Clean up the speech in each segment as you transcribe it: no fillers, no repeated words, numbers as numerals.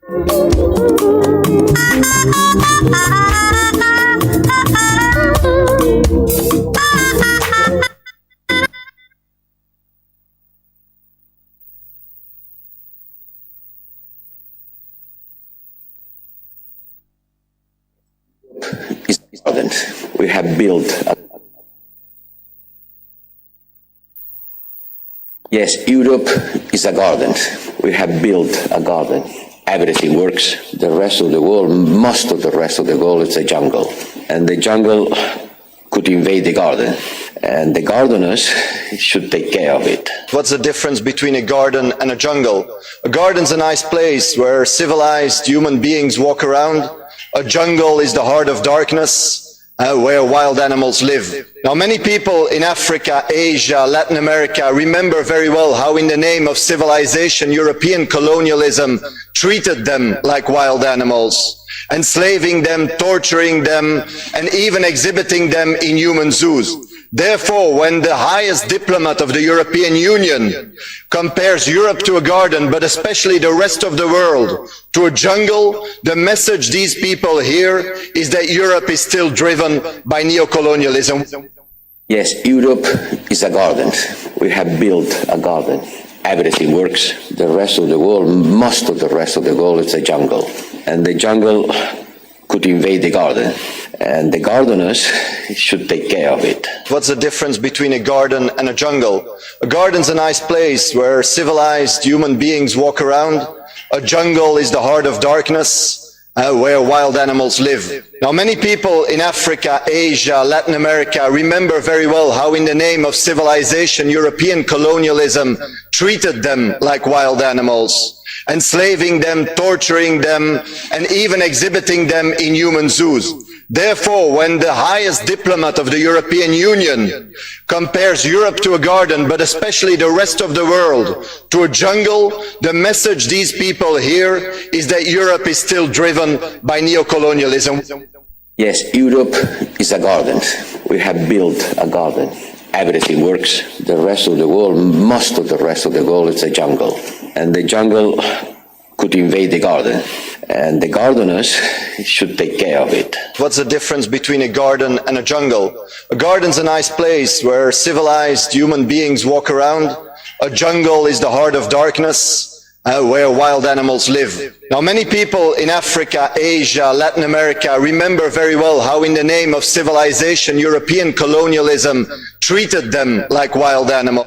We have built yes, Europe is a garden. We have built a garden. Everything works. The rest of the world, most of the rest of the world, is a jungle. And the jungle could invade the garden. And the gardeners should take care of it. What's the difference between a garden and a jungle? A garden's a nice place where civilized human beings walk around. A jungle is the heart of darkness, where wild animals live. Now, many people in Africa, Asia, Latin America remember very well how in the name of civilization, European colonialism treated them like wild animals, enslaving them, torturing them, and even exhibiting them in human zoos. Therefore, when the highest diplomat of the European Union compares Europe to a garden, but especially the rest of the world to a jungle, the message these people hear is that Europe is still driven by neocolonialism. Yes, Europe is a garden. We have built a garden. Everything works. The rest of the world, most of the rest of the world, is a jungle. And the jungle could invade the garden. And the gardeners should take care of it. What's the difference between a garden and a jungle? A garden's a nice place where civilized human beings walk around. A jungle is the heart of darkness, where wild animals live. Now, many people in Africa, Asia, Latin America remember very well how in the name of civilization, European colonialism treated them like wild animals, enslaving them, torturing them, and even exhibiting them in human zoos. Therefore, when the highest diplomat of the European Union compares Europe to a garden, but especially the rest of the world to a jungle, the message these people hear is that Europe is still driven by neocolonialism. Yes, Europe is a garden. We have built a garden. Everything works. The rest of the world, most of the rest of the world, is a jungle. And the jungle could invade the garden. And the gardeners should take care of it. What's the difference between a garden and a jungle? A garden's a nice place where civilized human beings walk around. A jungle is the heart of darkness, where wild animals live. Now, many people in Africa, Asia, Latin America remember very well how in the name of civilization, European colonialism treated them like wild animals.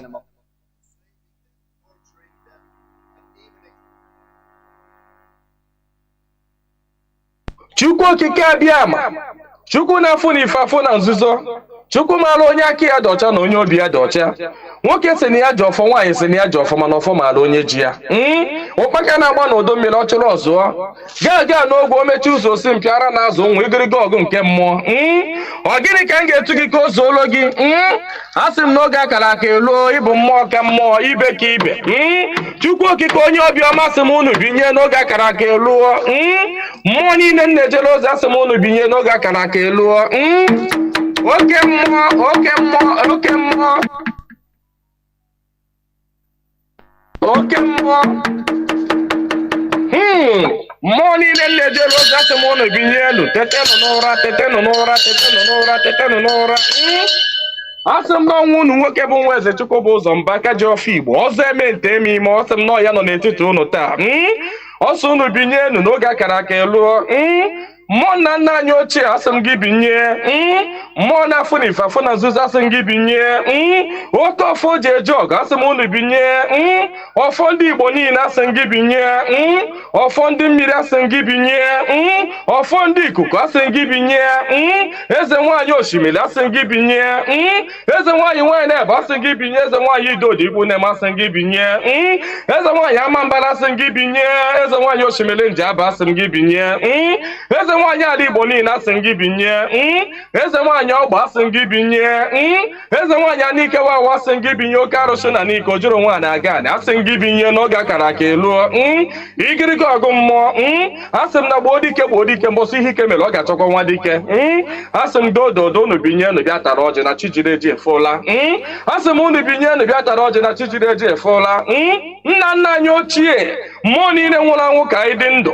Chukwu okike abịama, Chukwu na-afụ n'ife afụ na nzuzo, Chukwu maara onye aka ya dị ọcha na onye obi ya dị ọcha. Nwoke si na ya ji ọfọ, nwaanyị si na ya ji ọfọ, mana ọfọ maara onye ji ya. Ụkpaka na-agba n'ọdọ mmiri ọ chụrụ ọzụọ. Gaa n'ogwe o mechi ụzọ osi mpịara na-azụ nwa igiriga ọgụ nke mmụọ. Ọ gịnị ka m ga-etu gị ka o zuolo gị? Asị m n'oge akara aka eluo, ịbụ mmụọ ka mmụọ, ibe ka ibe. Chukwu okike onye obiọma sị m unu binye n'oge akara aka eluo. Mmụọ niile m na-ejere ozi asị m unu binye n'oge akara aka eluo. Oke mmụọ, oke mmụọ, oke mmụọ. Oke mmụọ. Mmụọ niile m na-ejere ozi asị m unu binye elu. Tetenụ n'ụra, tetenụ n'ụra, tetenụ n'ụra, tetenụ n'ụra. Asị m n'ọnwa unu nwoke bụ nwa eze Chukwu bụ ụzọ mba aka ji ọfọ Igbo. Ọzọ eme nte eme ime, ọsị m nọ ya nọ n'etiti unu taa. Ọsọ unu binye elu n'oge akara aka eluo. Mmụọ na nna anyị ochie asị m gị binye. Mmụọ na-afụ n'ife afụ na nzuzo asị m gị binye. Oke ọfọ ji eje ọgụ asị m unu binye. Ọfọ ndị Igbo niile asị m gị binye. Ọfọ ndị mmiri asị m gị binye. Ọfọ ndị ikuku asị m gị binye. Eze nwaanyị osimiri asị m gị binye. Eze nwaanyị nwaanyị na-ebe asị m gị binye. Eze nwaanyị idodi ikwu na-eme asị m gị binye. Eze nwaanyị amambara asị m gị binye. Eze nwaanyị osimiri njaba asị m gị binye. Eze nwaanyị ala Igbo niile asị m gị binye. Eze nwaanyị ọgba asị m gị binye. Eze nwaanyị anike wawa asị m gị binye. Oke arụsị na n'ike o juru nwaanyị aga anị asị m gị binye n'oge akara aka eluo. Igirigi ọgụ mmụọ. Asị m na gboo dike mbọsị ihe ike mere ọ ga-achọkwa nwa dike. Asị m dododo unu binye unu bịa tara ọjị na chi jiri eji efola. Asị m unu binye unu bịa tara ọjị na chi jiri eji efola. Nna nna anyị ochie mmụọ niile nwụrụ anwụ ka anyị dị ndụ.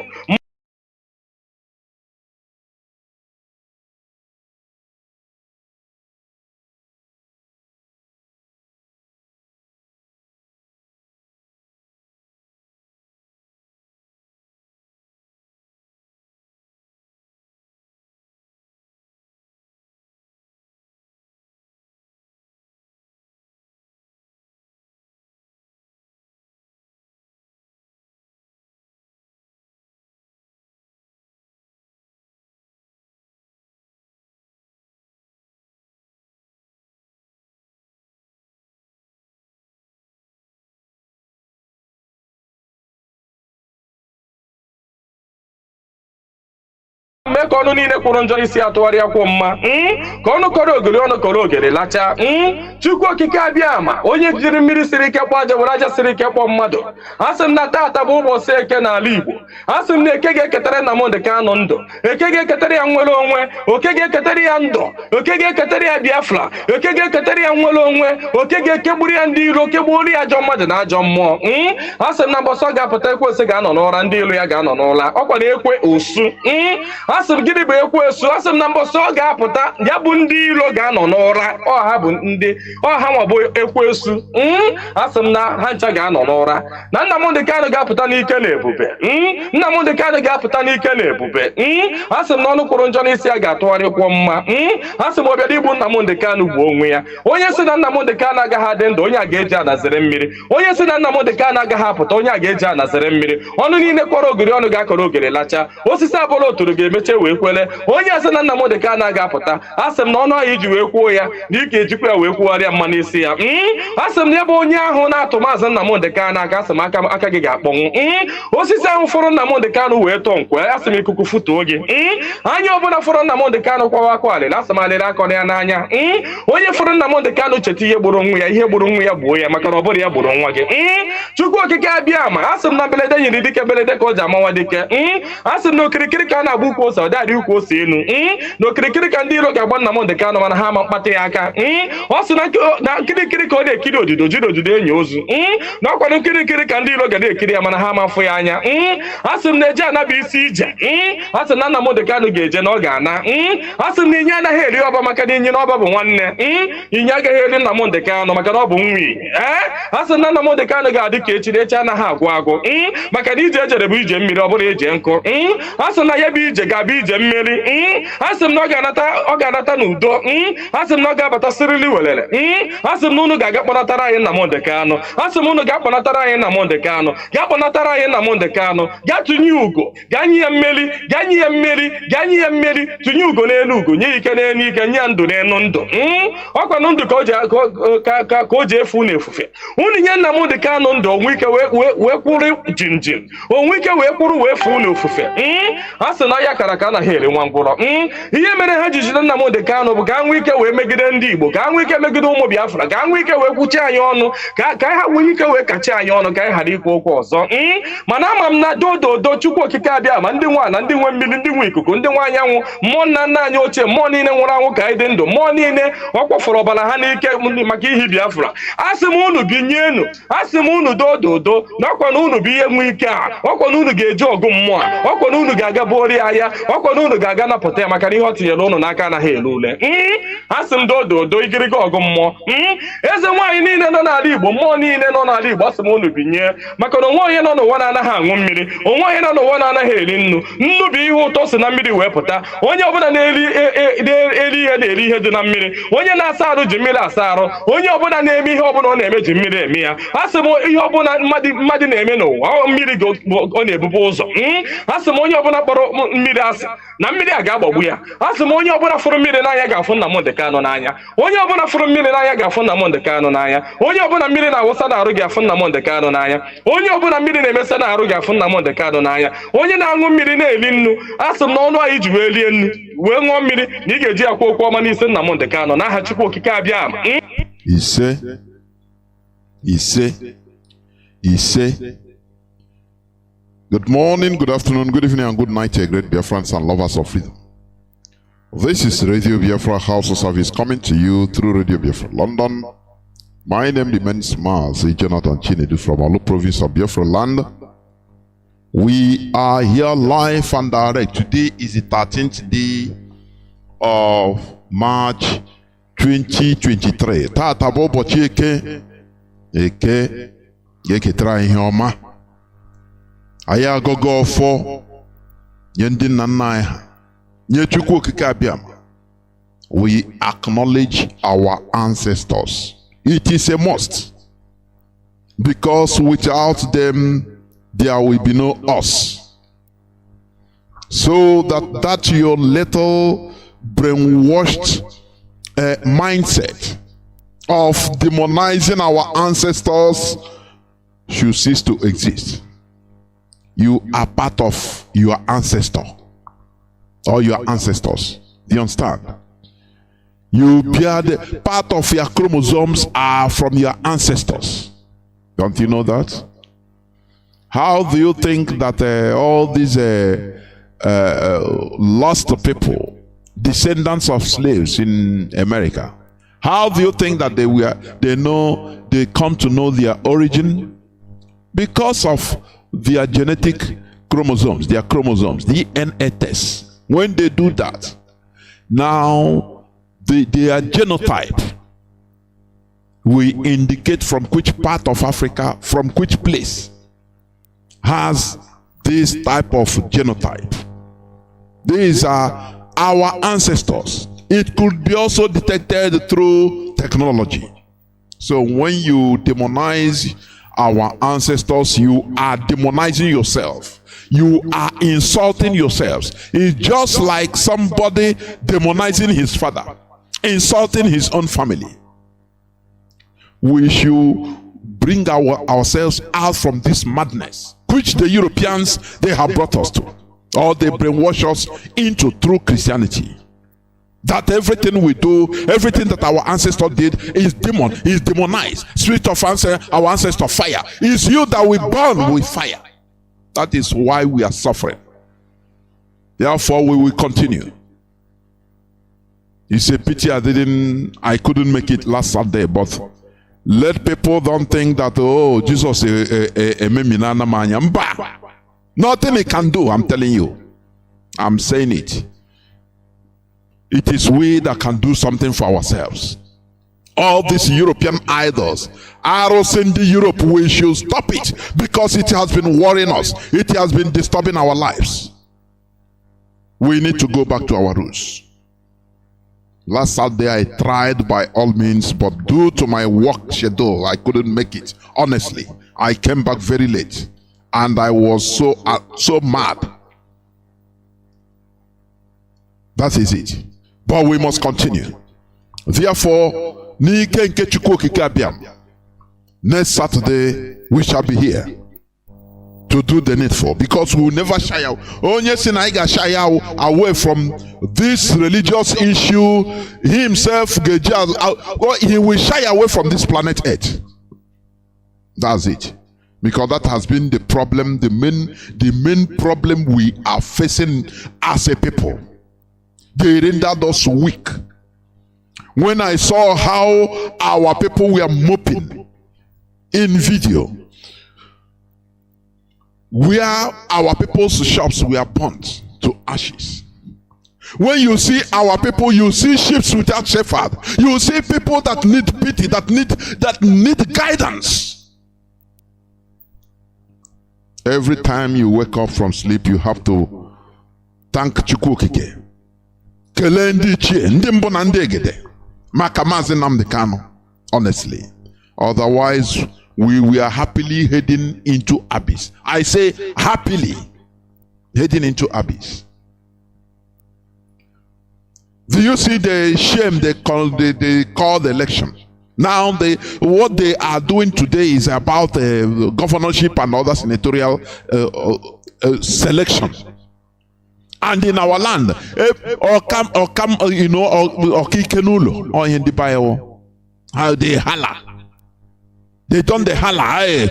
Mee ka ọnụ niile kwụrụ njọ isi atụgharịa kwụ mma ka ọnụ kọrọ ogiri ọnụ kọrọ ogiri lacha Chukwu okike abịa ma onye jiri mmiri siri ike kpọọ aja were aja siri ike kpọọ mmadụ. Asị m na taata bụ ụbọchị eke n'ala Igbo. Asị m na eke ga-eketara Nnamdi Kanu ndụ, eke ga-eketara ya nwere onwe, oke ga-eketara ya ndụ, oke ga-eketara ya Biafra, oke ga-eketara ya nwere onwe, oke ga-ekegburu ya ndị iro, kegburu ya ajọ mmadụ na ajọ mmụọ. Asị m na mbọsọ ga-apụta ekwensu ga-anọ n'ụra, ndị ilo ya ga-anọ n'ụra. Ọkwa na ekwe osu. Asị m gịnị bụ ekwensu? Asị m na mbọsọ ọ ga-apụta ya bụ ndị ilo ga-anọ n'ụra. Ọha bụ ndị ọha nwa bụ ekwensu. Asị m na ha ncha ga-anọ n'ụra. Na Nnamdi Kanu ga-apụta n'ike na ebube. Nnamdi Kanu ga-apụta n'ike na ebube. Asị m na ọnụ kwụrụ njọ n'isi ya ga-atụgharịkwọ mma. Asị m ọbịara igbu Nnamdi Kanu bụ onwe ya. Onye si na Nnamdi Kanu agaghị adị ndụ, onye a ga-eji anazere mmiri. Onye si na Nnamdi Kanu agaghị apụta, onye a ga-eji anazere mmiri. Ọnụ niile kọrọ ogiri ọnụ ga-akọrọ ogiri lacha. Osisi abụrụ oturu ga-emeche wee kwele. Onye asị na Nnamdi Kanu ga-apụta, asị m na ọnụ ahụ iji wee kwuo ya na ike ejikwa ya wee kwugharịa mma n'isi ya. Asị m na ebe onye ahụ na-atụ maazị Nnamdi Kanu aka, asị m aka gị ga-akpọnwụ. Osisi ahụ fọrọ Nnamdi Kanu wee tọọ nkwe, asị m ikuku futuo gị. Anya ọbụla fọrọ Nnamdi Kanu kwawa akwa alịla, asị m alịla akọ ya n'anya. Onye fọrọ Nnamdi Kanu cheta ihe gburu nwa ya, ihe gburu nwa ya gbuo ya, maka na ọ bụrụ ya gburu nwa gị. Chukwu okike abịa ma asị m na belede nyiri dike belede ka ọ ji amawa dike. Asị m na okirikiri ka a na-agba ukwu ose, ọ dadị ukwu ose enu. Na okirikiri ka ndị iro ga-agba Nnamdi Kanu mana ha ama mkpata ya aka. Ọ sị na nkirikiri ka ọ na-ekiri odido, jiri odido enyi ozu. Na ọkwado nkirikiri ka ndị iro ga na-ekiri ya mana ha ama afụ ya anya. Asị m na eje anaba isi ije. Asị na Nnamdi Kanu ga-eje na ọ ga-ana. Asị m na inye anaghị eri ọba maka na inye na ọba bụ nwanne. Inye agaghị eri Nnamdi Kanu maka na ọ bụ nwi. Asị na Nnamdi Kanu ga-adị ka echi, echi anaghị agwụ agwụ maka na ije ejere bụ ije mmiri, ọ bụrụ ije nkụ. Asị na ya bụ ije ga-abụ ije mmeri. Asị m na ọ ga-anata n'udo. Asị m na ọ ga-abata sirili welele. Asị m na unu ga-aga kpọnatara anyị Nnamdi Kanu. Asị m unu ga-akpọnatara anyị Nnamdi Kanu. Gaa kpọnatara anyị Nnamdi Kanu. Gaa tụnye ugo, gaa nye ya mmeri, gaa nye ya mmeri, gaa nye ya mmeri. Tụnye ugo n'elu ugo, nye ike n'elu ike, nye ya ndụ n'elu ndụ. Ọkwa na ndụ ka o ji efu na efufe. Unu nye Nnamdi Kanu ndụ, onwe ike wee kwụrụ jinjin, onwe ike wee kwụrụ wee fuo na ofufe. A sị na ya kara ka anaghị eri nwa ngwụrọ. Ihe mere ha ji jide Nnamdi Kanu bụ ka ha nwee ike wee megide ndị Igbo, ka ha nwee ike megide ụmụ Biafra, ka ha nwee ike wee kwuchie anyị ọnụ, ka ha nwee ike wee kachie anyị ọnụ, ka anyị ghara ikwu okwu ọzọ. Mana ama m na dododo Chukwu okike abịa ma ndị nwa na ndị nwe mmiri, ndị nwe ikuku, ndị nwe anyanwụ, mmụọ nna nna anyị ochie, mmụọ niile nwụrụ anwụ ka anyị dị ndụ, mmụọ niile ọ kwafọrọ ọbara ha n'ike maka ihi Biafra. Asị m unu binyenu, asị m unu dododo na ọkwa na unu bụ ihe nwe ike a, ọkwa na unu ga-eji ọgụ mmụọ a, ọkwa na unu ga-aga buori ahịa, ọkwa na unu ga-aga napụta ya maka na ihe ọ tinyere unu n'aka anaghị ele ule. Asị m dododo igiriga ọgụ mmụọ. Eze nwaanyị niile nọ n'ala Igbo, mmụọ niile nọ n'ala Igbo, asị m unu binye maka na onwe onye nọ n'ụwa na-anaghị aṅụ mmiri, onwe onye nọ n'ụwa na-anaghị eri nnu. Nnu bụ ihe ụtọ si na mmiri wee pụta. Onye ọbụla na-eri ihe na-eri ihe dị na mmiri. Onye na-asa arụ ji mmiri asa arụ. Onye ọbụla na-eme ihe ọbụla ọ na-eme ji mmiri eme ya. Asị m ihe ọbụla mmadụ na-eme n'ụwa, mmiri ọ na-ebubu ụzọ. Asị m onye ọbụla kpọrọ mmiri asị na mmiri a ga-agbagbu ya. Asị m onye ọbụla fụrụ mmiri n'anya ga-afụ Nnamdi Kanu n'anya. Onye ọbụla fụrụ mmiri n'anya ga-afụ Nnamdi Kanu n'anya. Onye ọbụla mmiri na-awụsa n'arụ ga-afụ Nnamdi Kanu n'anya. Onye ọbụla mmiri na-emesa n'arụ ga-afụ Nnamdi Kanu n'anya. Onye na-aṅụ mmiri na-eli nnu, asị m na ọnụ anyị ji wee rie nnu wee ṅụọ mmiri na ị ga-eji akwa okwu ọma n'isi Nnamdi Kanu n'aha Chukwu okike abịa ama. Ise. Good morning, good afternoon, good evening, and good night, great Biafrans and lovers of freedom. This is Radio Biafra HAUSA-SERVICE coming to you through Radio Biafra London. My name remains Mazi Chinedu from Alu province of Biafra land. We are here live and direct. Today is the 13th day of March 2023. Tata bobo chike eketara ihe ọma. Anyị agogo ọfọ nye ndị nna nna anyị ha. Nye Chukwu okike abịam. We acknowledge our ancestors. It is a must. Because without them, there will be no us. So that your little brainwashed mindset of demonizing our ancestors should cease to exist. You are part of your ancestor or your ancestors. Do you understand? You bear the part of your chromosomes are from your ancestors. Don't you know that? How do you think that all these lost people, descendants of slaves in America, how do you think that they come to know their origin? Because of their genetic chromosomes, their chromosomes, DNA tests. When they do that, now their genotype will indicate from which part of Africa, from which place has this type of genotype. These are our ancestors. It could be also detected through technology. So when you demonize our ancestors, you are demonizing yourself. You are insulting yourselves. It's just like somebody demonizing his father, insulting his own family. We should bring ourselves out from this madness, which the Europeans, they have brought us to, or they brainwash us into through Christianity. That everything we do, everything that our ancestors did is demonized. Spirit of our ancestor fire. It's you that we burn with fire. That is why we are suffering. Therefore, we will continue. It's a pity I couldn't make it last Sunday, but let people don't think that, oh, Jesus nothing he can do, I'm telling you. I'm saying it. It is we that can do something for ourselves. All these European idols, arrows in the Europe, we should stop it because it has been worrying us. It has been disturbing our lives. We need to go back to our roots. Last Saturday I tried by all means, but due to my work schedule, I couldn't make it. Honestly, I came back very late and I was so mad. That is it. But we must continue. Therefore, next Saturday we shall be here to do the needful, because we will never shy out. Only Sinaiga shy out away from this religious issue. He himself, he will shy away from this planet Earth. That's it. Because that has been the problem, the main problem we are facing as a people. They rendered us weak. When I saw how our people were moping in video, where our people's shops were burnt to ashes. When you see our people, you see sheep without shepherd. You see people that need pity, that need guidance. Every time you wake up from sleep, you have to thank Chukwukike. Kelendi chie, ndi mbo na ndi egede. Maka Mazi Nnamdi Kanu, honestly. Otherwise, we are happily heading into abyss. I say happily heading into abyss. Do you see the shame they call the election? Now what they are doing today is about governorship and other senatorial selection. And in our land, or Kikenulo, or in the bio, how they holler. They done the holler. I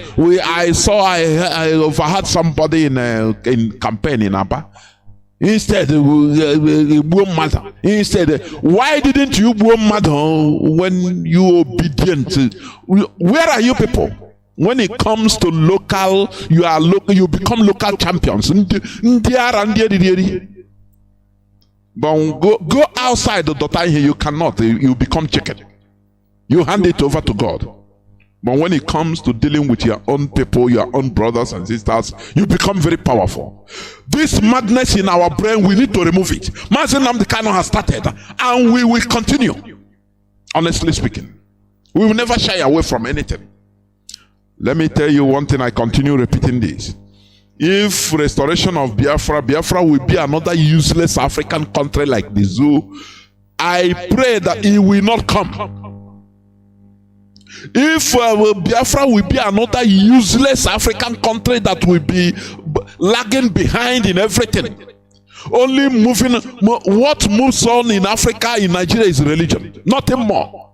overheard somebody in campaign in Aba. Instead, why didn't you when you obedient? Where are you people? When it comes to local, you become local champions. But go outside the Dota here, you cannot. You become chicken. You hand it over to God. But when it comes to dealing with your own people, your own brothers and sisters, you become very powerful. This madness in our brain, we need to remove it. Mazi Nnamdi Kanu has started, and we will continue. Honestly speaking, we will never shy away from anything. Let me tell you one thing, I continue repeating this. If restoration of Biafra will be another useless African country like the zoo, I pray that it will not come. If Biafra will be another useless African country that will be lagging behind in everything, only moving, what moves on in Africa, in Nigeria is religion. Nothing more.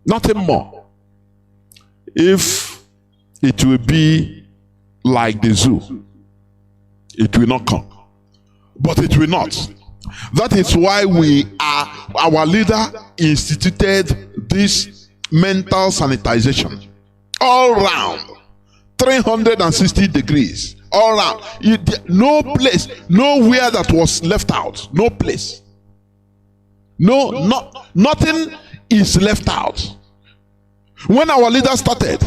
Nothing more. If it will be like the zoo, it will not come. But it will not. That is why our leader instituted this mental sanitization all round, 360 degrees, all round. No place, nowhere that was left out. No place. Nothing is left out. When our leader started,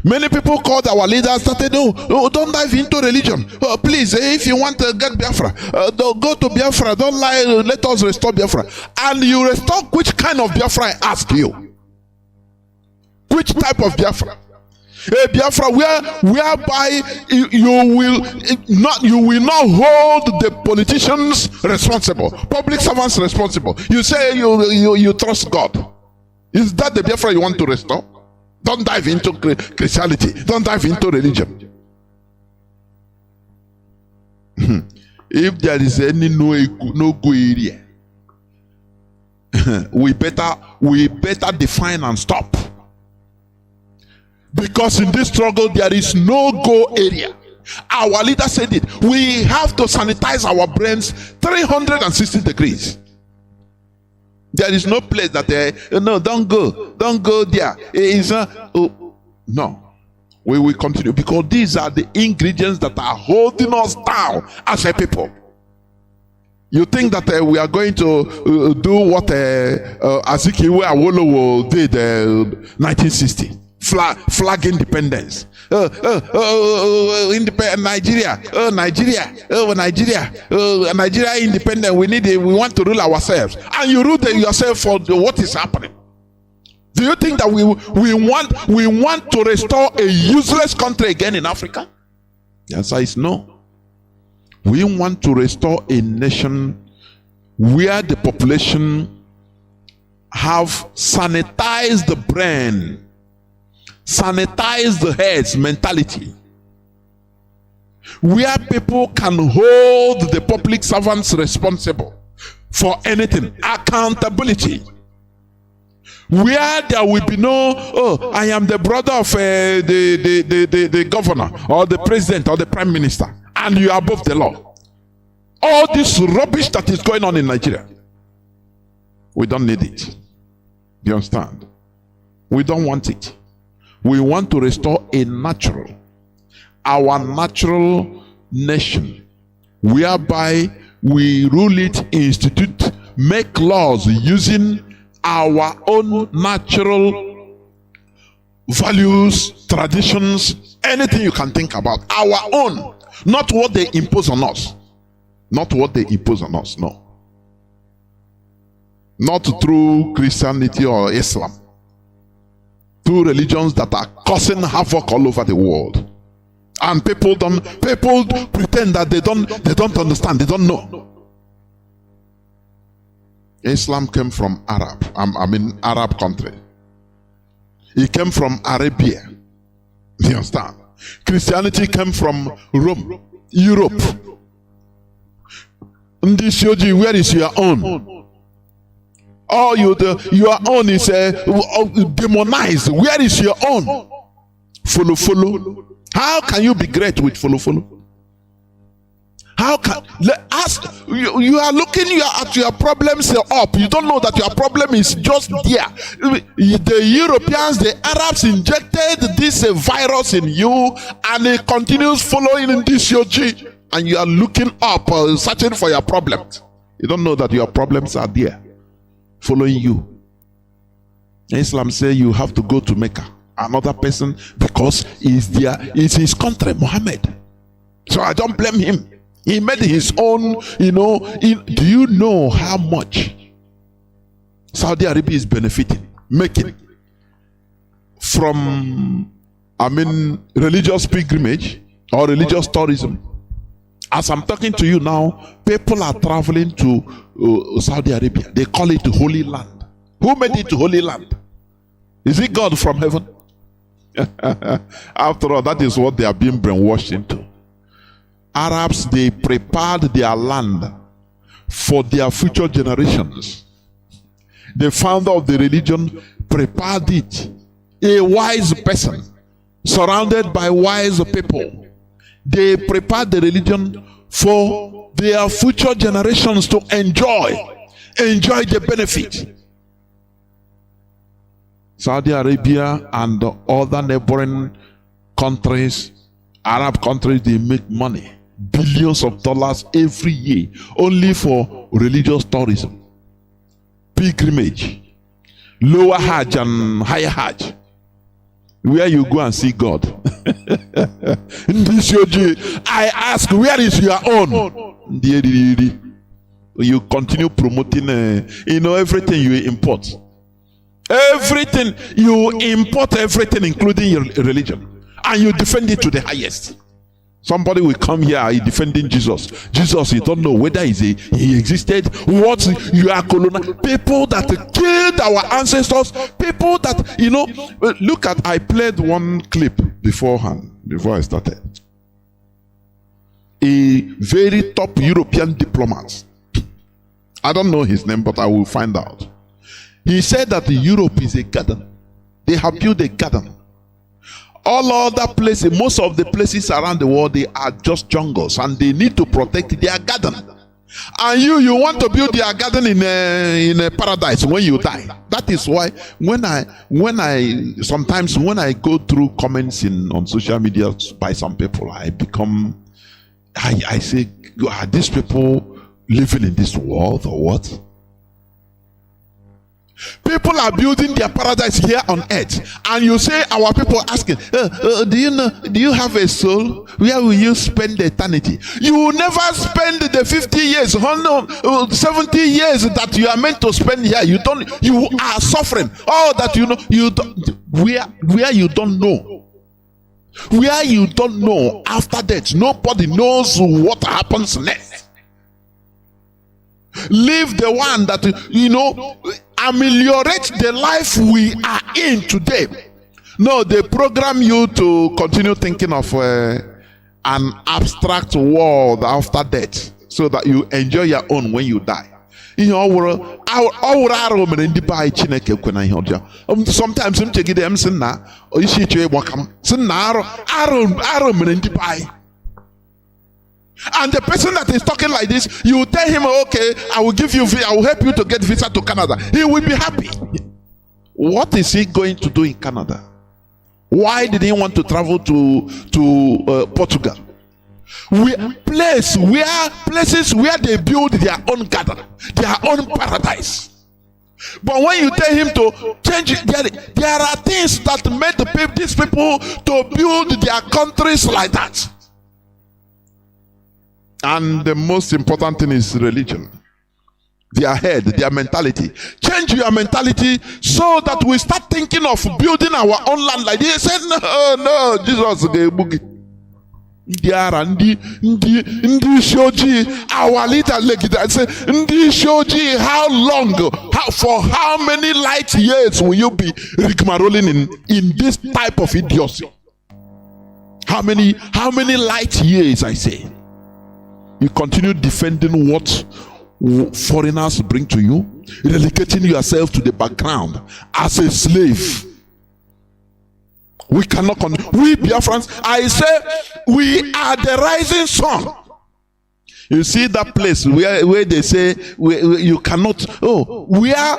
many people called our leader, started, don't dive into religion. Please, if you want to get Biafra, go to Biafra. Don't lie, let us restore Biafra. And you restore which kind of Biafra, I ask you? Which type of Biafra? A Biafra whereby you will not hold the politicians responsible, public servants responsible. You say you trust God. Is that the Biafra you want to restore? Don't dive into Christianity. Don't dive into religion. If there is any no-go area, we better define and stop. Because in this struggle, there is no-go area. Our leader said it. We have to sanitize our brains 360 degrees. There is no place that no, don't go there. No, we will continue, because these are the ingredients that are holding us down as a people. You think that we are going to do what Azikiwe Awolowo did 1960, flag independence. Nigeria independent. We want to rule ourselves, and you rule yourself for what is happening. Do you think that we want to restore a useless country again in Africa? The answer is no. We want to restore a nation where the population have sanitized the brain, sanitize the heads mentality, where people can hold the public servants responsible for anything, accountability, where there will be no, I am the brother of the governor or the president or the prime minister, and you are above the law. All this rubbish that is going on in Nigeria, we don't need it. You understand? We don't want it. We want to restore our natural nation, whereby we rule it, institute, make laws using our own natural values, traditions, anything you can think about. Our own, not what they impose on us. Not what they impose on us, no. Not through Christianity or Islam. Two religions that are causing havoc all over the world, and people pretend that they don't understand, they don't know. Islam came from Arab country. It came from Arabia. You understand? Christianity came from Rome, Europe. Ndisyoji, where is your own? Oh, your own is demonized. Where is your own? Follow. How can you be great with follow? How can you are looking at your problems up? You don't know that your problem is just there. The Europeans, the Arabs injected this virus in you, and it continues following in this yogi. And you are looking up, searching for your problems. You don't know that your problems are there, following you. Islam says you have to go to Mecca, another person, because he's there. It's his country, Muhammad. So I don't blame him. He made his own, do you know how much Saudi Arabia is benefiting, making from, religious pilgrimage or religious tourism? As I'm talking to you now, people are traveling to Saudi Arabia. They call it the Holy Land. Who made it the Holy Land? Is it God from heaven? After all, that is what they are being brainwashed into. Arabs, they prepared their land for their future generations. The founder of the religion prepared it. A wise person, surrounded by wise people. They prepared the religion for their future generations to enjoy the benefit. Saudi Arabia and the other neighboring countries, Arab countries, they make money. Billions of dollars every year only for religious tourism, pilgrimage, lower Hajj and higher Hajj, where you go and see God. In this I ask, where is your own? You continue promoting, everything you import. Everything you import, everything, including your religion, and you defend it to the highest. Somebody will come here, he defending Jesus. Jesus, you don't know whether he existed. What you are colonial people that killed our ancestors. People that look at. I played one clip beforehand before I started. A very top European diplomat. I don't know his name, but I will find out. He said that Europe is a garden. They have built a garden. All other places, most of the places around the world, they are just jungles, and they need to protect their garden. And you want to build your garden in a paradise when you die. That is why sometimes when I go through comments on social media by some people, I say, are these people living in this world or what? People are building their paradise here on earth, and you say our people asking, do you have a soul? Where will you spend eternity? You will never spend the 50 years, 70 years that you are meant to spend here. You are suffering. All that where you don't know. Where you don't know after death. Nobody knows what happens next. Live the one that ameliorate the life we are in today. No, they program you to continue thinking of an abstract world after death, so that you enjoy your own when you die. Sometimes and the person that is talking like this, you tell him, okay, I will help you to get visa to Canada. He will be happy. What is he going to do in Canada? Why did he want to travel to Portugal? Places where they build their own garden, their own paradise. But when you tell him to change it, there are things that made these people to build their countries like that. And the most important thing is religion. Their head, their mentality. Change your mentality so that we start thinking of building our own land like this. He said, no, Jesus, the boogie. Our leader said, how long, for how many light years will you be rigmaroling in this type of idiocy? How many light years, I say? You continue defending what foreigners bring to you, relegating yourself to the background as a slave. We cannot we Biafrans, I say, we are the rising sun. You see that place where they say you cannot, where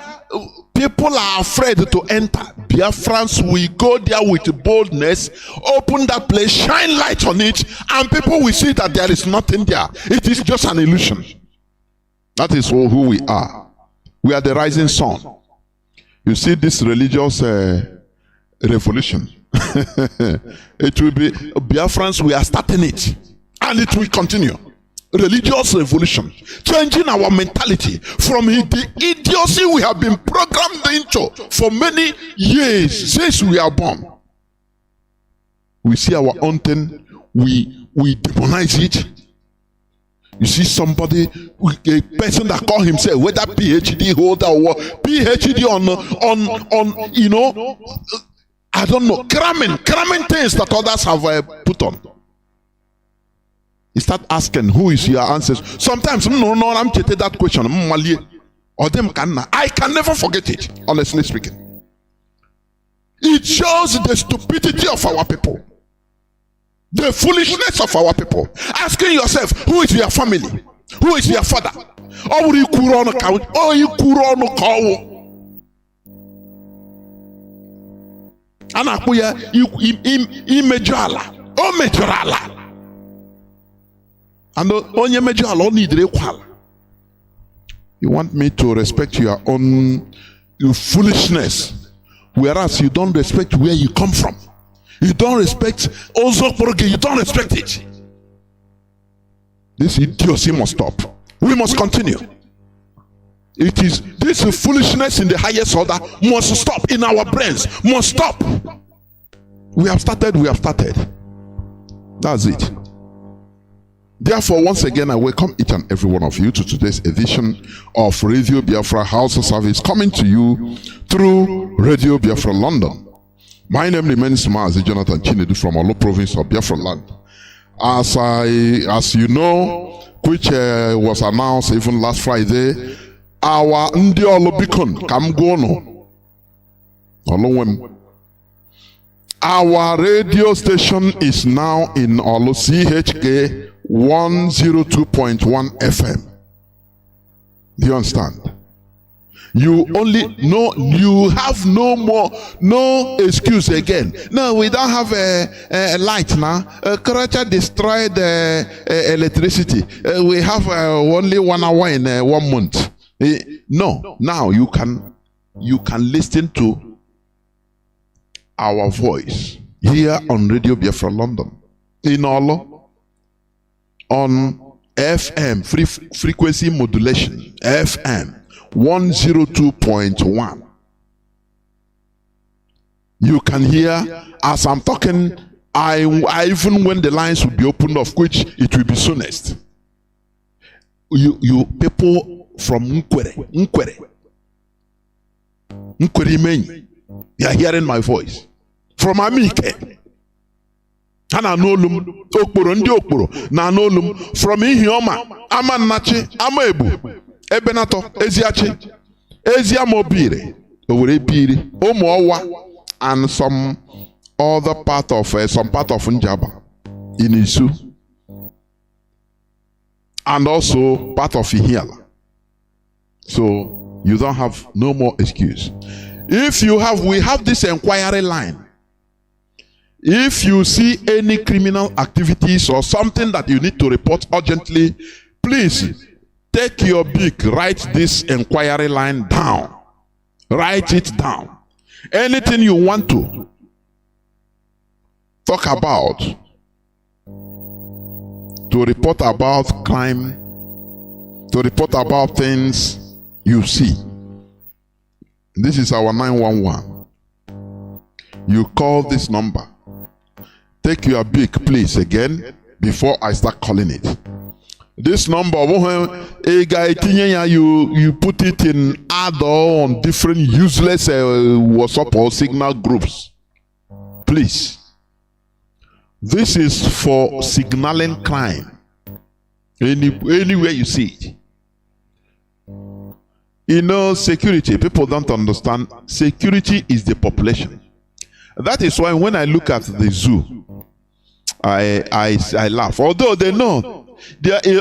people are afraid to enter. Biafrans will go there with boldness, open that place, shine light on it, and people will see that there is nothing there. It is just an illusion. That is who we are. We are the rising sun. You see this religious revolution. It will be, Biafrans, we are starting it, and it will continue. Religious revolution, changing our mentality from the idiocy we have been programmed into for many years since we are born. We see our own thing, we demonize it. You see somebody, a person that call himself, whether PhD holder or PhD on you know, I don't know, cramming things that others have put on. You start asking, who is your ancestor? Sometimes, I'm getting that question. I can never forget it, honestly speaking. It shows the stupidity of our people, the foolishness of our people. Asking yourself, who is your family? Who is your father? Oh, you Anakuya, and onye mejo ala need equal. You want me to respect your own foolishness, whereas you don't respect where you come from. You don't respect Ozokoroge, you don't respect it. This idiocy must stop. We must continue. It is this foolishness in the highest order must stop in our brains, must stop. We have started. That's it. Therefore, once again, I welcome each and every one of you to today's edition of Radio Biafra Hausa Service, coming to you through Radio Biafra London. My name remains Mazi Jonathan Chinedu from Olo province of Biafra land. As you know, which was announced even last Friday, our Ndi Olo Bikon Kamgono Olowem. Our radio station is now in Olo CHK 102.1 FM. Do you understand? You have no excuse again. No, we don't have a light now. Karacha destroyed electricity. We have only 1 hour in 1 month. No, now you can listen to our voice here on Radio Biafra London in Olo. On FM, frequency modulation, FM 102.1. You can hear as I'm talking. I even when the lines will be opened, of which it will be soonest. You people from Nkwere Meni, you are hearing my voice. From Amike. Ana n'olum okporo ndị okporo na n'olum from Ihioma, Amannachi, Amaebu, Ebenato, Eziachi, Eziamobire, Owerepiri, Omowa, and some other part of Njaba in Isu, and also part of Ihiala. So you don't have no more excuse. If you have, we have this inquiry line. If you see any criminal activities or something that you need to report urgently, please take your beak, write this inquiry line down. Write it down. Anything you want to talk about, to report about crime, to report about things you see. This is our 911. You call this number. Take your beak, please, again, before I start calling it. This number, you put it in other on different useless WhatsApp or signal groups. Please. This is for signaling crime. Anywhere you see it. You know, security, people don't understand. Security is the population. That is why when I look at the zoo, I laugh. Although they know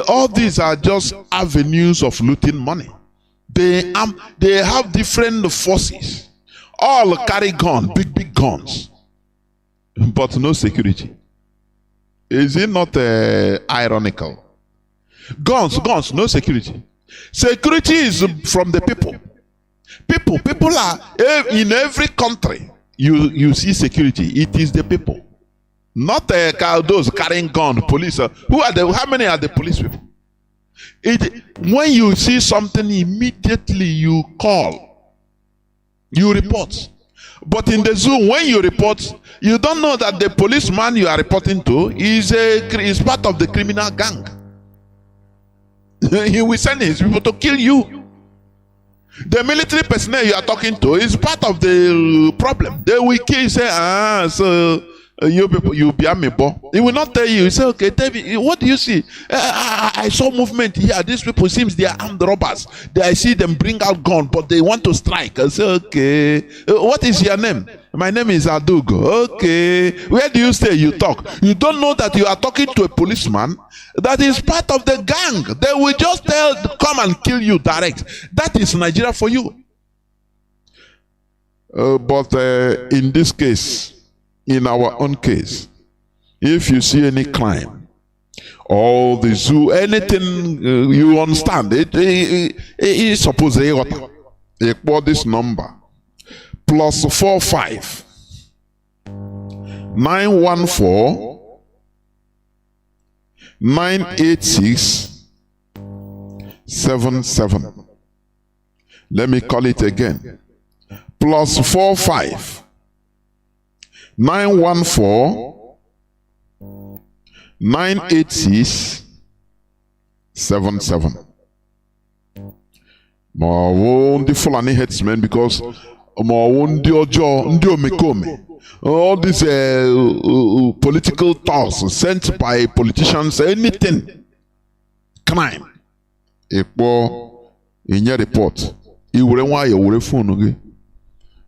All these are just avenues of looting money. They have different forces. All carry guns, big guns, but no security. Is it not ironical? Guns, no security. Security is from the people. People are in every country. You see security. It is the people, not those carrying guns. Police. How many are the police people? When you see something, immediately you call, you report. But in the zoo, when you report, you don't know that the policeman you are reporting to is part of the criminal gang. He will send his people to kill you. The military personnel you are talking to is part of the problem. They will kill you, say, so you people, you be me, boy. He will not tell you. He say, okay, tell me, what do you see? I saw movement here. These people seems they are armed robbers. I see them bring out gun, but they want to strike. I say, okay, what is your name? My name is Adugo. Okay, where do you stay? You talk. You don't know that you are talking to a policeman that is part of the gang. They will just come and kill you direct. That is Nigeria for you. But in this case, in our own case, if you see any crime or the zoo, anything, you understand it is supposed to equal this number +45 914 986 77. Let me call it again. +45 914 986 77. Ma ndị Fulani headsmen, because ma ndị ọjọọ, ndị omekome, all these political thoughts sent by politicians, anything crime, inye report, iwere nwayọ were phone gị.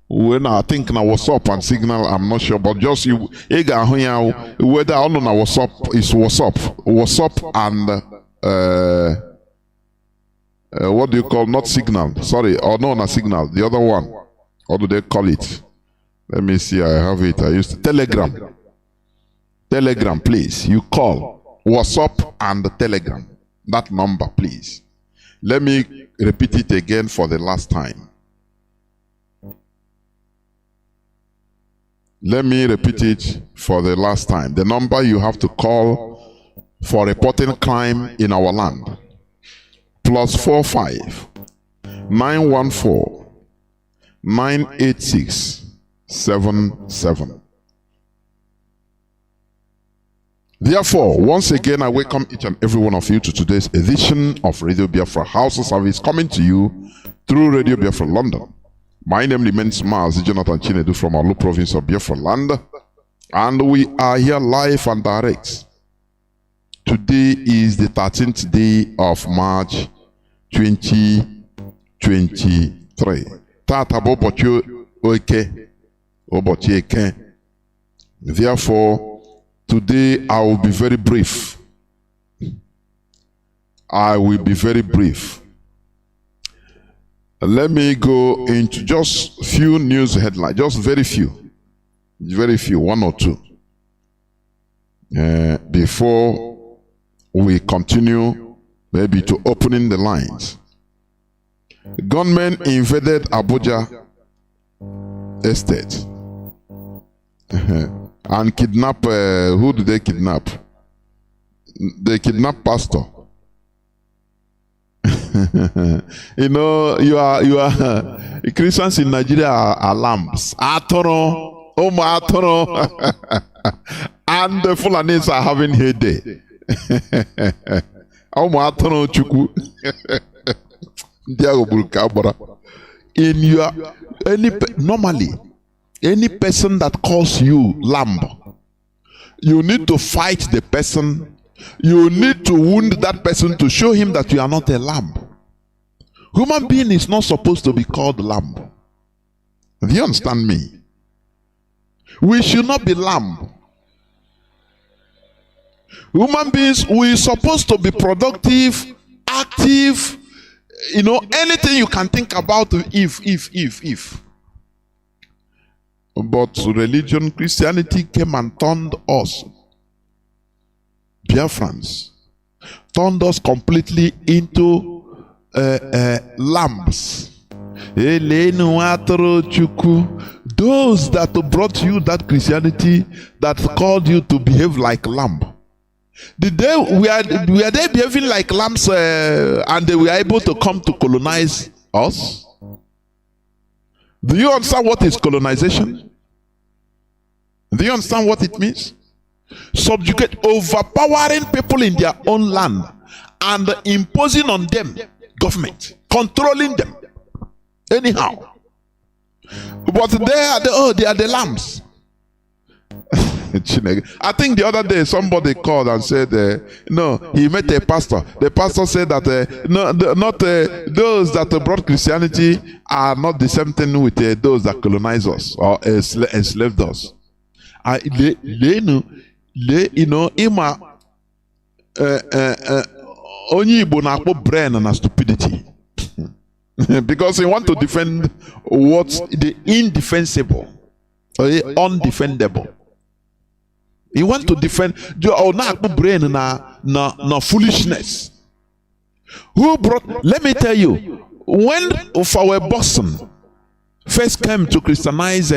When I think na WhatsApp and Signal, I'm not sure, but just you whether I don't know na WhatsApp is WhatsApp and what do you call, not Signal? Sorry, or no, not Signal. The other one, what do they call it? Let me see. I have it. I used to Telegram. Telegram, please. You call WhatsApp and Telegram. That number, please. Let me repeat it again for the last time. Let me repeat it for the last time. The number you have to call for reporting crime in our land. +45 914 986 77. Therefore, once again, I welcome each and every one of you to today's edition of Radio Biafra Hausa Service, coming to you through Radio Biafra London. My name remains Mazi Chinedu from Alu province of Biafra land, and we are here live and direct. Today is the 13th day of March 2023. Therefore, today I will be very brief. I will be very brief. Let me go into just few news headlines, just very few, one or two, before we continue maybe to opening the lines. Gunmen invaded Abuja estate and kidnap, who did they kidnap? They kidnapped pastor. You know, you are Christians in Nigeria are lambs. Atoro, Atoro. And the Fulanis are having heyday. Atoro Chuku. In your normally any person that calls you lamb, you need to fight the person. You need to wound that person to show him that you are not a lamb. Human being is not supposed to be called lamb. Do you understand me? We should not be lamb. Human beings, we're supposed to be productive, active, anything you can think about if. But religion, Christianity came and turned us, Biafrans, turned us completely into lambs. Those that brought you that Christianity, that called you to behave like lamb. Were they behaving like lambs and they were able to come to colonize us? Do you understand what is colonization? Do you understand what it means? Subjugate, overpowering people in their own land and imposing on them government, controlling them anyhow. But they are the lambs. I think the other day somebody called and said, no, he met a pastor. The pastor said that those that brought Christianity are not the same thing with those that colonized us or enslaved us. Only Igbo na-akpọ brain na stupidity. Because he want to defend what's the indefensible or undefendable. He want to defend brain na foolishness. Who brought? Let me tell you, when our Boston first came to Christianize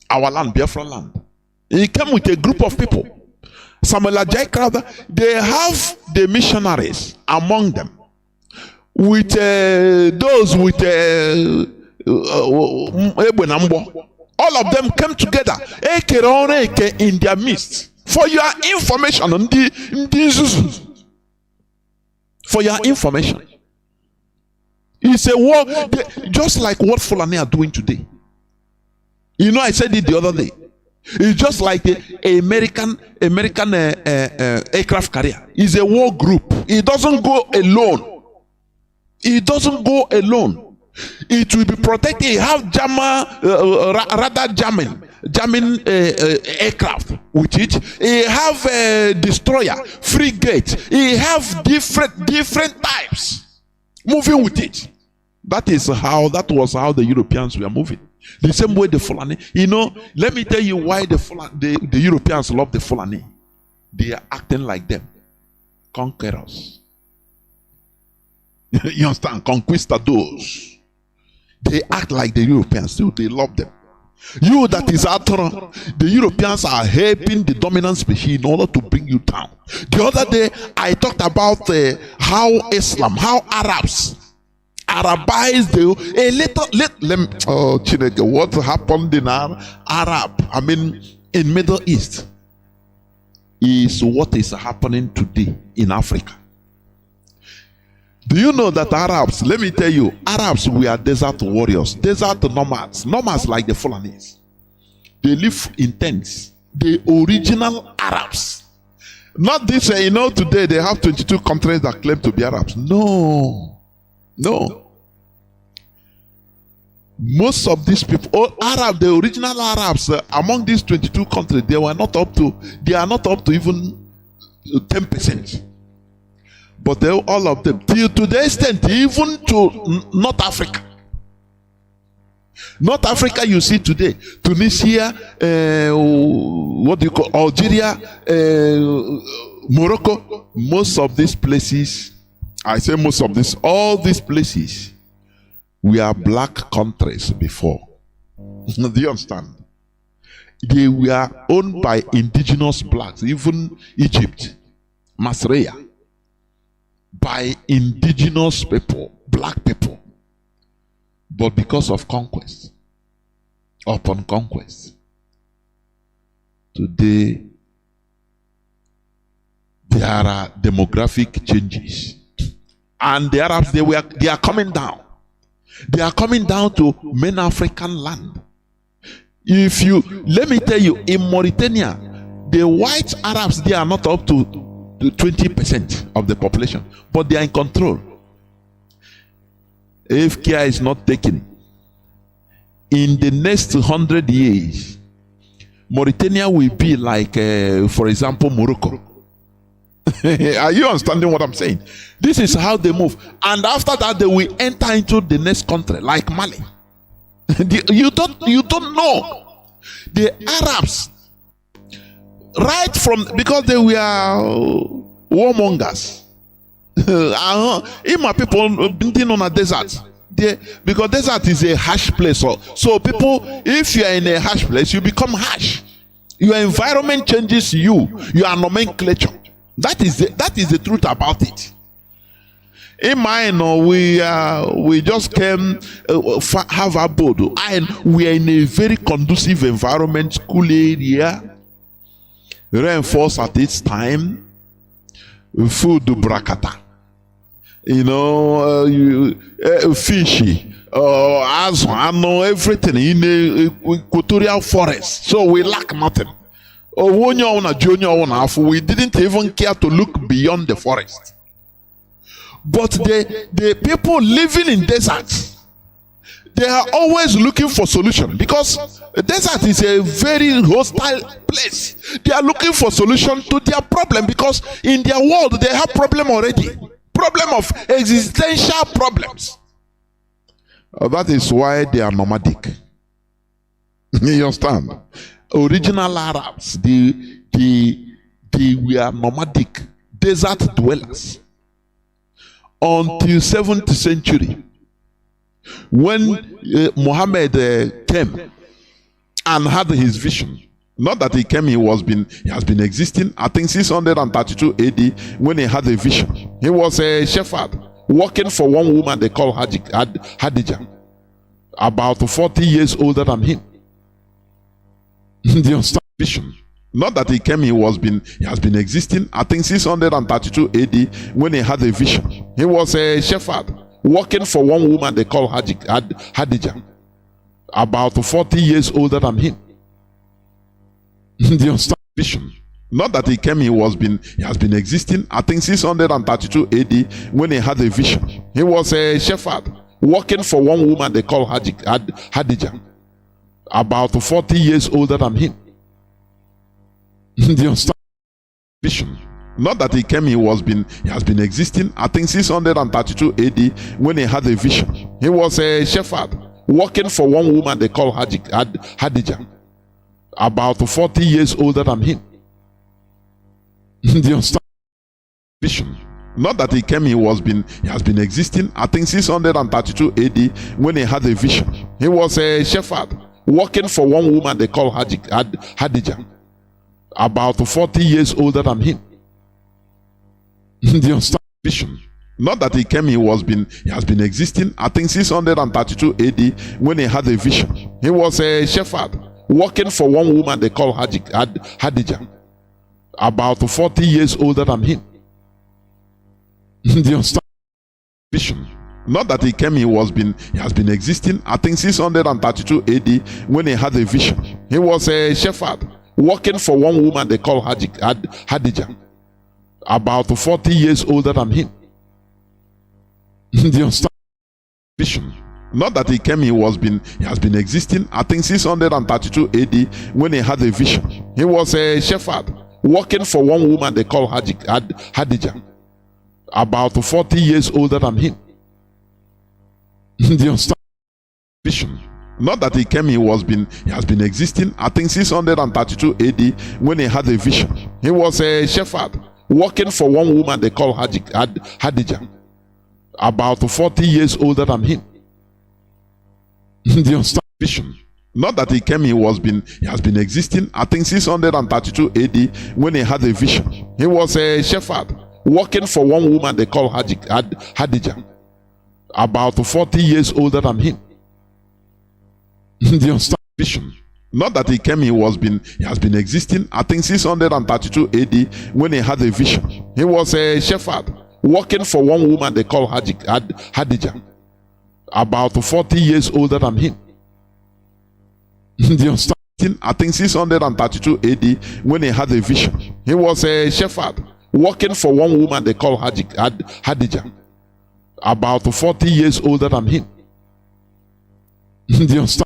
our land, Biafra land, he came with a group of people. Samuel Ajayi, they have the missionaries among them, with those with all of them came together in their midst. For your information, it's a war just like what Fulani are doing today. I said it the other day. It's just like the American aircraft carrier. It's a war group. It doesn't go alone. It doesn't go alone. It will be protected. It have radar jamming aircraft with it. It have a destroyer, frigate. It have different types moving with it. That was how the Europeans were moving. The same way the Fulani. Let me tell you why the Europeans love the Fulani. They are acting like them, conquerors. You understand? Conquistadors. They act like the Europeans too. They love them. You that is Atara, the Europeans are helping the dominant species in order to bring you down. The other day, I talked about how Islam, how Arabs Arabized Chinedu, what happened in in Middle East is what is happening today in Africa. Do you know that Arabs, let me tell you, Arabs were desert warriors, desert nomads like the Fulanis. They live in tents. The original Arabs. Not this, today they have 22 countries that claim to be Arabs. No. Most of these people, the original Arabs, among these 22 countries, they are not up to even 10%. But all of them, till to the extent, even to North Africa. North Africa, you see today, Tunisia, Algeria, Morocco, most of these places, all these places, we are black countries before. Do you understand? They were owned by indigenous blacks, even Egypt, Masreya, by indigenous people, black people. But because of conquest, upon conquest, today there are demographic changes. And the Arabs, they are coming down. They are coming down to main African land. Let me tell you, in Mauritania, the white Arabs, they are not up to 20% of the population, but they are in control. If care is not taken, in the next 100 years, Mauritania will be like, for example, Morocco. Are you understanding what I'm saying? This is how they move. And after that, they will enter into the next country, like Mali. You don't know. The Arabs, right from, because they were warmongers. My people been on a desert. Because desert is a harsh place. So people, if you are in a harsh place, you become harsh. Your environment changes you. Your nomenclature. That is the truth about it. In mine, we just came have a board, and we are in a very conducive environment, cool area, reinforced at its time, food brakata, fishy, as I know everything in a equatorial forest, so we lack nothing. We didn't even care to look beyond the forest. But the people living in deserts, they are always looking for solution, because a desert is a very hostile place. They are looking for solution to their problem, because in their world they have problem already, problem of existential problems. That is why they are nomadic. You understand? Original Arabs, they were nomadic, desert dwellers until 7th century, when Muhammad came and had his vision. Not that he came, he has been existing. I think 632 AD, when he had a vision. He was a shepherd working for one woman they call Hadija, about 40 years older than him. The vision. Not that he came, he has been existing. I think 632 AD, when he had a vision. He was a shepherd working for one woman they call Hadija, about 40 years older than him. The vision. Not that he came, he has been existing. I think 632 AD, when he had a vision. He was a shepherd working for one woman they call Hadija, about 40 years older than him. The vision. Not that he came, he has been existing. I think 632 AD, when he had a vision. He was a shepherd working for one woman they call Hadija, about 40 years older than him. The vision. Not that he came, he has been existing. I think 632 AD, when he had a vision. He was a shepherd working for one woman they call Hadija, about 40 years older than him. The vision. Not that he came, he has been existing. I think 632 AD, when he had a vision. He was a shepherd working for one woman they call Hadija, about 40 years older than him. The vision. Not that he came, he has been existing. I think 632 AD, when he had a vision. He was a shepherd working for one woman they call Hadija, about 40 years older than him. The vision. Not that he came, he has been existing. I think 632 AD, when he had a vision. He was a shepherd working for one woman they call Hadija, about 40 years older than him. The vision. Not that he came, he has been existing. I think 632 AD, when he had a vision. He was a shepherd working for one woman they call Hadija, about 40 years older than him. The vision. Not that he came, he has been existing. I think 632 AD, when he had a vision. He was a shepherd working for one woman they call Hadija, about 40 years older than him. The vision. Not that he came, he has been existing. I think 632 AD, when he had a vision. He was a shepherd working for one woman they call Hadija, about 40 years older than him. The I think 632 AD, when he had a vision. He was a shepherd working for one woman they call Hadija, about 40 years older than him. The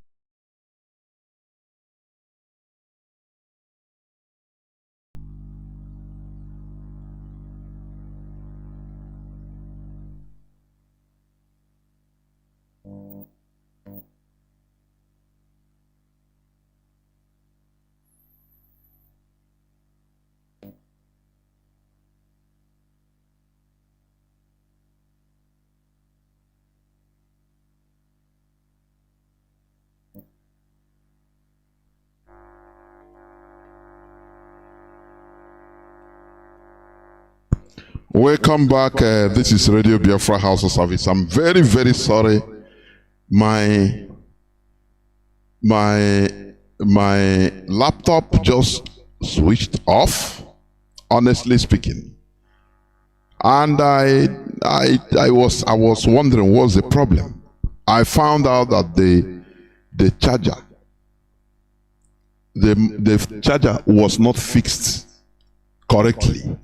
Welcome back. This is Radio Biafra HAUSA-SERVICE. I'm very, very sorry. My laptop just switched off, honestly speaking. And I was wondering what's the problem. I found out that the charger was not fixed correctly.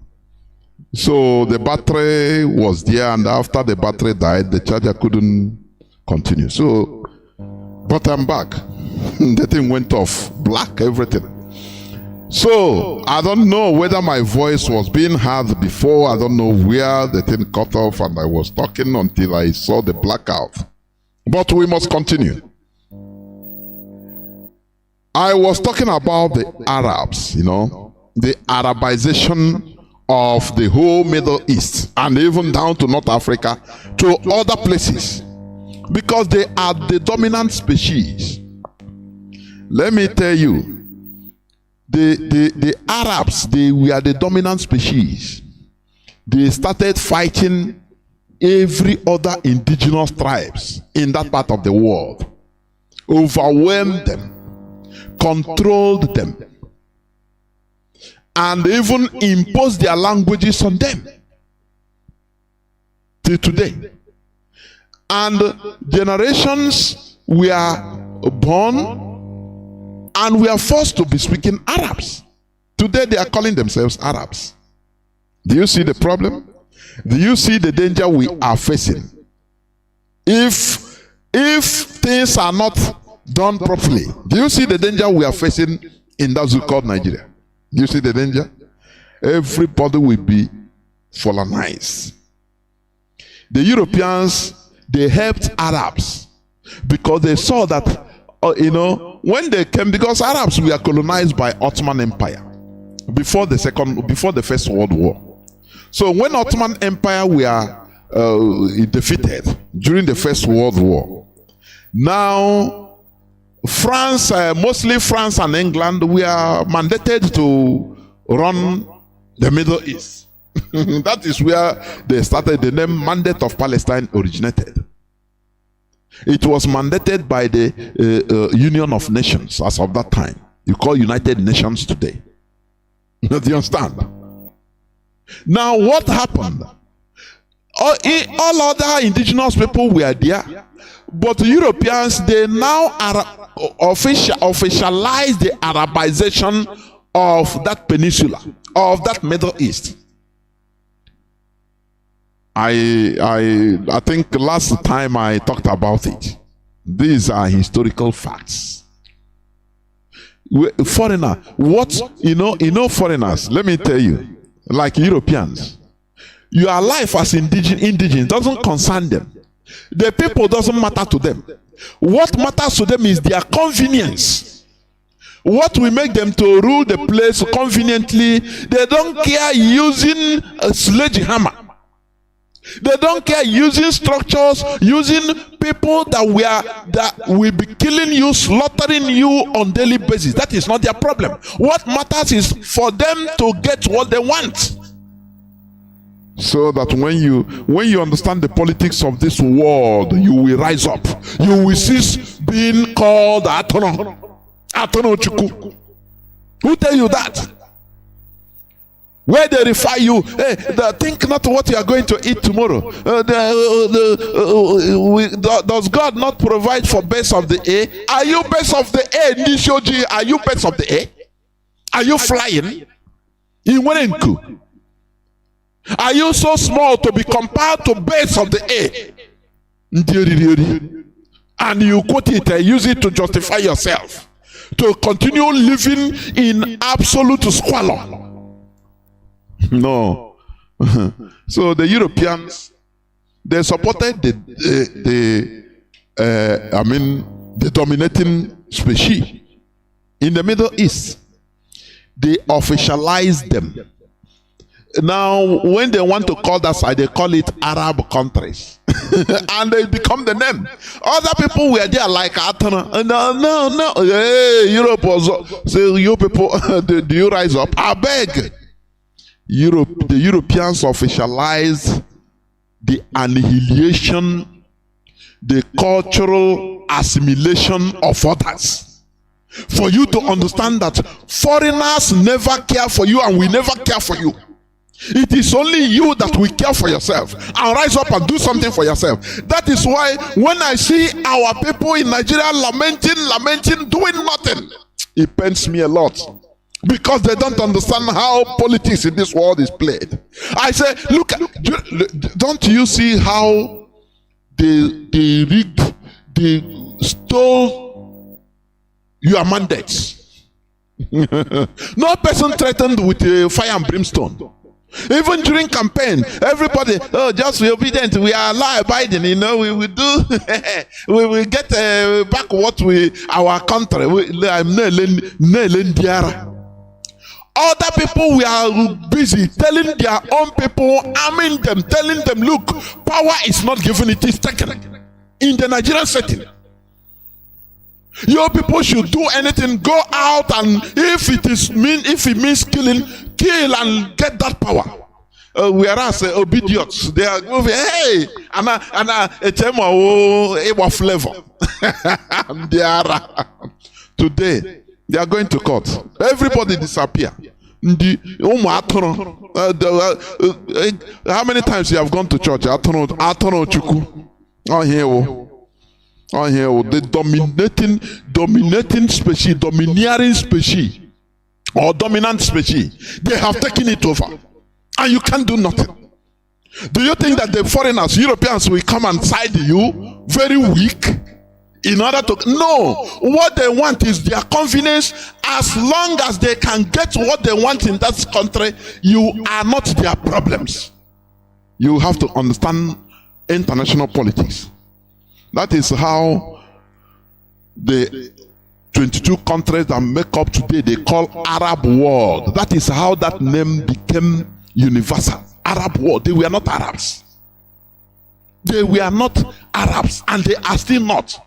So the battery was there, and after the battery died, the charger couldn't continue. So, but I'm back. The thing went off, black, everything. So I don't know whether my voice was being heard before. I don't know where the thing cut off, and I was talking until I saw the blackout. But we must continue. I was talking about the Arabs, you know, the Arabization of the whole Middle East, and even down to North Africa, to other places, because they are the dominant species. Let me tell you, the Arabs, they were the dominant species. They started fighting every other indigenous tribes in that part of the world, overwhelmed them, controlled them, and even impose their languages on them till today. And generations were born and we are forced to be speaking Arabs. Today they are calling themselves Arabs. Do you see the problem? Do you see the danger we are facing? If things are not done properly, do you see the danger we are facing in that zoo called Nigeria? Do you see the danger? Everybody will be colonized. The Europeans, they helped Arabs because they saw that, when they came, because Arabs were colonized by Ottoman Empire before the First World War. So when Ottoman Empire were defeated during the First World War, now France, mostly France and England, we are mandated to run the Middle East. That is where they started. The name Mandate of Palestine originated. It was mandated by the Union of Nations as of that time. You call United Nations today. Do you understand? Now what happened? All other indigenous people were there, but the Europeans, they now are officialize the Arabization of that peninsula, of that Middle East. I think last time I talked about it. These are historical facts. Foreigner, foreigners, let me tell you, like Europeans, your life as indigenous doesn't concern them. The people doesn't matter to them. What matters to them is their convenience. What will make them to rule the place conveniently. They don't care using a sledgehammer. They don't care using structures, using people that will be killing you, slaughtering you on daily basis. That is not their problem. What matters is for them to get what they want. So that when you understand the politics of this world, you will rise up. You will cease being called Atono Chuku. Who tell you that? Where they refer you, hey, think not what you are going to eat tomorrow. Does God not provide for birds of the air? Are you birds of the air, Nishoji? Are you birds of the air? Are you flying? Are you so small to be compared to birds of the air? And you quote it and use it to justify yourself, to continue living in absolute squalor. No. So the Europeans, they supported the dominating species in the Middle East. They officialized them. Now, when they want to call that side, they call it Arab countries. And they become the name. Other people were there like Atana. No. Hey, Europe was, so you people, do you rise up? I beg. the Europeans officialized the annihilation, the cultural assimilation of others. For you to understand that foreigners never care for you and we never care for you. It is only you that will care for yourself and rise up and do something for yourself. That is why when I see our people in Nigeria lamenting, doing nothing, it pains me a lot. Because they don't understand how politics in this world is played. I say, look, don't you see how they rigged, they stole your mandates? No person threatened with fire and brimstone. Even during campaign, everybody, oh, just be obedient. We are law abiding, you know. We will do. We will get back what our country. Other people, we are busy telling their own people, arming them, telling them, look, power is not given; it is taken. In the Nigerian setting, your people should do anything, go out, and if it means killing, kill and get that power. Whereas obedience, they are moving. Hey, it's flavor. Today they are going to court. Everybody disappear. How many times you have gone to church? Oh, here, the dominating species, domineering species, or dominant species, they have taken it over, and you can't do nothing. Do you think that the foreigners, Europeans, will come and side you very weak in order to? No, what they want is their convenience. As long as they can get what they want in that country, you are not their problems. You have to understand international politics. That is how the 22 countries that make up today, they call Arab world. That is how that name became universal. Arab world. They were not Arabs. They were not Arabs, and they are still not.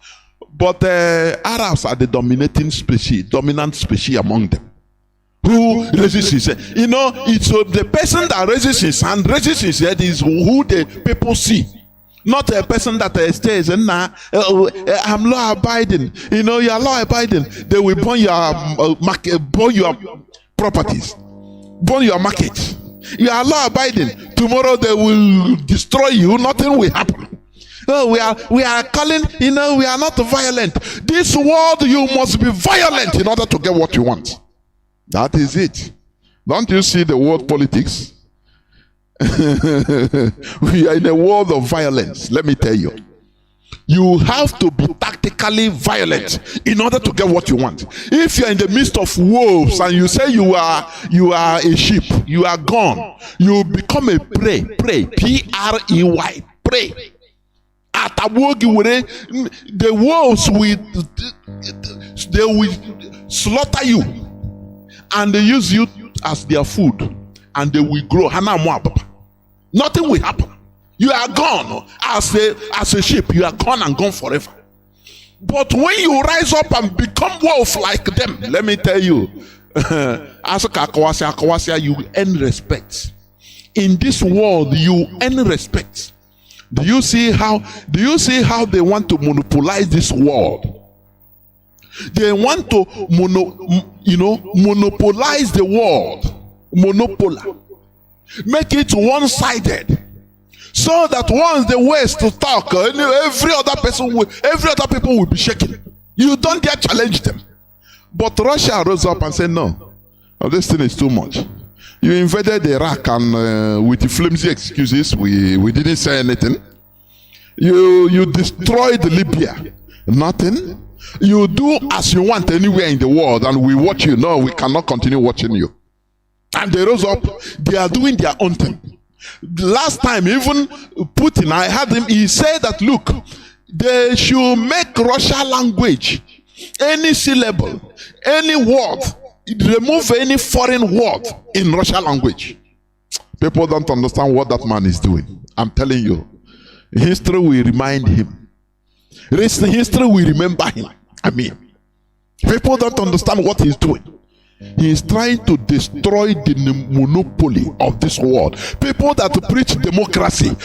But Arabs are the dominating species, dominant species among them. Who raises his head? You know, it's the person that raises his hand, raises his head is who the people see. Not a person that stays and I'm law abiding. You know, you are law abiding. They will burn your burn your properties, burn your market. You are law abiding. Tomorrow they will destroy you. Nothing will happen. Oh, we are calling. You know, we are not violent. This world, you must be violent in order to get what you want. That is it. Don't you see the world politics? We are in a world of violence. Let me tell you, you have to be tactically violent in order to get what you want. If you are in the midst of wolves and you say you are a sheep, you are gone. You become a prey. P-R-E-Y. Prey. The wolves will slaughter you, and they use you as their food, and they will grow. Nothing will happen. You are gone as a sheep. You are gone and gone forever. But when you rise up and become wolf like them, let me tell you, you earn respect. In this world, you earn respect. Do you see how they want to monopolize this world? They want to monopolize the world. Monopola. Make it one-sided. So that once the West to talk, every other people will be shaking. You don't dare challenge them. But Russia rose up and said, no, this thing is too much. You invaded Iraq and with the flimsy excuses, we didn't say anything. You destroyed Libya. Nothing. You do as you want anywhere in the world and we watch you. No, we cannot continue watching you. And they rose up. They are doing their own thing. Last time, even Putin, I heard him, he said that, look, they should make Russian language, any syllable, any word, remove any foreign word in Russian language. People don't understand what that man is doing. I'm telling you. History will remind him. History will remember him. I mean, people don't understand what he's doing. He is trying to destroy the monopoly of this world. People that preach democracy,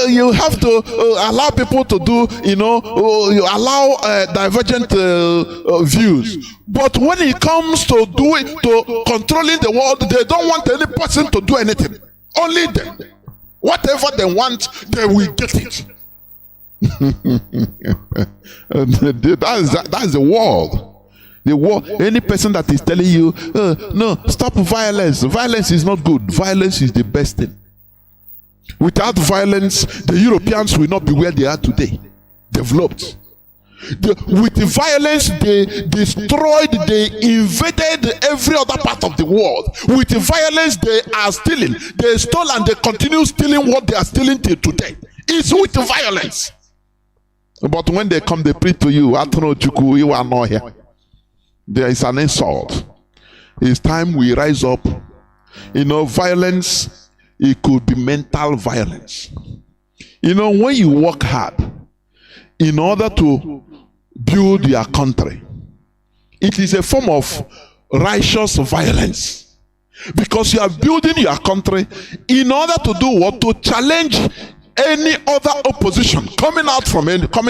you have to allow people to do, you allow divergent views. But when it comes to controlling the world, they don't want any person to do anything. Only them. Whatever they want, they will get it. That's the world. The war, any person that is telling you, no, stop violence. Violence is not good. Violence is the best thing. Without violence, the Europeans will not be where they are today. Developed. With the violence, they destroyed, they invaded every other part of the world. With the violence, they are stealing. They stole and they continue stealing what they are stealing till today. It's with the violence. But when they come, they preach to you, you are not here. There is an insult. It's time we rise up. Violence, it could be mental violence. When you work hard in order to build your country, it is a form of righteous violence. Because you are building your country in order to do what? To challenge any other opposition coming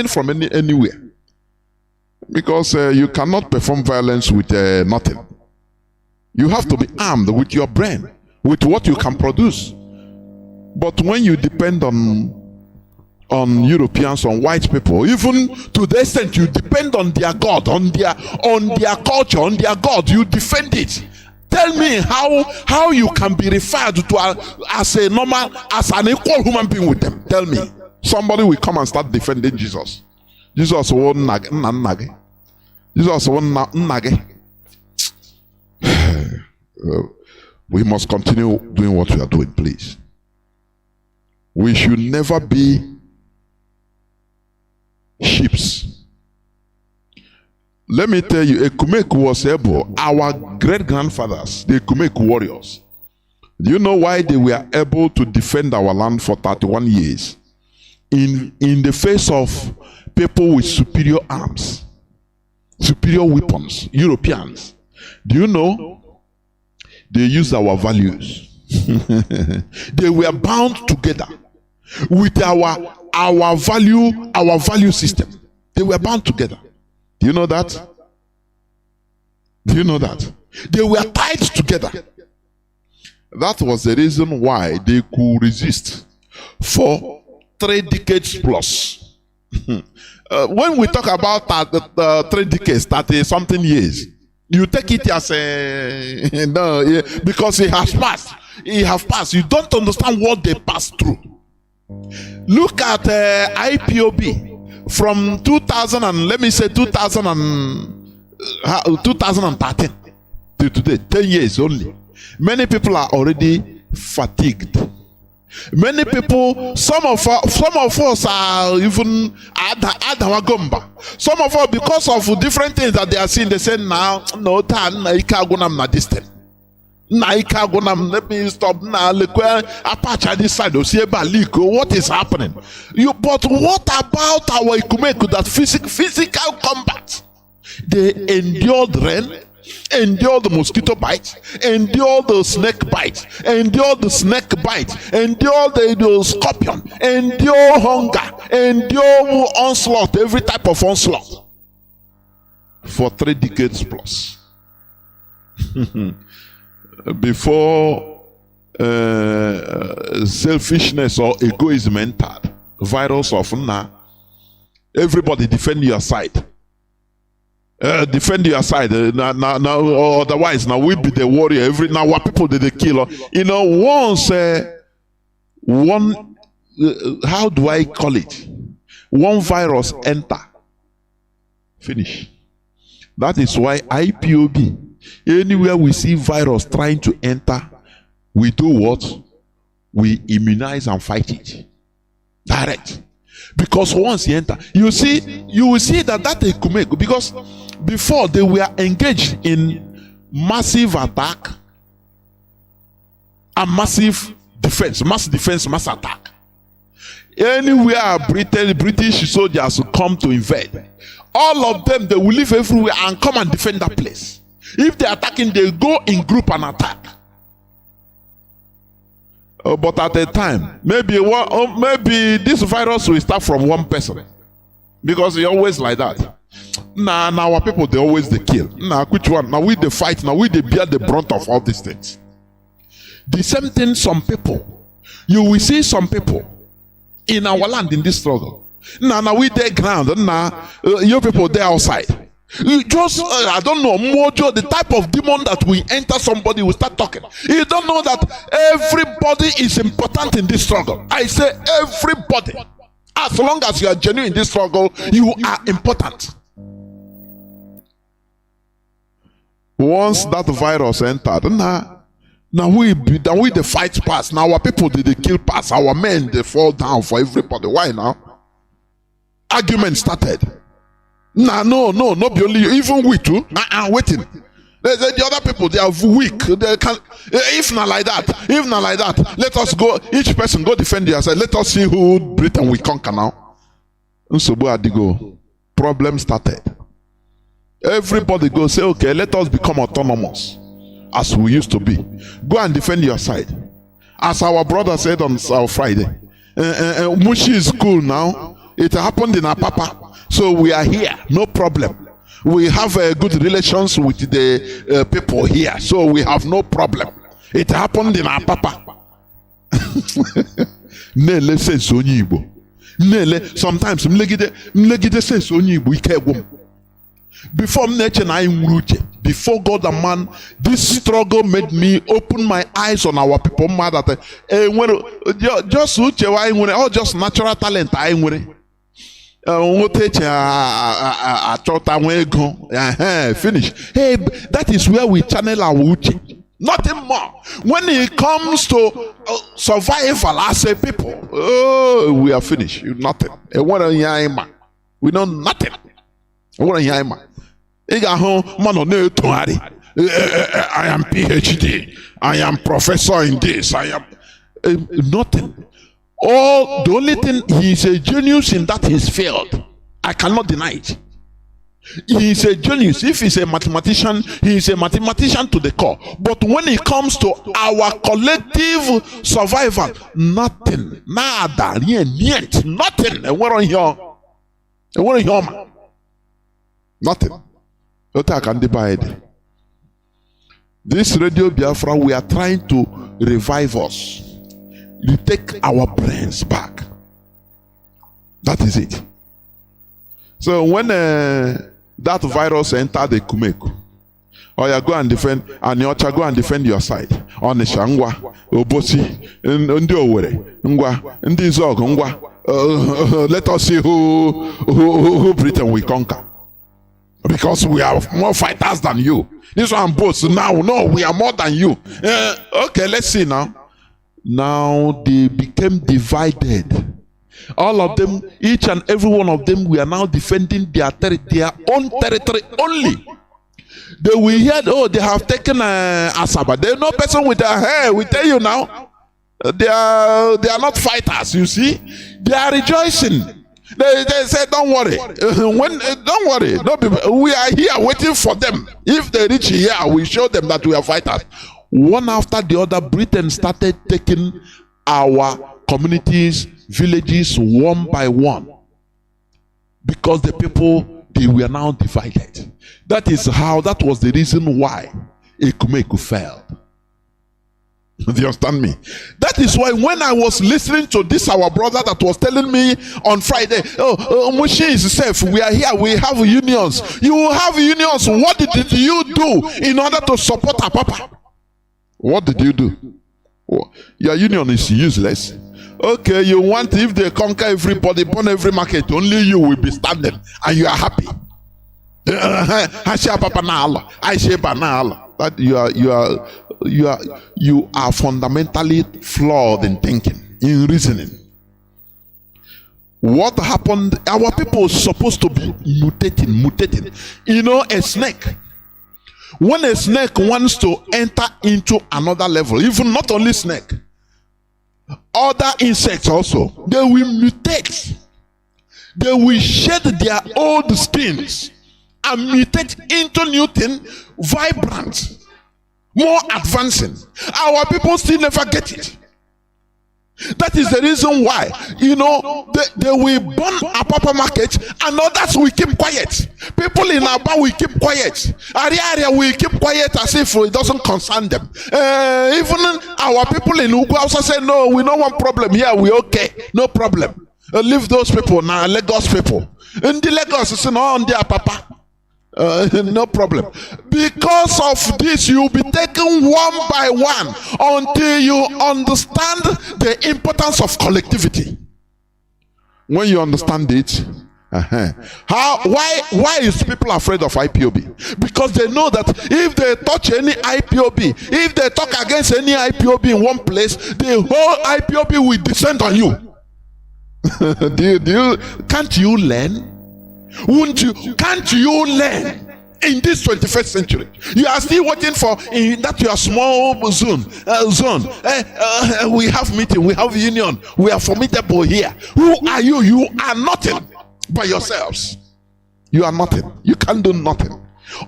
from anywhere. Because you cannot perform violence with nothing. You have to be armed with your brain, with what you can produce. But when you depend on Europeans, on white people, even to the extent you depend on their God, on their culture, on their God, you defend it. Tell me how you can be referred to as an equal human being with them. Tell me. Somebody will come and start defending Jesus. Jesus won't nage. Jesus won't nage. We must continue doing what we are doing, please. We should never be sheeps. Let me tell you, Ekumeku was able, our great-grandfathers, the Ekumeku warriors. Do you know why they were able to defend our land for 31 years? In the face of people with superior arms, superior weapons, Europeans. Do you know? They used our values. They were bound together with our value system. They were bound together. Do you know that? Do you know that? They were tied together. That was the reason why they could resist for 3 decades plus. When we talk about 3 decades, 30-something years, you take it as no, because it has passed. It has passed. You don't understand what they passed through. Look at IPOB from 2000 and let me say 2013 to today, 10 years only. Many people are already fatigued. Many people, some of us are even adawagomba. Some of us, because of different things that they are seeing, they say now, no, this thing. Let me stop now. Apache this side. What is happening? But what about our Ikumeku, that physical combat? They endured rain, endured the mosquito bite, endured the snake bite, endured the snake bite, endured the scorpion, endure hunger, endure onslaught, every type of onslaught for 3 decades plus. Before selfishness or egoism entered, virus of everybody defend your side. Defend your side. Now, otherwise, now we be the warrior. Now what people did they kill? Once one, how do I call it? One virus enter, finish. That is why IPOB. Anywhere we see virus trying to enter, we do what? We immunize and fight it. Direct. Because once you enter, you will see that Ekumeku, because before they were engaged in massive attack and massive defense, mass attack. Anywhere British soldiers will come to invade, all of them, they will leave everywhere and come and defend that place. If they're attacking, they go in group and attack. But at a time, maybe this virus will start from one person, because it's always like that. Now our people, they always they kill. Now which one? Now we they fight. Now we they bear the brunt of all these things. The same thing. Some people, you will see some people in our land in this struggle. Now we they ground. Now you people they outside. You just I don't know, mojo, the type of demon that will enter somebody will start talking. You don't know that everybody is important in this struggle. I say everybody. As long as you are genuine in this struggle, you are important. Once that virus entered, now we the fight pass. Now our people did they kill pass. Our men they fall down for everybody. Why now? Argument started. No, not be only you. Even we too. Waiting. The other people, they are weak. They can. If not like that, let us go. Each person go defend yourself. Let us see who Britain will conquer now. So where they go? Problem started. Everybody go say, okay, let us become autonomous, as we used to be. Go and defend your side. As our brother said on Friday, Mushi is cool now. It happened in Apapa. So we are here, no problem. We have good relations with the people here, so we have no problem. It happened in our papa. Nele says Onyibo. Nele sometimes mlegide says Onyibo ikegum. Before nature and before God and man, this struggle made me open my eyes on our people. Just natural talent. Finish. Hey, that is where we channel our uchi. Nothing more. When it comes to survival as a people, oh, we are finished. Nothing. We know nothing. I am PhD. I am professor in this. I am nothing. Oh, the only thing, he is a genius in that his field. I cannot deny it. He is a genius. If he's a mathematician, he is a mathematician to the core. But when it comes to our collective survival, nothing. Nada. Yet. Nothing. And we're on here. And we're on here. Nothing. What I can divide. This Radio Biafra, we are trying to revive us. You take our brains back. That is it. So when that virus entered the Kumeku, or you go and defend, and you go and defend your side. On the Shangwa, Obosi, Ndi Owere, Ngwa, Ndi Zog, Ngwa. Let us see who Britain will conquer. Because we are more fighters than you. This one boasts now. No, we are more than you. Okay, let's see now. Now they became divided. All of them, each and every one of them, we are now defending their own territory only. They will hear, oh, they have taken Asaba. There is no person with their hair. We tell you now, they are not fighters. You see, they are rejoicing. They say, don't worry. Don't worry. We are here waiting for them. If they reach here, we show them that we are fighters. One after the other, Britain started taking our communities, villages, one by one. Because the people, they were now divided. That was the reason why Ekumeku failed. Do you understand me? That is why when I was listening to this, our brother that was telling me on Friday, Mushi is safe, we are here, we have unions. You have unions. What did you do in order to support our papa? What did you do? Your union is useless. Okay, you want, if they conquer everybody, burn every market, only you will be standing and you are happy. That you are fundamentally flawed in thinking, in reasoning. What happened? Our people are supposed to be mutating. You know, a snake. When a snake wants to enter into another level, even not only snake, other insects also, they will mutate. They will shed their old skins and mutate into new thing, vibrant, more advancing. Our people still never get it. That is the reason why, they will burn Apapa market and others will keep quiet. People in Aba will keep quiet. Area will keep quiet as if it doesn't concern them. Even our people in Ugwu also say, no, we don't want problem here. We okay, no problem. Leave those people now, Lagos people. In the Lagos, it's no on their Papa. No problem. Because of this, you'll be taken one by one until you understand the importance of collectivity. When you understand it, why is people afraid of IPOB? Because they know that if they touch any IPOB, if they talk against any IPOB in one place, the whole IPOB will descend on you. Can't you learn? Can't you learn in this 21st century? You are still waiting for in that your small zone. We have meeting, we have union, we are formidable here. Who are you? You are nothing by yourselves. You are nothing. You can't do nothing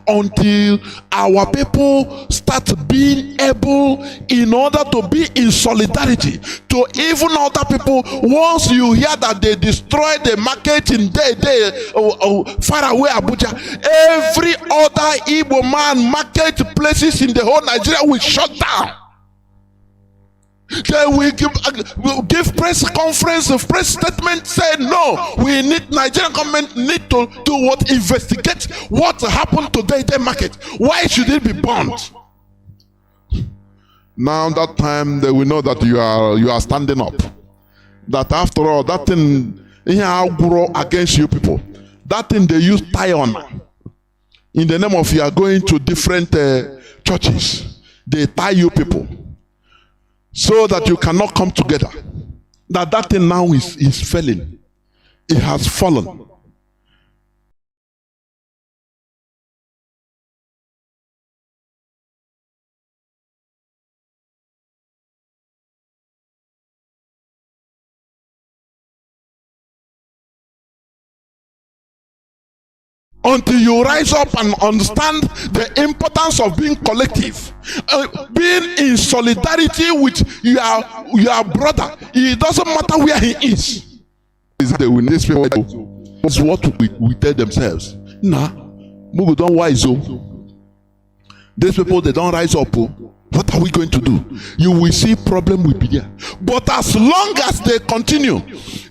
until our people start being able, in order to be in solidarity to even other people. Once you hear that they destroy the market in far away Abuja, every other Igbo man market places in the whole Nigeria will shut down. They will give press conference, a press statement, say no, we need, Nigerian government need to do what? Investigate what happened to the market. Why should it be burned? Now that time they will know that you are standing up. That after all, that thing grow against you people. That thing they use tie on. In the name of you are going to different churches. They tie you people, so that you cannot come together. That thing now is failing. It has fallen. Until you rise up and understand the importance of being collective, being in solidarity with your brother. It doesn't matter where he is. Is what we tell themselves. Nah, Mugu don't wise. These people, they don't rise up. What are we going to do? You will see problem will be there. But as long as they continue,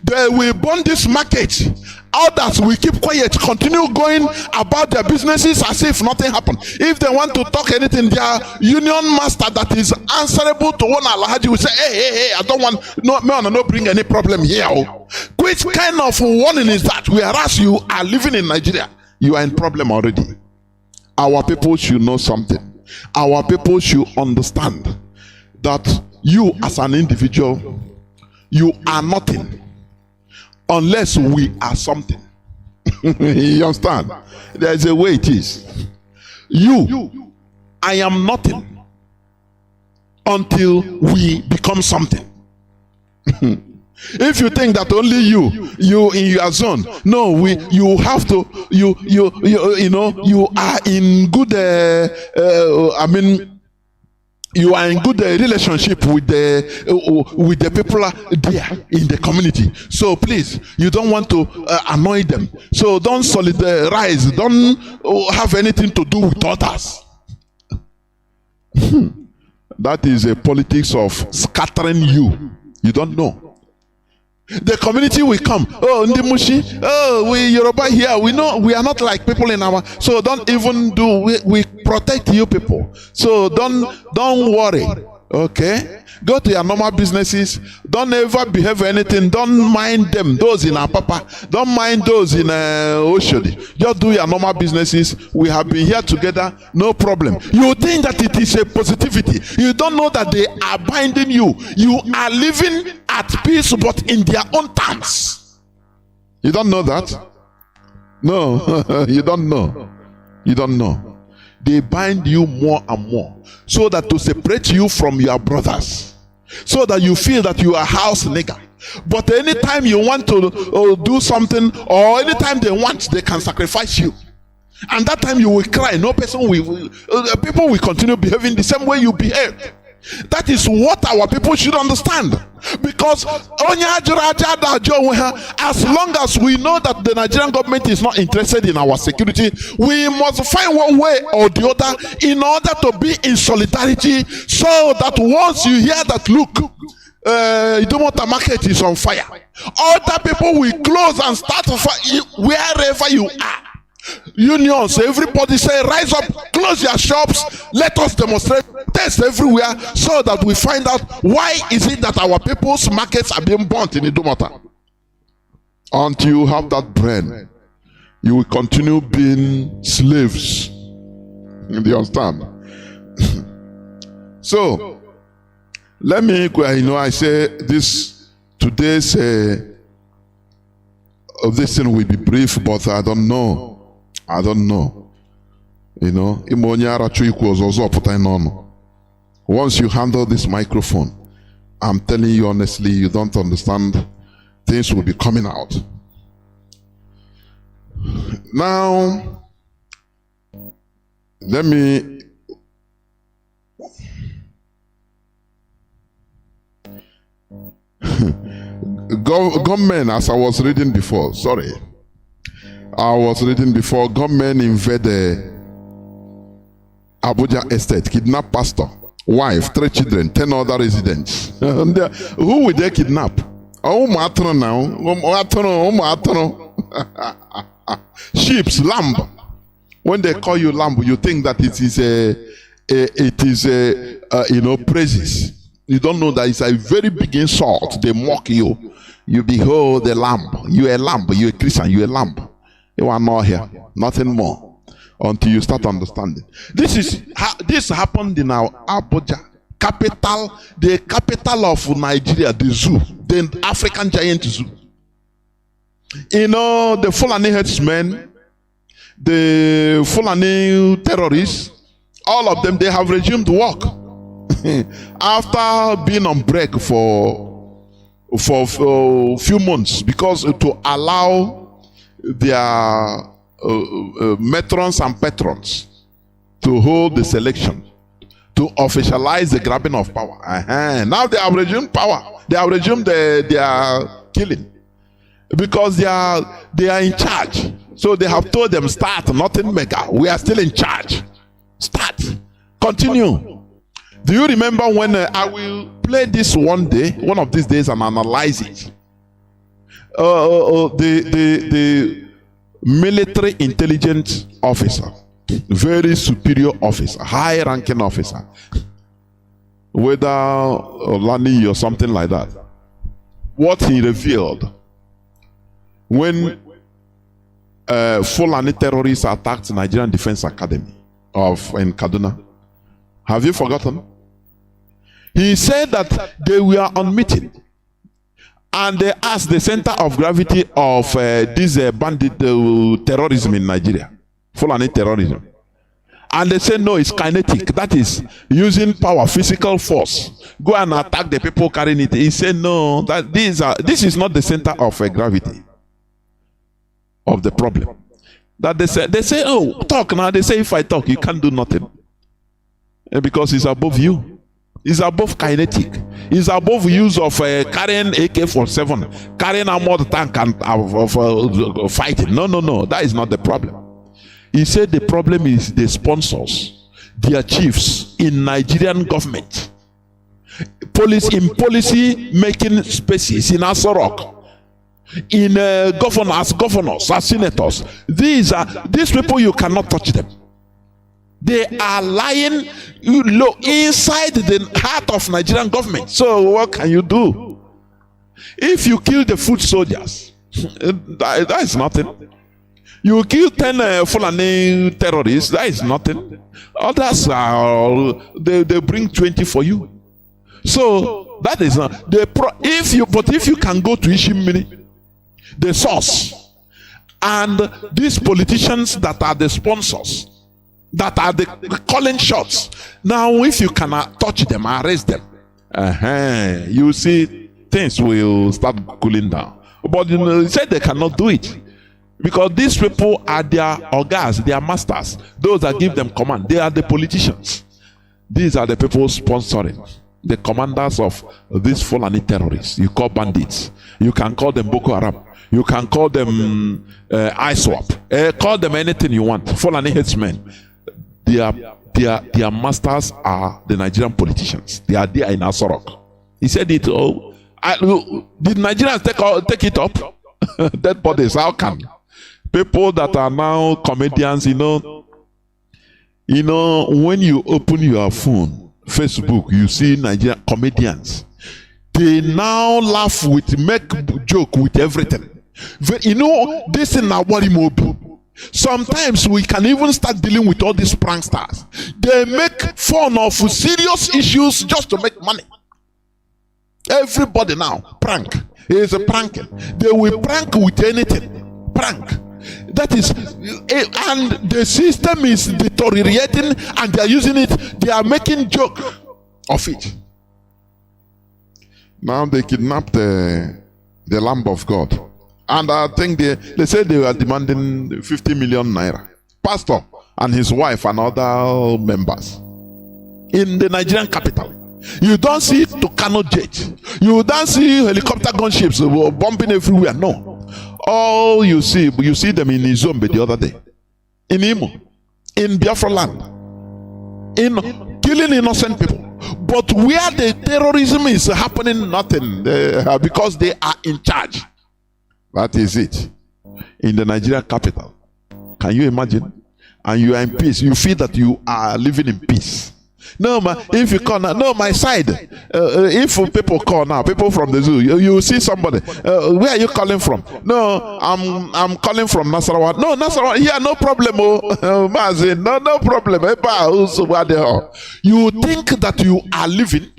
they will burn this market. Others will keep quiet, continue going about their businesses as if nothing happened. If they want to talk anything, their union master that is answerable to one Alhaji will say, hey, I don't want, no bring any problem here. Which kind of warning is that? Whereas you are living in Nigeria, you are in problem already. Our people should know something. Our people should understand that you as an individual, you are nothing unless we are something. You understand? There's a way it is. I am nothing until we become something. If you think that only you in your zone, no, you have to, you are in good, you are in good relationship with the people there in the community. So please, you don't want to annoy them. So don't solidarize. Don't have anything to do with others. That is a politics of scattering you. You don't know. The community will come. Oh, Ndimushi. Oh, we Yoruba here. We know we are not like people in our. So don't even do. We protect you people. So don't worry. Okay. Go to your normal businesses. Don't ever behave anything. Don't mind them. Those in Apapa. Don't mind those in Oshodi. Just do your normal businesses. We have been here together. No problem. You think that it is a positivity. You don't know that they are binding you. You are living at peace, but in their own terms. You don't know that? No, you don't know. You don't know. They bind you more and more, so that to separate you from your brothers, so that you feel that you are house nigger. But anytime you want to do something, or anytime they want, they can sacrifice you. And that time you will cry. No person will, people will continue behaving the same way you behave. That is what our people should understand. Because as long as we know that the Nigerian government is not interested in our security, we must find one way or the other in order to be in solidarity, so that once you hear that, look, Idumota market is on fire, other people will close and start a fire wherever you are. Unions, everybody say, rise up, close your shops, let us demonstrate, test everywhere, so that we find out why is it that our people's markets are being burnt in Idumota. Until you have that brain, you will continue being slaves. Do you understand? So let me, I say this today's this thing will be brief, but I don't know. Once you handle this microphone, I'm telling you honestly, you don't understand, things will be coming out. Now, let me government, as I was reading before, government invaded Abuja estate, kidnap pastor, wife, 3 children, 10 other residents. Who would they kidnap? Sheep, lamb. When they call you lamb, you think that it is praises. You don't know that it's a very big insult. They mock you. You behold the lamb. You a lamb. You a Christian. You a lamb. You are not here. Nothing more. Until you start understanding. This happened in our Abuja capital, the capital of Nigeria, the zoo, the African giant zoo. The Fulani herdsmen, the Fulani terrorists, all of them, they have resumed work after being on break for a few months, because to allow their matrons and patrons to hold the selection, to officialize the grabbing of power. Now they have resumed power. They have resumed their killing, because they are in charge. So they have told them, start, nothing mega. We are still in charge. Start. Continue. Do you remember when I will play this one of these days, and analyze it? The military intelligence officer, very superior officer, high ranking officer, whether Lani or something like that, what he revealed when Fulani terrorists attacked Nigerian Defense Academy in Kaduna. Have you forgotten? He said that they were on meeting, and they asked the center of gravity of this bandit terrorism in Nigeria, Fulani terrorism. And they said, no, it's kinetic. That is using power, physical force. Go and attack the people carrying it. He said, no, that this is not the center of gravity of the problem. That they say, oh, talk now. They say, if I talk, you can't do nothing. Because it's above you. It's above kinetic. It's above use of carrying AK-47, carrying armored tank and fighting. No. That is not the problem. He said the problem is the sponsors, their chiefs in Nigerian government, policy making spaces in Aso Rock, in governors, as senators. These people, you cannot touch them. They are lying inside the heart of Nigerian government. So what can you do? If you kill the foot soldiers, that is nothing. You kill 10 Fulani terrorists, that is nothing. Others they bring 20 for you. So that is not if you can go to Ishimiri, the source, and these politicians that are the sponsors, that are the calling shots. Now, if you cannot touch them, arrest them, you see things will start cooling down. But he said they cannot do it, Because these people are their organs, their masters, those that give them command. They are the politicians. These are the people sponsoring, the commanders of these Fulani terrorists. You call bandits. You can call them Boko Haram. You can call them ISWAP. Call them anything you want. Fulani headsmen. Their masters are the Nigerian politicians. They are there in Asorok. He said it. Oh, did Nigerians take it up? Dead bodies. How can people that are now comedians? When you open your phone, Facebook, you see Nigerian comedians. They now laugh make joke with everything. This is now what it. Sometimes we can even start dealing with all these pranksters. They make fun of serious issues just to make money. Everybody now prank is a pranking. They will prank with anything. Prank. That is, and the system is deteriorating, and they are using it. They are making joke of it. Now they kidnapped the Lamb of God. And I think they said they were demanding 50 million naira. Pastor and his wife and other members in the Nigerian capital. You don't see to Kanu jet. You don't see helicopter gunships bumping everywhere. No. All you see them in Izombe the other day. In Imo. In Biafra land. In killing innocent people. But where the terrorism is happening, nothing. Because they are in charge. That is it. In the Nigerian capital. Can you imagine? And you are in peace. You feel that you are living in peace. No, if you call now, no, my side. If people call now, people from the zoo, you see somebody. Where are you calling from? No, I'm calling from Nasarawa. No, Nasarawa. Yeah, no problem. Mazi, no problem. You think that you are living.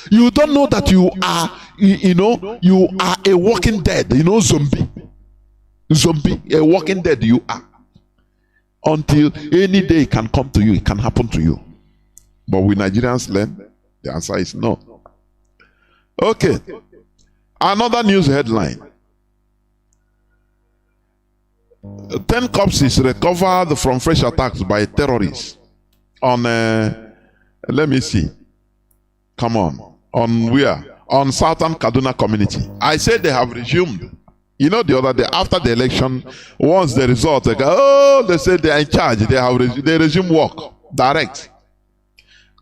You don't know that you are, you are a walking dead. Zombie. Zombie, a walking dead you are. Until any day it can come to you, it can happen to you. But will Nigerians learn? The answer is no. Okay. Another news headline. 10 corpses recovered from fresh attacks by terrorists on, let me see. Come on. On where? On Southern Kaduna community. I said they have resumed. The other day, after the election, once the result, they said they are in charge. They resume work. Direct.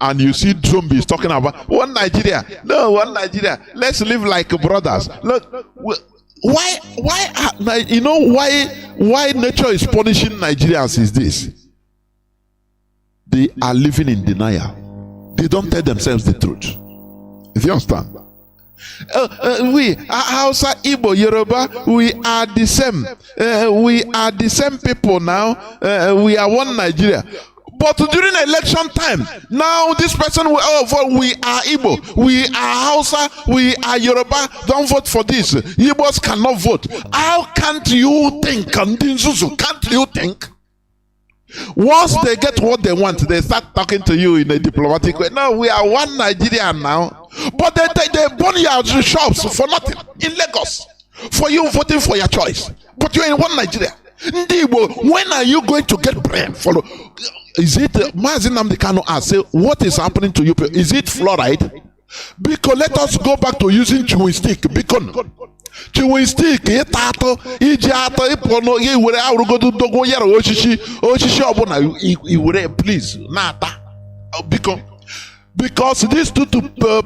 And you see zombies talking about one Nigeria. No, one Nigeria. Let's live like brothers. Look, why nature is punishing Nigerians is this. They are living in denial. They don't tell themselves the truth. If you understand. We Hausa, Igbo, Yoruba, we are the same. We are the same people now. We are one Nigeria. But during election time, now this person will vote. We are Igbo, we are Hausa, we are Yoruba. Don't vote for this. Igbos cannot vote. How can't you think? Can't you think? Once they get what they want, they start talking to you in a diplomatic way. No, we are one Nigeria now. But they burn your shops for nothing in Lagos for you voting for your choice. But you're in one Nigeria. When are you going to get brain? Is it Mazi Nnamdi Kanu asked, what is happening to you? Is it fluoride? Because let us go back to using chewing stick. Because chewing stick, please, because these two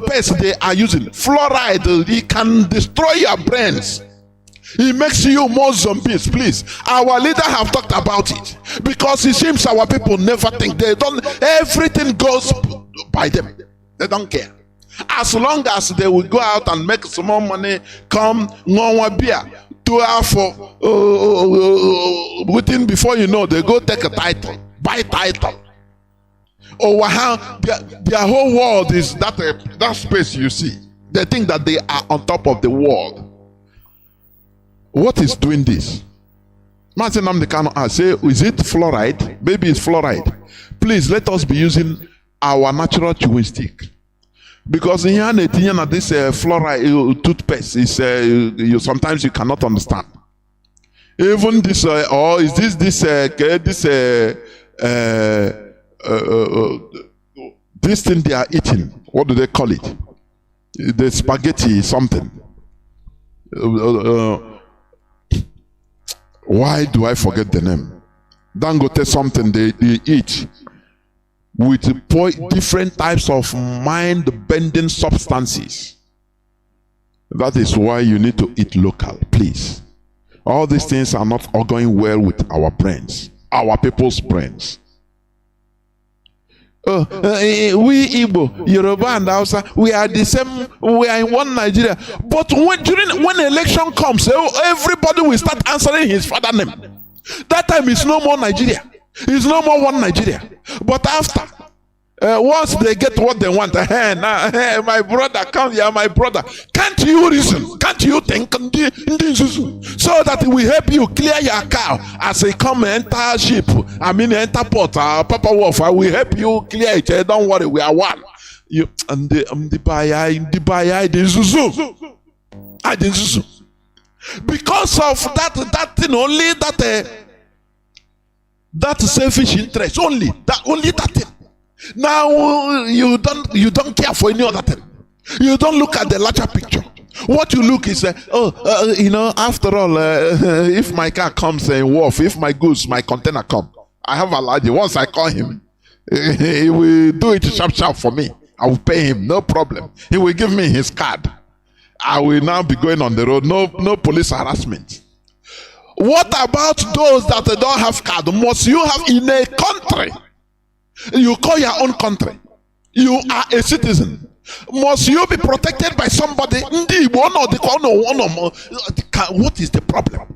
pastes they are using fluoride, it can destroy your brains. It makes you more zombies, please. Our leader have talked about it. Because it seems our people never think. They don't, everything goes by them. They don't care. As long as they will go out and make some more money, come, no one beer, 2 hours for, within, before you know, they go take a title, buy title. Or how their whole world is that space you see. They think that they are on top of the world. What is doing this? Mazi Nnamdi Kanu say, is it fluoride? Maybe it's fluoride. Please let us be using our natural chewing stick. Because in here, this fluoride toothpaste is sometimes you cannot understand. Even this, or is this thing they are eating? What do they call it? The spaghetti something. Why do I forget the name? Dangote something they eat with different types of mind-bending substances. That is why you need to eat local, please. All these things are not all going well with our brains, our people's brains. We Igbo, Yoruba and Hausa, we are the same, we are in one Nigeria. But when election comes, everybody will start answering his father name. That time it's no more Nigeria. It's no more one Nigeria. But after, once they get what they want, my brother, come here, my brother. Can't you reason? Can't you think? So that we help you clear your cow as they come enter ship. Enter port. Papa Wolf, I will help you clear it. Don't worry, we are one. You and the buyer, the Zuzu. I didn't Zuzu. Because of that thing, only that selfish interest, only that thing. Now you don't care for any other thing. You don't look at the larger picture. What you look is, after all, if my car comes and wharf, if my goods, my container come, I have a large. Once I call him, he will do it sharp for me. I will pay him, no problem. He will give me his card. I will now be going on the road. No police harassment. What about those that don't have card? Must you have in a country? You call your own country. You are a citizen. Must you be protected by somebody? What is the problem?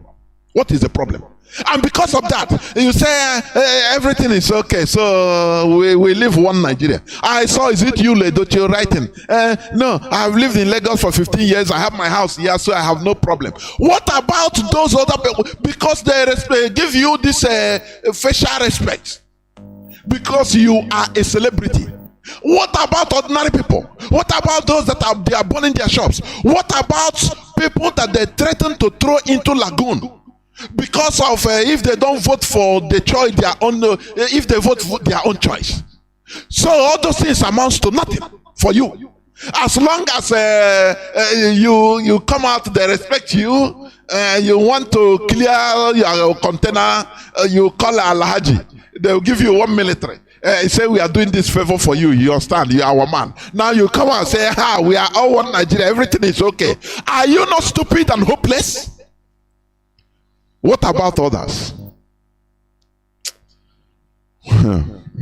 What is the problem? And because of that, you say everything is okay. So we live one Nigeria. I saw, is it you, Ledoche, writing? No, I've lived in Lagos for 15 years. I have my house here, so I have no problem. What about those other people? Because they give you this facial respect. Because you are a celebrity. What about ordinary people? What about those that they are burning their shops? What about people that they threaten to throw into lagoon? Because of if they don't vote for the choice, if they vote for their own choice. So all those things amounts to nothing for you. As long as you come out, they respect you. You want to clear your container, you call Alhaji. They will give you one military. Say we are doing this favor for you. You understand? You are our man. Now you come out and say, we are all one Nigeria. Everything is okay. Are you not stupid and hopeless? What about others?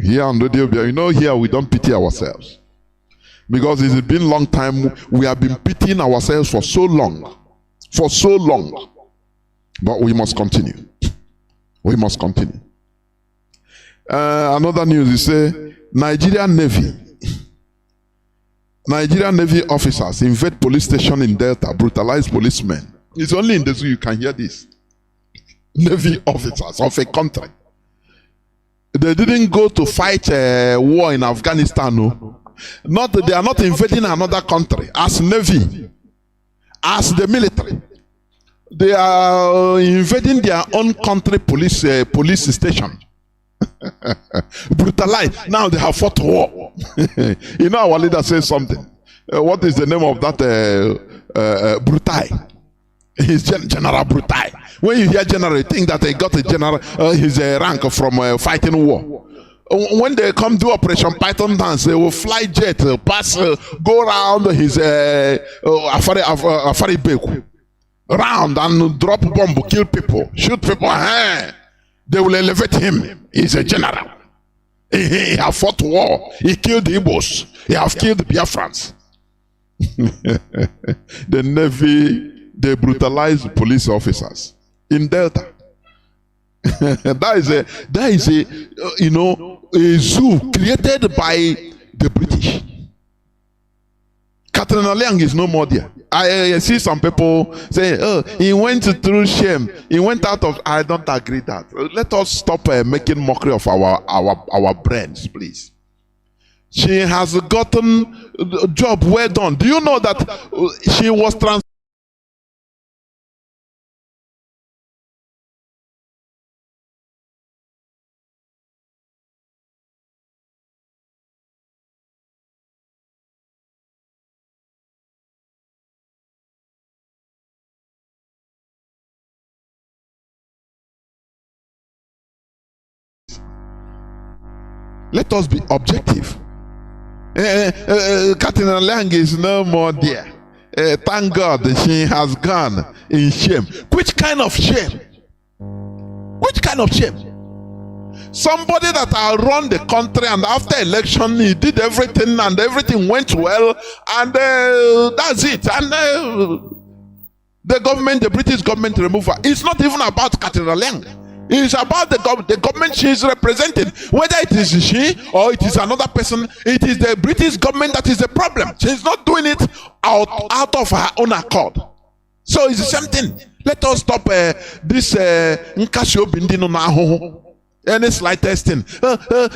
Here on Radio, here we don't pity ourselves. Because it's been a long time. We have been pitying ourselves for so long. For so long. But we must continue. We must continue. Another news is Nigerian Navy officers invade police station in Delta, brutalize policemen. It's only in the zoo you can hear this. Navy officers of a country. They didn't go to fight a war in Afghanistan. No. They are not invading another country as Navy, as the military. They are invading their own country police station. Brutalized. Now they have fought war. Our leader says something. What is the name of that Brutai? He's General Brutai. When you hear general, you think that they got a general, his rank from fighting war. When they come do Operation Python dance, they will fly jet, pass, go around his Afari Beku, round and drop bomb, kill people, shoot people. They will elevate him. He's a general. He have fought war. He killed the Igbos. He have killed the Biafrans. The Navy, they brutalized police officers in Delta. That is a zoo created by the British. Catherine Liang is no more there. I see some people say, he went through shame. He went out of. I don't agree that. Let us stop making mockery of our brains, please. She has gotten a job well done. Do you know that she was Let us be objective. Katina Lang is no more there. Thank God she has gone in shame. Which kind of shame? Which kind of shame? Somebody that had run the country, and after election he did everything and everything went well, and that's it. And the government, the British government, remove her. It's not even about Katina Lang. It's about the government she is representing. Whether it is she or it is another person, it is the British government that is the problem. She's not doing it out of her own accord. So it's the same thing. Let us stop this nkasio bindino na ho. Any slightest thing.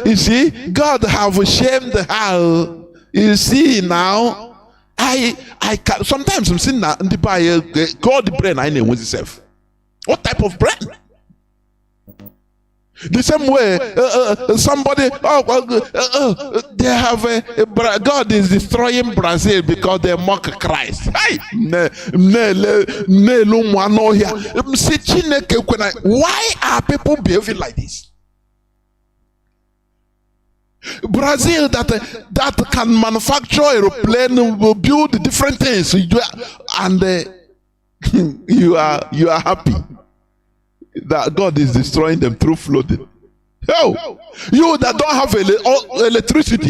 You see, God have shamed her. You see now, I can, sometimes I'm saying that God brain I know with itself. What type of brain? The same way, somebody, they have God is destroying Brazil because they mock Christ. Why are people behaving like this? Brazil that can manufacture aeroplane, will build different things, and you are happy that God is destroying them through flooding. Oh, you that don't have electricity,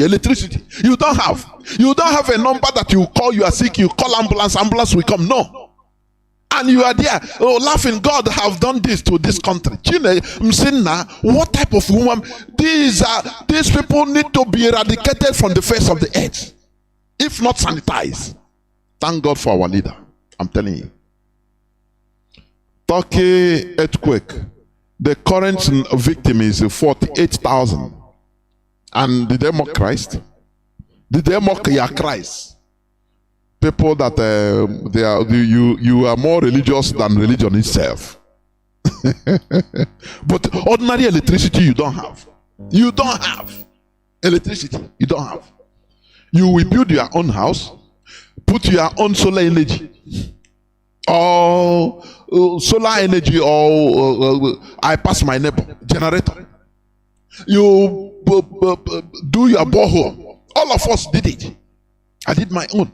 you don't have a number that you call, you are sick, you call ambulance will come. No. And you are there laughing, God have done this to this country. What type of woman? These people need to be eradicated from the face of the earth, if not sanitized. Thank God for our leader. I'm telling you. Turkey earthquake. The current victim is 48,000. And did they mock Christ? Did they mock your Christ? People that you are more religious than religion itself. But ordinary electricity you don't have. You don't have electricity. You don't have. You will build your own house, put your own solar energy, or solar energy, or I pass my neighbor generator. You do your borehole. All of us did it. I did my own.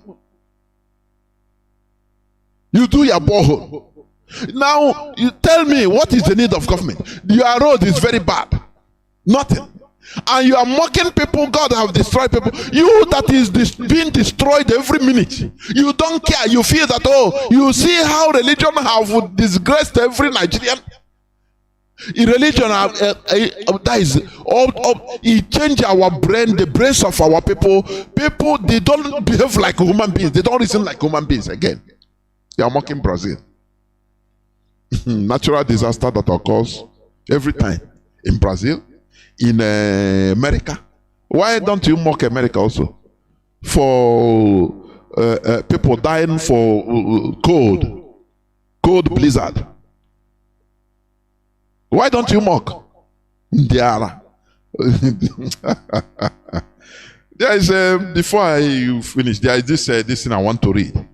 You do your borehole. Now you tell me, what is the need of government? Your road is very bad. Nothing. And you are mocking people. God have destroyed people. You that is being destroyed every minute. You don't care. You feel that, oh, you see how religion have disgraced every Nigerian. In religion, that is it changed our brain, the brains of our people. People, they don't behave like human beings. They don't reason like human beings again. They are mocking Brazil. Natural disaster that occurs every time in Brazil, in America. Why don't you mock America also? For people dying for cold blizzard. Why don't you mock? There is before I finish, there is this thing I want to read.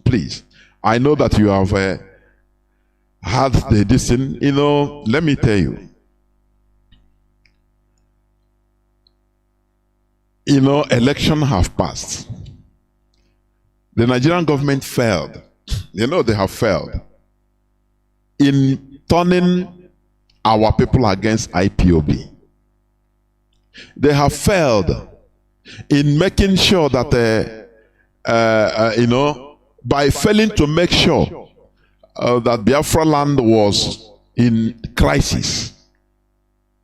Please, I know that you have had this thing. You know, let me tell you. You know, election have passed. The Nigerian government failed. You know, they have failed in turning our people against IPOB. They have failed in making sure that, you know, by failing to make sure that Biafra land was in crisis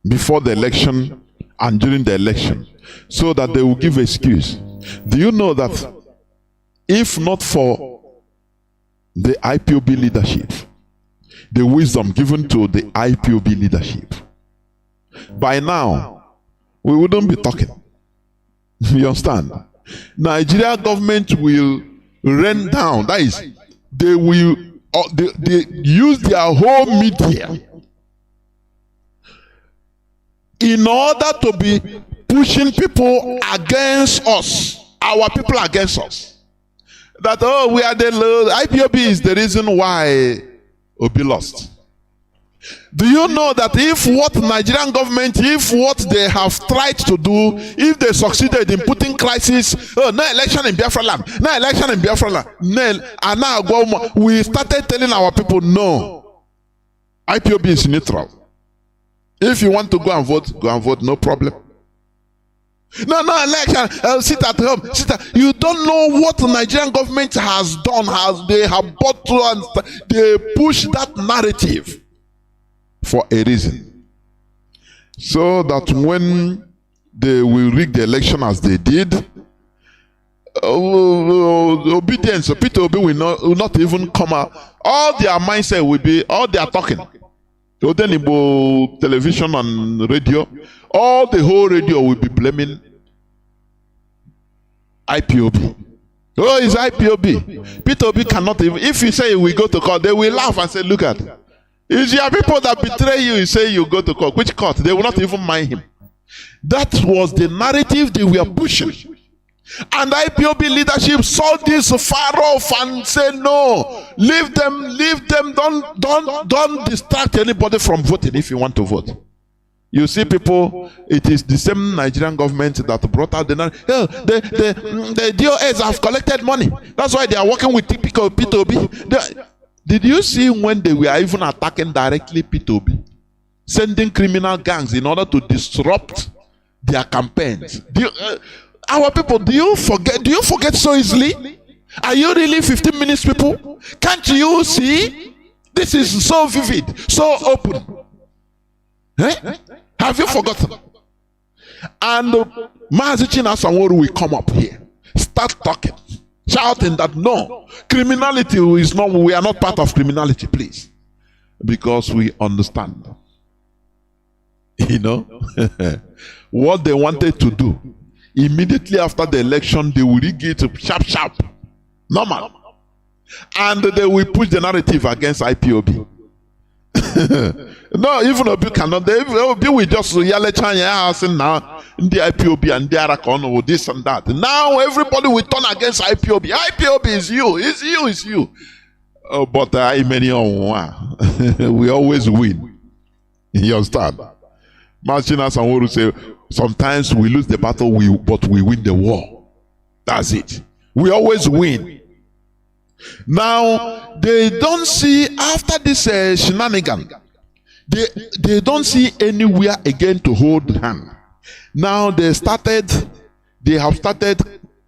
before the election and during the election, so that they will give excuse. Do you know that if not for the IPOB leadership, the wisdom given to the IPOB leadership, by now we wouldn't be talking. You understand? Nigeria government will rain down. That is, they will they use their whole media in order to be pushing people against us, our people against us. That, oh, we are the IPOB is the reason why Obi lost. Do you know that if what Nigerian government, if what they have tried to do, if they succeeded in putting crisis, oh, no election in Biafra land, no election in Biafra land, no, and now we started telling our people, no, IPOB is neutral. If you want to go and vote, no problem. No election, sit at home. You don't know what the Nigerian government has done, they have bought through and they push that narrative for a reason. So that when they will rig the election as they did, obedience, Peter Obi will not even come out. All their mindset will be, all their talking. Television and radio, all the whole radio will be blaming IPOB. Oh, it's IPOB. Peter Obi cannot even, if you say we go to court, they will laugh and say, look at it. It's your people that betray you, you say you go to court. Which court? They will not even mind him. That was the narrative they were pushing. And IPOB leadership saw this far off and said, no, leave them, don't distract anybody from voting if you want to vote. You see people, it is the same Nigerian government that brought out the DOS have collected money. That's why they are working with typical P2B. Did you see when they were even attacking directly P2B? Sending criminal gangs in order to disrupt their campaigns. Our people, do you forget so easily? Are you really 15 minutes people? Can't you see? This is so vivid, so open. Eh? Have you forgotten? And Mazi Chinedu will come up here, start talking, shouting that no, criminality is not, we are not part of criminality, please. Because we understand. You know, what they wanted to do, immediately after the election, they will rig it sharp, normal. And they will push the narrative against IPOB. No, even Obi cannot. Obi will just yell at house and now in the IPOB and the Arakon this and that. Now everybody will turn against IPOB. IPOB is you, it's you. But we always win. You understand? Machina Sanworu say sometimes we lose the battle, but we win the war. That's it. We always win. Now they don't see after this shenanigan. They don't see anywhere again to hold hand. Now they have started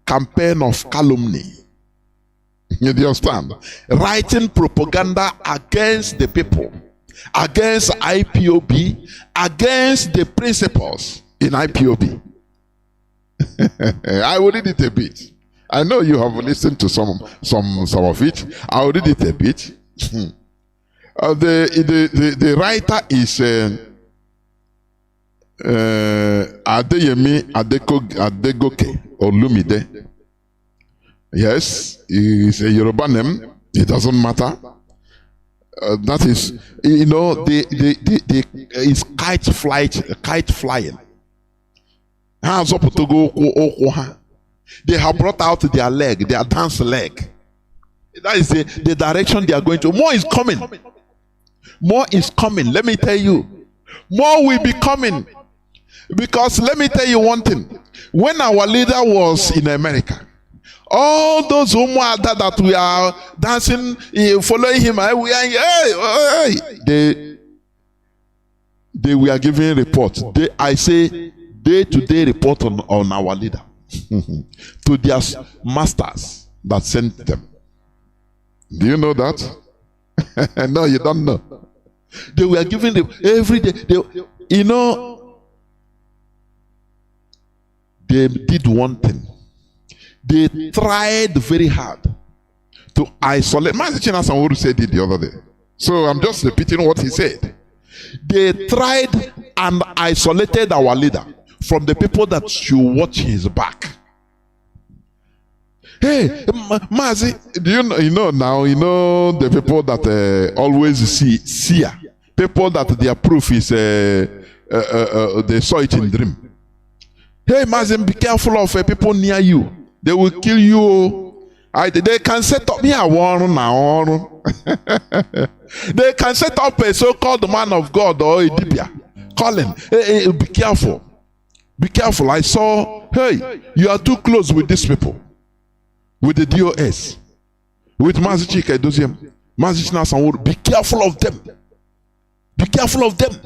campaign of calumny. You understand? Writing propaganda against the people, against IPOB, against the principles in IPOB. I will read it a bit. I know you have listened to some of it. I will read it a bit. The writer is Adeyemi Adegoke Olumide. Yes, it's a Yoruba name. It doesn't matter. That is, you know, it's kite flying. They have brought out their leg, their dance leg. That is the direction they are going to. More is coming. More is coming. Let me tell you. More will be coming. Because let me tell you one thing. When our leader was in America, all those that we are dancing, following him, they were giving reports. I say day-to-day report on our leader. To their masters that sent them. Do you know that? No, you don't know. They were giving them every day. You know, they did one thing. They tried very hard to isolate. Mazi Chinedu said it the other day. So I'm just repeating what he said. They tried and isolated our leader from the people that should watch his back. Hey, Mazi, do you know now? You know the people that always see people that their proof is they saw it in dream. Hey, Mazi, be careful of people near you. They will kill you. They can set up here one now. They can set up a so-called man of God or a dibia. Call him. Hey, be careful. Be careful. I saw, hey, you are too close with these people. With the DOS. With Mazi Chinedu. Mazi Chinedu. Be careful of them. Be careful of them.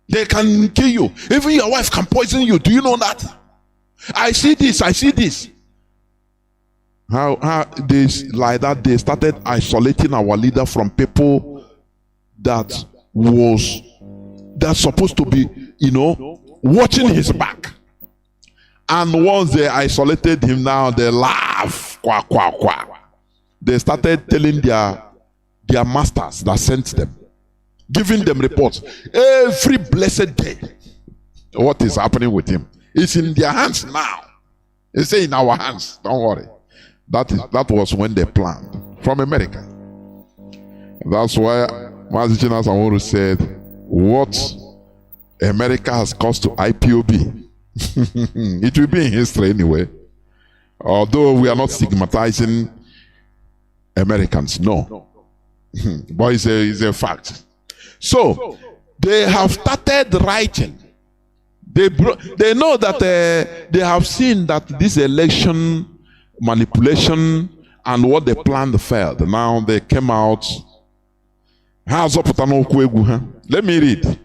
They can kill you. Even your wife can poison you. Do you know that? I see this. I see this. How this like that they started isolating our leader from people that's supposed to be, watching his back. And once they isolated him, now they laugh. Quack, quack, quack. They started telling their masters that sent them, giving them reports every blessed day. What is happening with him? It's in their hands now. They say in our hands. Don't worry. That was when they planned from America. That's why Mazi Chinedu said, what America has cost to IPOB, it will be in history anyway. Although we are not stigmatizing Americans, no. But it's a fact. So, they have started writing. They know that they have seen that this election manipulation and what they planned failed. Now they came out. Let me read.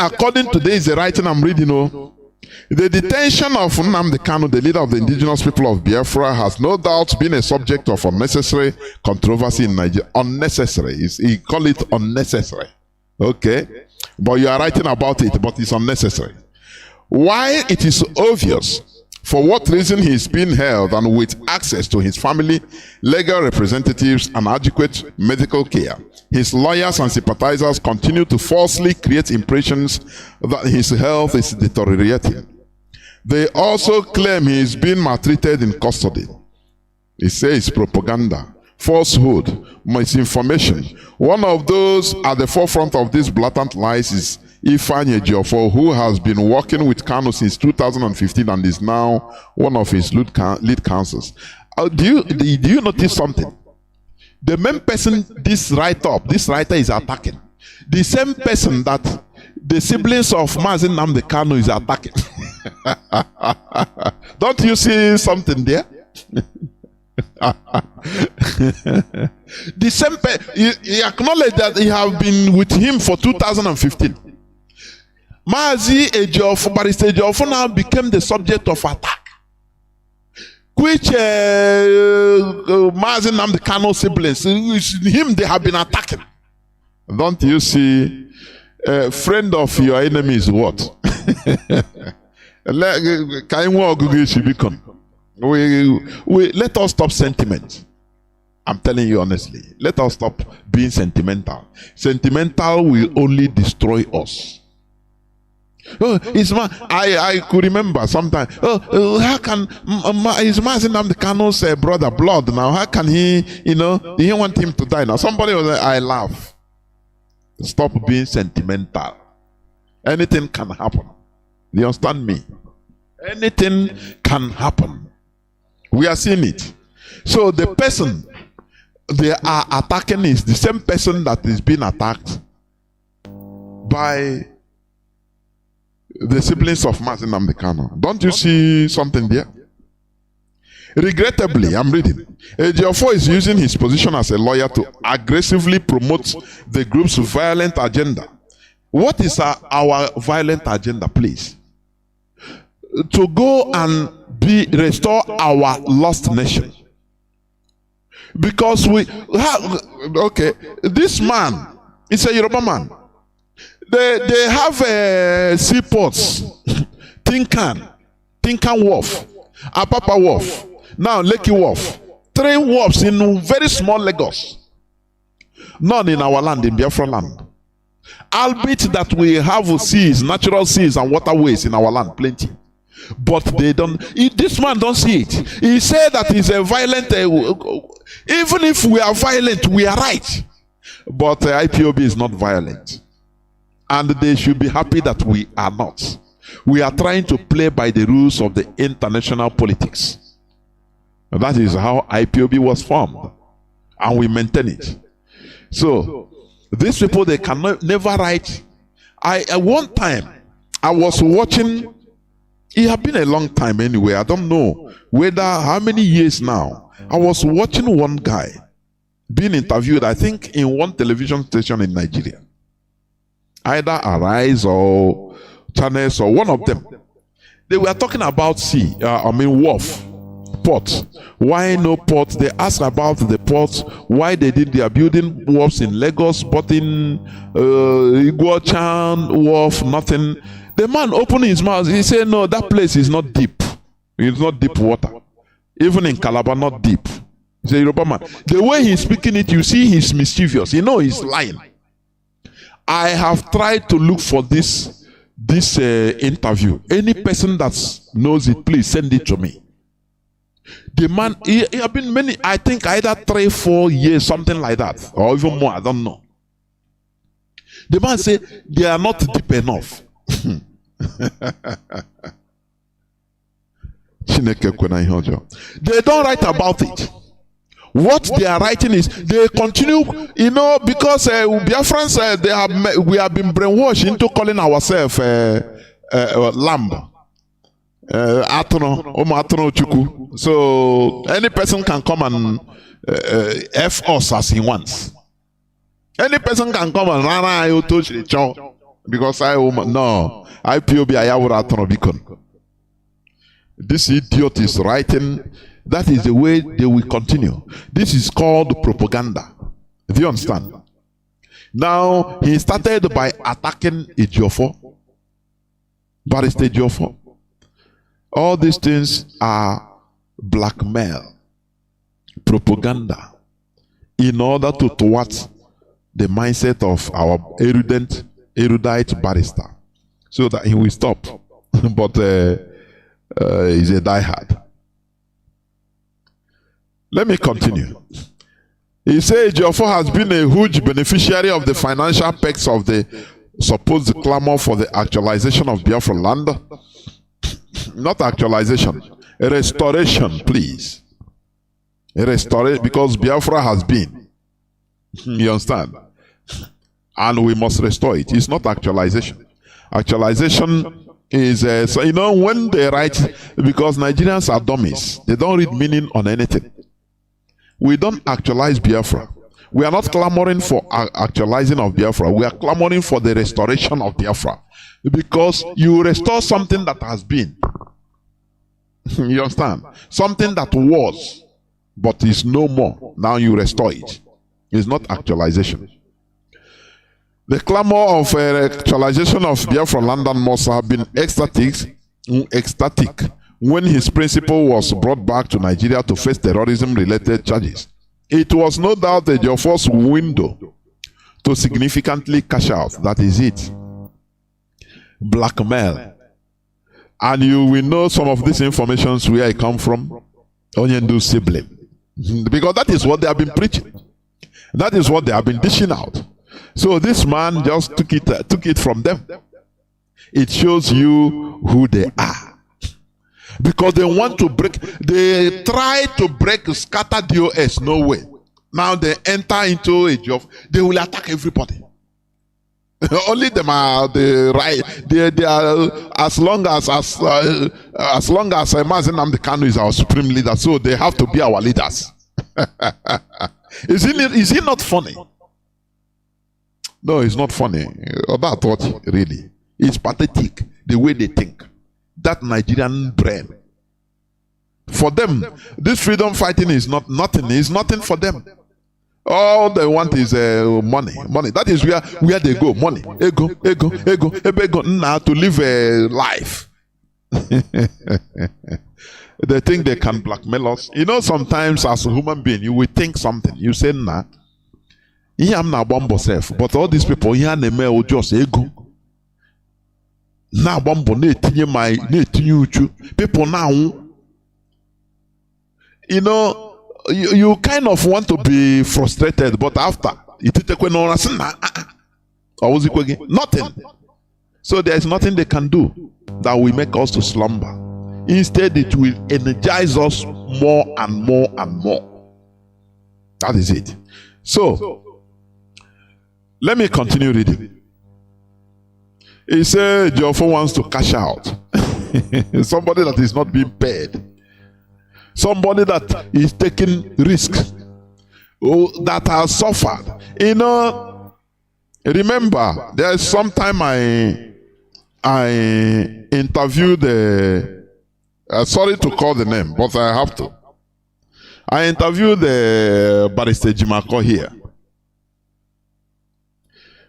According to this writing I'm reading, the detention of Nnamdi Kanu, the leader of the indigenous people of Biafra, has no doubt been a subject of unnecessary controversy in Nigeria. Unnecessary. He call it unnecessary. Okay? But you are writing about it, but it's unnecessary. While it is obvious for what reason he is being held and with access to his family, legal representatives, and adequate medical care, his lawyers and sympathizers continue to falsely create impressions that his health is deteriorating. They also claim he is being maltreated in custody. He says propaganda, falsehood, misinformation. One of those at the forefront of these blatant lies is Ifeanyi Ejiofor, who has been working with Kanu since 2015 and is now one of his lead counsels. Do you notice something? The main person this writer is attacking, the same person that the siblings of Mazi Nnamdi Kanu is attacking. Don't you see something there? The same he acknowledged that he have been with him for 2015. Mazi Ejiofor, Barrister Ejiofor now became the subject of attack, which Mazi Nnamdi Kanu siblings, him they have been attacking. Don't you see? A friend of your enemy is what? Let us stop sentiment. I'm telling you honestly. Let us stop being sentimental. Sentimental will only destroy us. Oh, I could remember sometime. How can is Mazi Nnamdi Kanu's brother blood now? How can he? He want him to die now. Somebody was like, I laugh. Stop being sentimental. Anything can happen. Do you understand me? Anything can happen. We are seeing it. So the person they are attacking is the same person that is being attacked by the siblings of Mazi Nnamdi Kanu. Don't you see something there? Regrettably, I'm reading. Ejiofor is using his position as a lawyer to aggressively promote the group's violent agenda. What is our violent agenda, please? To go and restore our lost nation. Because this man is a Yoruba man. They have seaports, Tinkan Wharf, Apapa Wharf, now Lekki Wharf. 3 wharfs in very small Lagos. None in our land, in Biafra land. Albeit that we have seas, natural seas and waterways in our land, plenty. But they don't, this man don't see it. He said that he's a violent, even if we are violent, we are right. But IPOB is not violent. And they should be happy that we are not. We are trying to play by the rules of the international politics. That is how IPOB was formed, and we maintain it. So these people, they cannot never write. At one time I was watching. It had been a long time anyway. I don't know whether how many years now. I was watching one guy being interviewed, I think, in one television station in Nigeria. Either Arise or Channels or one of them. They were talking about wharf, port. Why no port? They asked about the ports, why they are building wharfs in Lagos, but in Iguachan wharf, nothing. The man opened his mouth. He said, no, that place is not deep. It's not deep water. Even in Calabar, not deep. He's a Yoruba man. The way he's speaking it, you see he's mischievous. You know he's lying. I have tried to look for this interview. Any person that knows it, please send it to me. The man, he have been many, I think either 3-4 years, something like that, or even more, I don't know. The man said, they are not deep enough. They don't write about it. What they are writing is they continue, because Biafrans we have been brainwashed into calling ourselves lamb. So any person can come and F us as he wants. Any person can come and run because IPOB Ayawura Beacon. This idiot is writing. That is the way they will continue. This is called propaganda. Do you understand? Now, he started by attacking Ejiofor, Barrister Ejiofor. All these things are blackmail, propaganda, in order to thwart the mindset of our erudite barrister, so that he will stop. But he's a diehard. Let me continue. He said Ejiofor has been a huge beneficiary of the financial perks of the supposed clamor for the actualization of Biafra land. Not actualization, a restoration, please. A restoration, because Biafra has been. You understand? And we must restore it. It's not actualization. Actualization is, so when they write, because Nigerians are dummies, they don't read meaning on anything. We don't actualize Biafra. We are not clamoring for actualizing of Biafra. We are clamoring for the restoration of Biafra. Because you restore something that has been. You understand? Something that was, but is no more. Now you restore it. It's not actualization. The clamor of actualization of Biafra London must have been ecstatic when his principal was brought back to Nigeria to face terrorism-related charges. It was no doubt Ejiofor's window to significantly cash out. That is it. Blackmail. And you will know some of these informations where I come from. Onyendu sibling. Because that is what they have been preaching. That is what they have been dishing out. So this man just took it from them. It shows you who they are. Because they want to they try to scatter DOS, no way. Now they enter into a job, they will attack everybody. Only them are the right. They are, as long as Mazi Nnamdi Kanu is our supreme leader, so they have to be our leaders. Is it not funny? No, it's not funny. About what really? It's pathetic the way they think. That Nigerian brain. For them, this freedom fighting is nothing. It's nothing for them. All they want is money. Money. That is where they go. Money. Ego. Now to live a life. They think they can blackmail us. Sometimes as a human being, you will think something. You say, nah. I'm not bomb self. But all these people here, they may just ego. Now bomb people now. You kind of want to be frustrated, but after nothing. So there is nothing they can do. that will make us to slumber. Instead, it will energize us more and more and more. That is it. So, let me continue reading. He said, Jehovah wants to cash out. Somebody that is not being paid. Somebody that is taking risks. That has suffered. You know, remember, there's some time I interviewed sorry to call the name, but I have to. I interviewed the Barrister Jimako here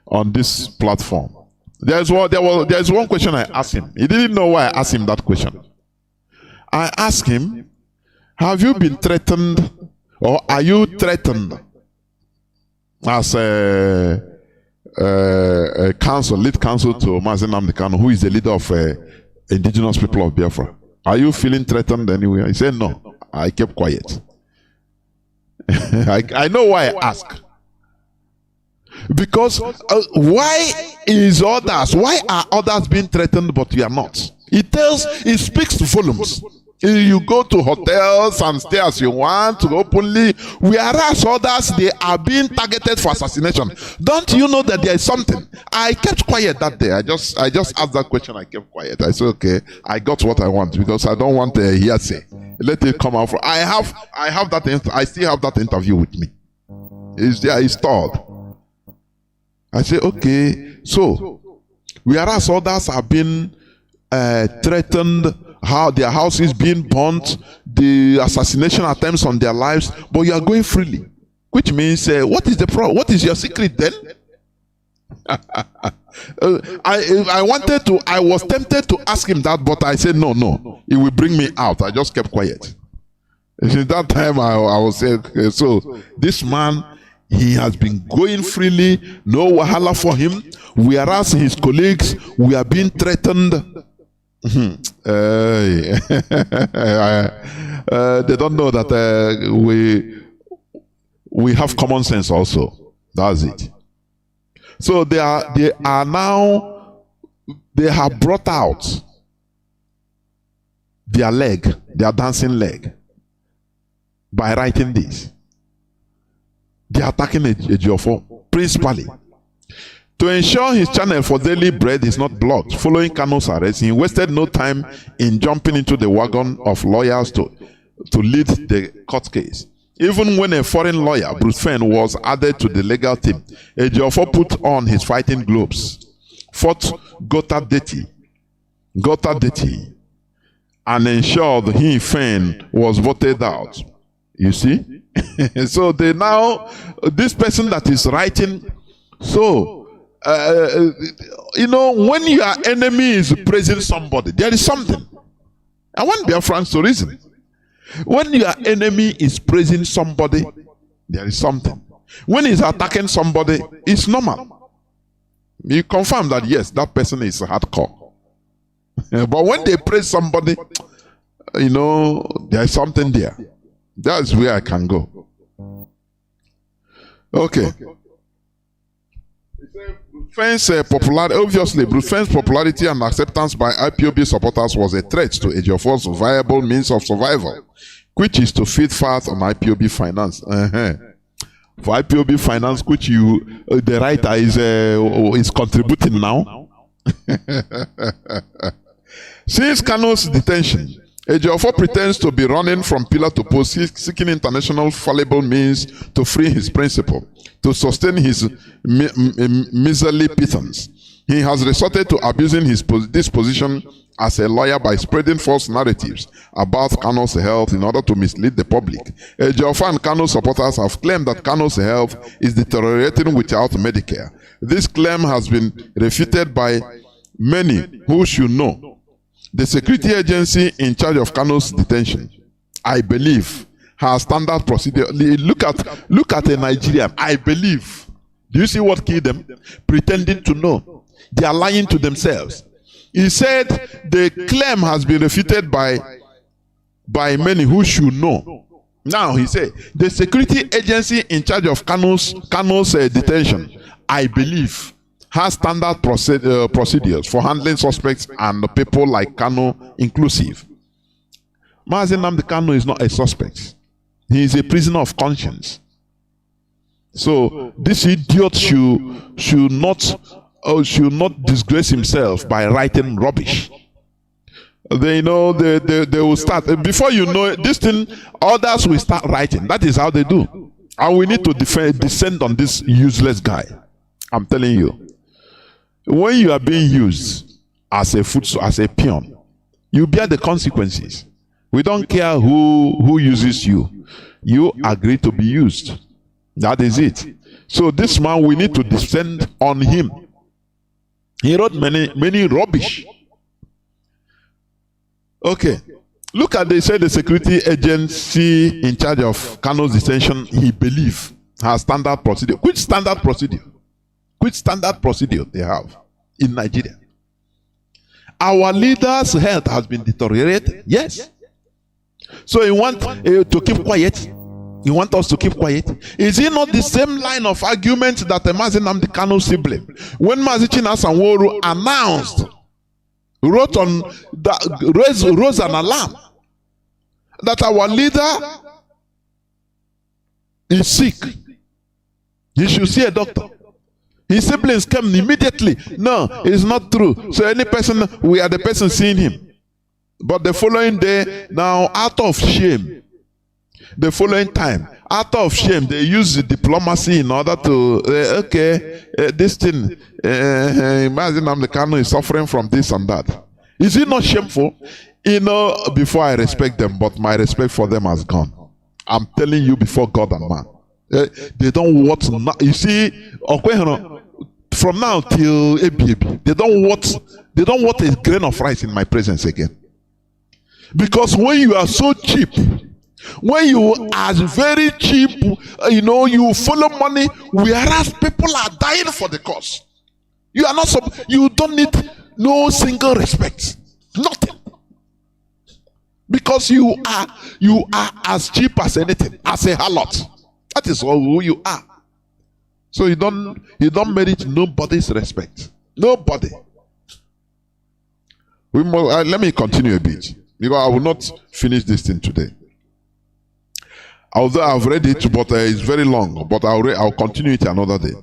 on this platform. There's one question I asked him. He didn't know why I asked him that question. I asked him, have you been threatened, or are you threatened as a counsel, lead counsel to Mazi Nnamdi Kanu, who is the leader of indigenous people of Biafra? Are you feeling threatened anywhere? He said no. I kept quiet. I know why I ask. Because why are others being threatened but you are not? It speaks volumes. You go to hotels and stay as you want to openly, whereas others, they are being targeted for assassination. Don't you know that there is something? I kept quiet that day. I just asked that question. I kept quiet. I said, okay, I got what I want, because I don't want a hearsay. Let it come out. I have that. I still have that interview with me. It's there. It's stored. I say, okay. So, whereas others are being threatened, how their house is being burnt, the assassination attempts on their lives, but you are going freely, which means what is the problem? What is your secret then? I was tempted to ask him that, but I said no, it will bring me out. I just kept quiet. Since that time I was saying, okay, so this man, he has been going freely, no wahala for him, whereas his colleagues were being threatened. They don't know that we have common sense also. That's it. So they have brought out their dancing leg by writing this. They are attacking Ejiofor principally. To ensure his channel for daily bread is not blocked, following Kanu's arrest, he wasted no time in jumping into the wagon of lawyers to lead the court case. Even when a foreign lawyer, Bruce Fenn, was added to the legal team, Ejiofor put on his fighting gloves, fought Gota Deti, and ensured he, Fenn, was voted out. You see? So they now, this person that is writing, so you know, when your enemy is praising somebody, there is something. I want Biafrans to reason. When your enemy is praising somebody, there is something. When he's attacking somebody, it's normal. You confirm that yes, that person is hardcore. But when they praise somebody, you know, there is something there. That's where I can go. Okay. Obviously, Bruce Fenn's popularity and acceptance by IPOB supporters was a threat to Ejiofor's viable means of survival, which is to feed fat on IPOB finance. For IPOB finance, which the writer is contributing now. Since Kanu's detention, Ejiofor pretends to be running from pillar to post, seeking international fallible means to free his principal, to sustain his miserly pittance. He has resorted to abusing this position as a lawyer by spreading false narratives about Kanu's health in order to mislead the public. Ejiofor and Kanu supporters have claimed that Kanu's health is deteriorating without Medicare. This claim has been refuted by many who should know. The security agency in charge of Kanu's detention, I believe, has standard procedure. Look at a Nigerian. I believe. Do you see what killed them? Pretending to know. They are lying to themselves. He said the claim has been refuted by many who should know. Now he said the security agency in charge of Kanu's detention, I believe, has standard procedures for handling suspects and people like Kanu inclusive. Mazi Nnamdi Kanu is not a suspect. He is a prisoner of conscience. So this idiot should not disgrace himself by writing rubbish. They know they will start before you know it, this thing. Others will start writing. That is how they do. And we need to descend on this useless guy. I'm telling you. When you are being used as a peon, you bear the consequences. We don't care who uses you. You agree to be used. That is it. So this man, we need to descend on him. He wrote many rubbish. Okay. Look at, they say the security agency in charge of Kanu's detention, he believes, has standard procedure. Which standard procedure? Which standard procedure they have in Nigeria? Our leaders' health has been deteriorated. Yes. So you want to keep quiet? You want us to keep quiet? Is it not the same line of argument that the Mazi Nnamdi Kanu sibling, when Mazi Chinedu announced, wrote on that, rose an alarm that our leader is sick, he should see a doctor. His siblings came immediately. No, it's not true. So any person, we are the person seeing him. But the following day, now out of shame, the following time, out of shame, they use the diplomacy in order to, this thing, imagine Nnamdi Kanu is suffering from this and that. Is it not shameful? You know, before I respect them, but my respect for them has gone. I'm telling you before God and man. They don't want, you see, from now till ABAB, they don't want a grain of rice in my presence again. Because when you are so cheap, when you are very cheap, you follow money, whereas people are dying for the cause. You are not, you don't need no single respect, nothing. Because you are as cheap as anything, as a harlot. That is all who you are. So you don't merit nobody's respect. Nobody. Let me continue a bit, because I will not finish this thing today. Although I've read it, but it's very long. But I'll continue it another day.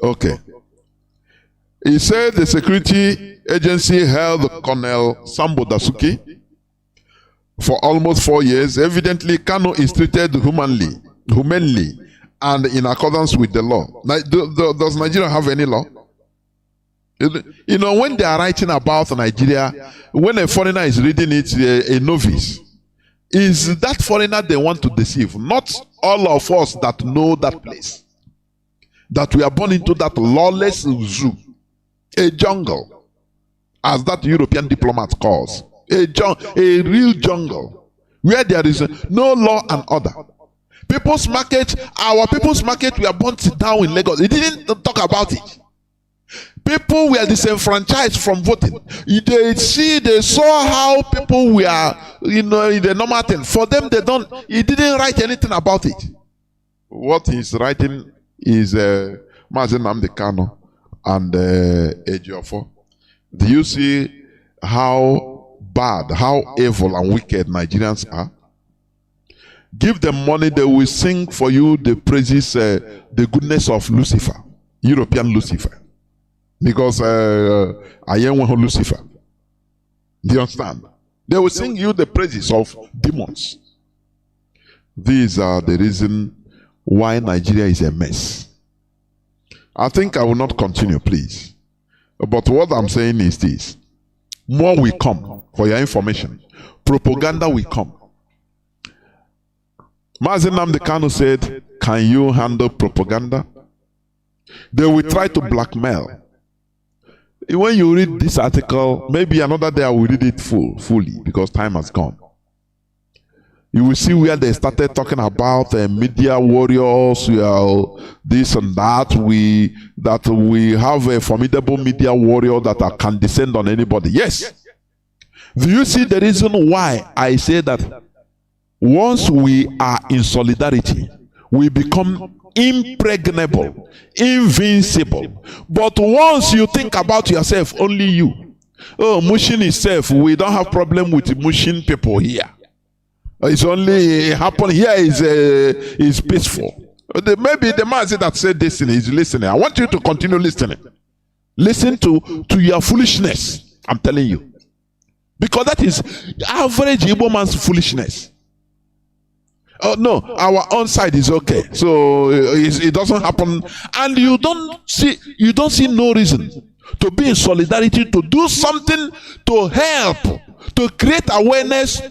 Okay. He said the security agency held Colonel Sambo Dasuki for almost 4 years. Evidently, Kanu is treated humanly, and in accordance with the law. Does Nigeria have any law? You know, when they are writing about Nigeria, when a foreigner is reading it, a novice, is that foreigner they want to deceive? Not all of us that know that place. That we are born into that lawless zoo. A jungle, as that European diplomat calls. A real jungle, where there is no law and order. People's market, our people's market, we are burnt down in Lagos. He didn't talk about it. People were disenfranchised from voting. They saw how people were, in the normal thing. For them, he didn't write anything about it. What he's writing is Mazi Nnamdi Kanu and Ejiofor. Do you see how bad, how evil and wicked Nigerians are? Give them money, they will sing for you the praises, the goodness of Lucifer, European Lucifer. Because I am one Lucifer. Do you understand? They will sing you the praises of demons. These are the reason why Nigeria is a mess. I think I will not continue, please. But what I'm saying is this. More will come, for your information. Propaganda will come. Mazi Nnamdi Kanu said, can you handle propaganda? They will try to blackmail. When you read this article, maybe another day I will read it fully, because time has gone. You will see where they started talking about media warriors, this and that. We have a formidable media warrior that can descend on anybody. Yes. Do you see the reason why I say that once we are in solidarity, we become impregnable, invincible. But once you think about yourself, only you. Oh, Mushin itself, we don't have problem with Mushin people here. It's only happen here is peaceful. Maybe the Mazi that said this is listening. I want you to continue listening. Listen to your foolishness. I'm telling you. Because that is average Igbo man's foolishness. Oh no, our own side is okay. So it doesn't happen. And you don't see no reason to be in solidarity, to do something to help, to create awareness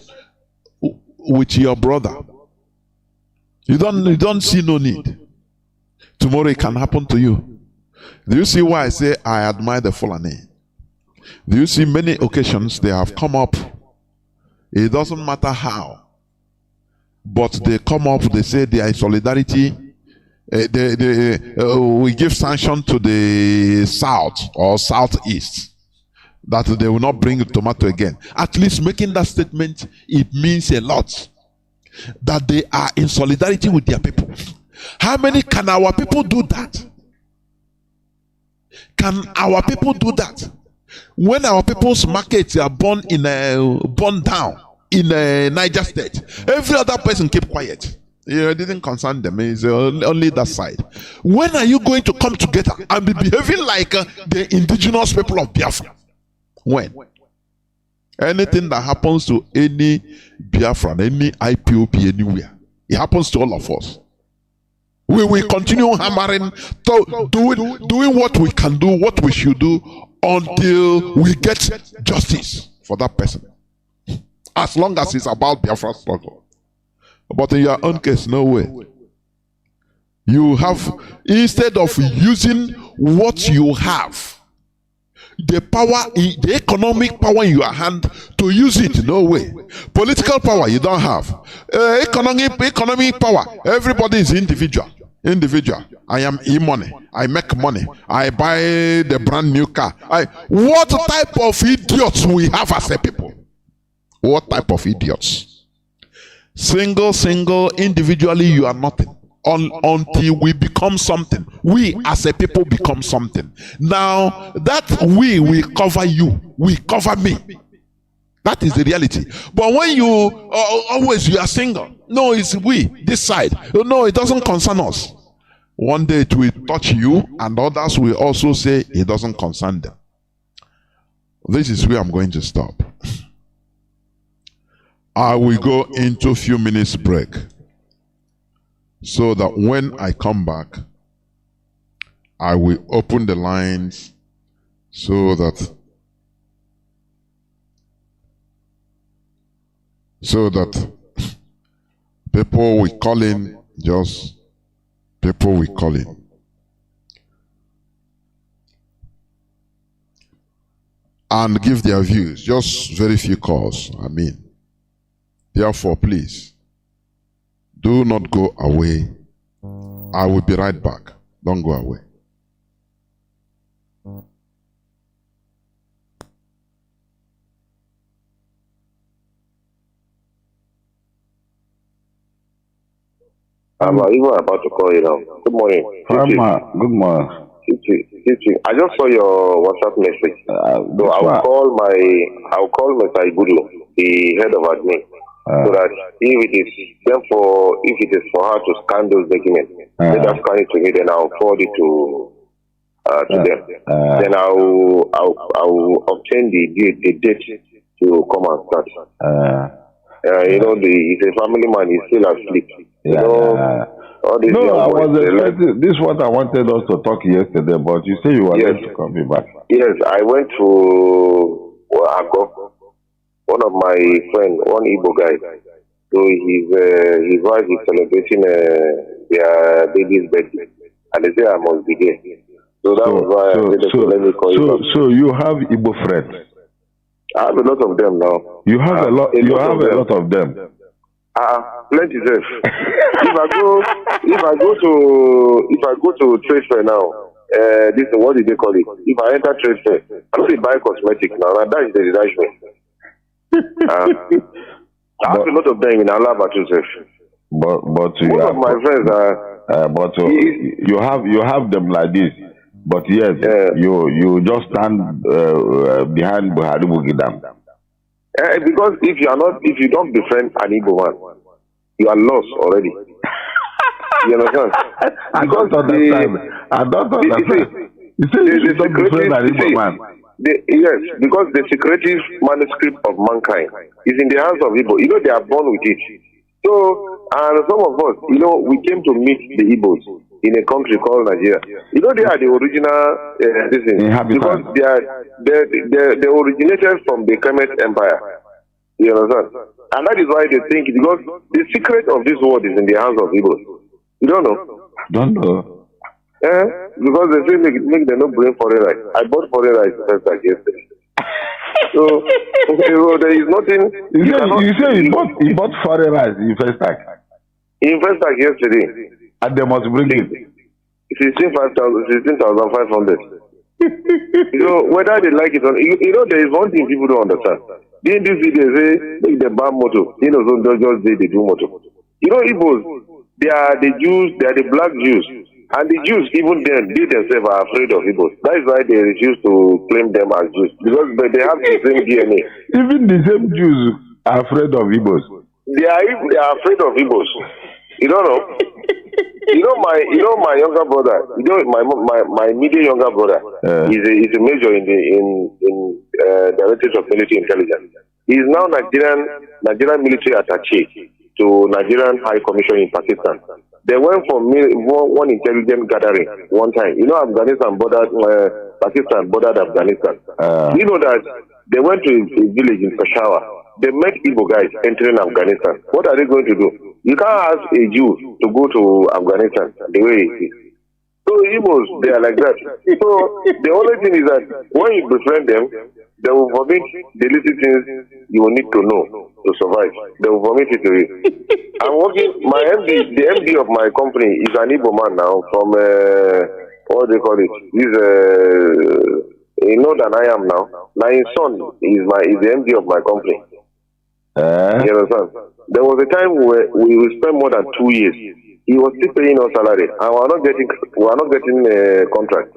with your brother. You don't see no need. Tomorrow it can happen to you. Do you see why I say I admire the Fulani? Do you see many occasions they have come up? It doesn't matter how, but they come up, they say they are in solidarity. We give sanction to the south or southeast that they will not bring tomato again. At least making that statement, it means a lot that they are in solidarity with their people. How many can our people do that? Can our people do that? When our people's markets are burned down in Niger State, every other person keep quiet. It didn't concern them. It's only that side. When are you going to come together and be behaving like the indigenous people of Biafra? When? Anything that happens to any Biafran, any IPOP anywhere, it happens to all of us. We will continue hammering, doing what we can do, what we should do, until we get justice for that person. As long as it's about Biafra struggle. But in your own case, no way. You have, instead of using what you have, the power, the economic power in your hand, to use it, no way. Political power, you don't have. Economic power, everybody is individual. I am e-money. I make money. I buy the brand new car. What type of idiots we have as a people? What type of idiots? Single, individually, you are nothing. Until we become something. We as a people become something. Now, that we will cover you. We cover me. That is the reality. But when you are single, no, it's we, this side. No, it doesn't concern us. One day it will touch you, and others will also say it doesn't concern them. This is where I'm going to stop. I will go into a few minutes break, so that when I come back, I will open the lines so that people will call in, people will call in. And give their views, just very few calls, Therefore, please, do not go away. I will be right back. Don't go away. I'm even about to call you now. Good morning. Good morning. I just saw your WhatsApp message. So I'll call Mr. Igudu, the head of admin, so that if it is for her to scan those documents, let her scan it to me, then I'll forward it to them. Then I'll obtain the date to come and start. He's a family man. He's still asleep. All these this is what I wanted us to talk yesterday, but you say you were going to come back. Yes, I went to one of my friends, one Igbo guy. So his wife is celebrating their baby's birthday, and they say I must be there. So that was why I said, let me call you. So you have Igbo friends? I have a lot of them now. You have a lot. You have a lot of them. Plenty of. If I go to trade fair now, this is what did they call it? If I enter trade fair, I don't buy cosmetics now. And that is the detachment. I have a lot of them in Alaba, Joseph. But you Most have, of my friends are. you have them like this. But yes, you just stand behind Buhari Bugidam. Because if you don't befriend an Igbo man, you are lost already. You understand? I don't understand. You say you don't befriend an Igbo man. Yes, because the secretive manuscript of mankind is in the hands of Igbo. You know, they are born with it. So, and some of us, you know, we came to meet the Igbos in a country called Nigeria. You know, they are the original because they originated from the Kemet Empire. You understand? And that is why they think, because the secret of this world is in the hands of Igbos. You don't know? Don't know. Because they say make them not bring foreign rice. I bought foreign rice first like yesterday. So there is nothing. You say you bought foreign rice in first tag. In first tag yesterday. And they must bring it. 16,500. You know, whether they like it or not, you know, there is one thing people don't understand. In this video, they say make the bad motto. You know, so just they do motto. You know, Igbos, they are the Jews, they are the black Jews. And the Jews, even then, they themselves are afraid of Igbos. That is why they refuse to claim them as Jews. Because they have the same DNA. Even the same Jews are afraid of Igbos. They are afraid of Igbos. You don't know? You know my younger brother. You know my immediate younger brother. Is a major in Directorate of Military Intelligence. He is now Nigerian military attaché to Nigerian High Commission in Pakistan. They went for one intelligence gathering one time. You know, Pakistan bordered Afghanistan. You know that they went to a village in Peshawar. They met Igbo guys entering Afghanistan. What are they going to do? You can't ask a Jew to go to Afghanistan the way it is. So Igbos, they are like that. So the only thing is that when you befriend them, they will vomit the little things you will need to know to survive. They will vomit it to you. I'm working, the MD of my company is an Igbo man now from, what do they call it? He's you know than I am now. Now his son is the MD of my company. You understand? There was a time where we will spend more than 2 years. He was still paying us salary, and we are not getting a contract.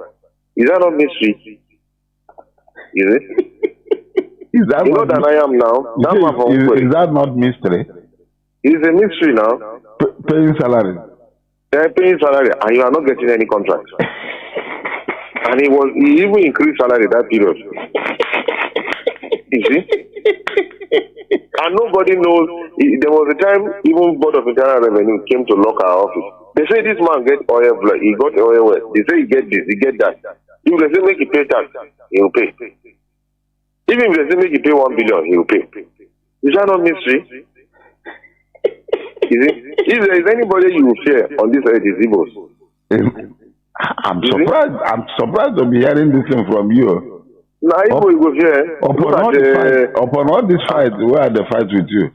Is that not mystery? Is it? Is that you know that I am now? Is that not mystery? It's a mystery now. Paying salary. They're paying salary, and you are not getting any contract. And he even increased salary that period. You see? And nobody knows. There was a time even Board of Internal Revenue came to lock our office. They say this man get oil, he got oil well. They say he get this, he get that. If they say make he pay tax, he will pay. Even if they say make he pay 1 billion, he will pay. Is that not mystery? Is it? If there is anybody you will fear on this earth, is Igbos. I'm surprised to be hearing this thing from you. Now, Igbo go fear. Upon all this fight, where are the fights with you?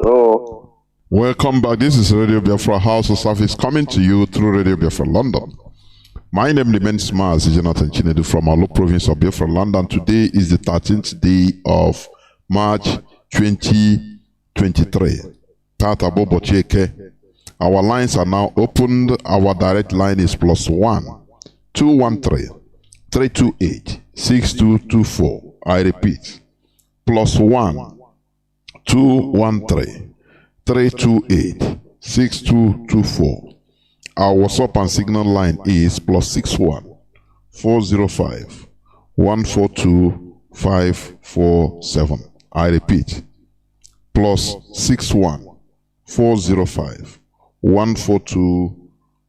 No. Welcome back. This is Radio Biafra House of Service coming to you through Radio Biafra London. My name remains Mazi Chinedu from Alo province of Biafra London. Today is the 13th day of March 2023. Tata Bobo Cheke. Our lines are now opened. Our direct line is +1 213 328 6224. I repeat, +1 213 328 6224. Our WhatsApp and Signal line is +61 405 142 547. I repeat, +61 405 142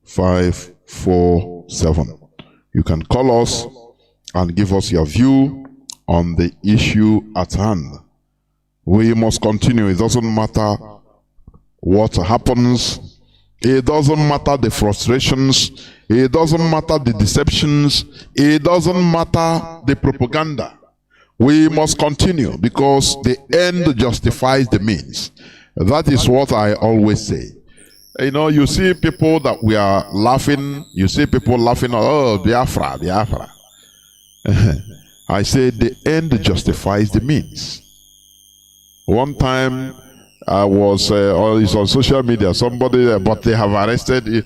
547. You can call us and give us your view on the issue at hand. We must continue. It doesn't matter what happens. It doesn't matter the frustrations. It doesn't matter the deceptions. It doesn't matter the propaganda. We must continue because the end justifies the means. That is what I always say. You know, you see people that we are laughing. You see people laughing, oh, Biafra, Biafra. I say the end justifies the means. One time, I was it's on social media. Somebody, but they have arrested.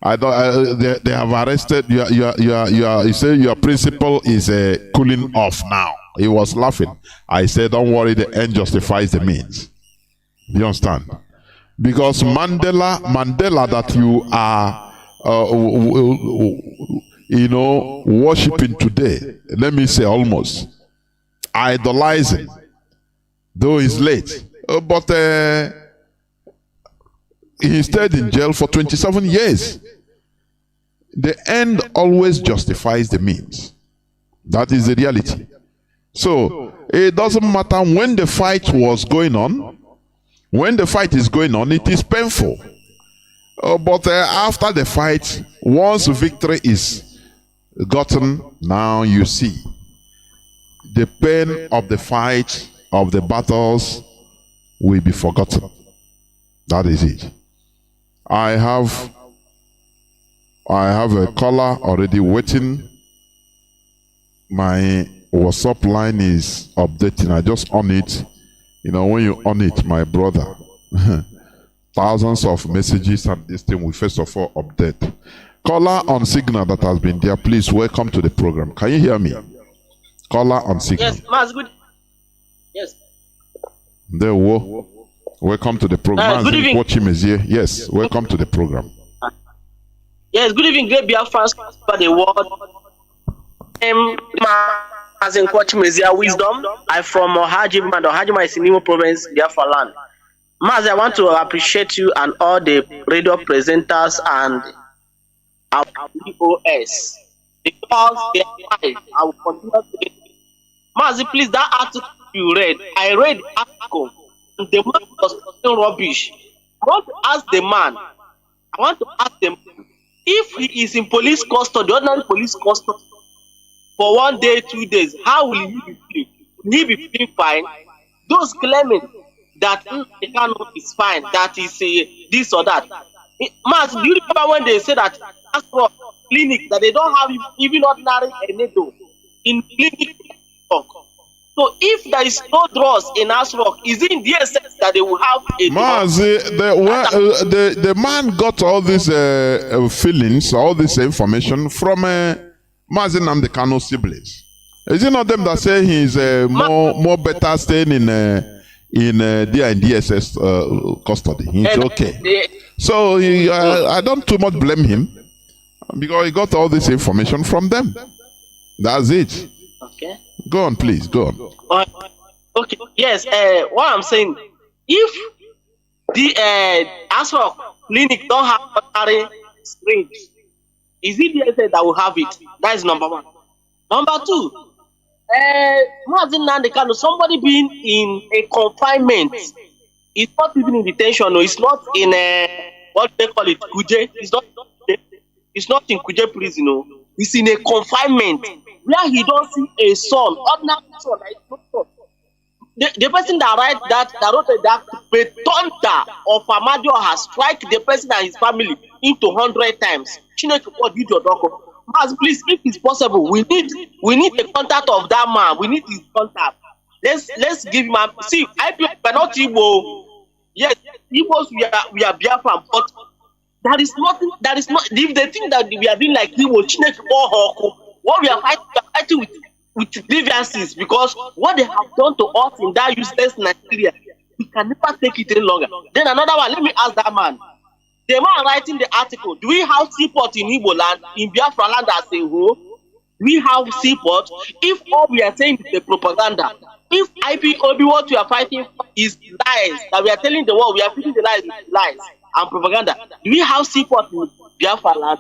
I don't. They have arrested. You say your principal is cooling off now. He was laughing. I said, don't worry. The end justifies the means. You understand? Because Mandela that you are, worshiping today. Let me say almost idolizing, though he's late. But he stayed in jail for 27 years. The end always justifies the means. That is the reality. So it doesn't matter when the fight was going on. When the fight is going on, it is painful. But after the fight, once victory is gotten, now you see the pain of the fight, of the battles, will be forgotten. That is it. I have a caller already waiting. My WhatsApp line is updating. I just on it. When you on it, my brother, thousands of messages and this thing will first of all update. Caller on signal that has been there, please welcome to the program. Can you hear me? Caller on signal. Yes, Mazi, good. Yes. There, welcome to the program. Good evening. Watch him is here. Yes, welcome to the program. Yes, good evening, great Biafra for the world. As in Mezia Wisdom, I'm from Ohajima, and Ohajima is in Imo Province, Biafra land. Mazi, I want to appreciate you and all the radio presenters and our POS because they are live. I will continue to get it. Mazi, please, that article you read, I read the article, and the man was talking rubbish. I want to ask the man, if he is in police custody, ordinary police custody, for 1 day, 2 days, how will he be free? Will he be feeling fine? Those claiming that the Kanu is fine, that is this or that. Mazi, do you remember when they said that as for clinic that they don't have even ordinary Chinedu in clinic? So if there is no drugs in Asrock, is it in DSS that they will have a Mazi, the man got all these feelings, all this information from Mazi Nnamdi Kanu siblings. Is it not them that say he's more better staying in DSS custody? He's okay. So I don't too much blame him because he got all this information from them. That's it. Okay. Go on, please. Go on. Okay. Yes. What I'm saying, if the Asrock clinic don't have ordinary syringe, is it DSS that will have it? That is number one. Number two, Mazi Nnamdi Kanu, somebody being in a confinement, it's not even in detention, no, it's not in what they call it, Kuje. It's not in Kuje prison, no. It's in a confinement where he don't see a son, ordinary son, like no son. The person that wrote that the thunder of Amadio has struck the person and his family into 100 times. Chinedu, what did your doctor? Mas, please, if it's possible, we need the contact of that man. We need his contact. Let's give him a see. We are not Igbo. Yes, Igbos we are Biafra, but that is nothing. That is not. If they think that we are doing like Igbo, Chinedu or Hoko, what we are fighting with grievances, because what they have done to us in that useless Nigeria, we can never take it any longer. Then another one. Let me ask that man. The man writing the article, do we have seaport in Igbo land, in Biafra land as a whole? We have seaport. If all we are saying is the propaganda, if IPOB what we are fighting for is lies, that we are telling the world, we are feeding the lies and propaganda, do we have seaport in Biafra land?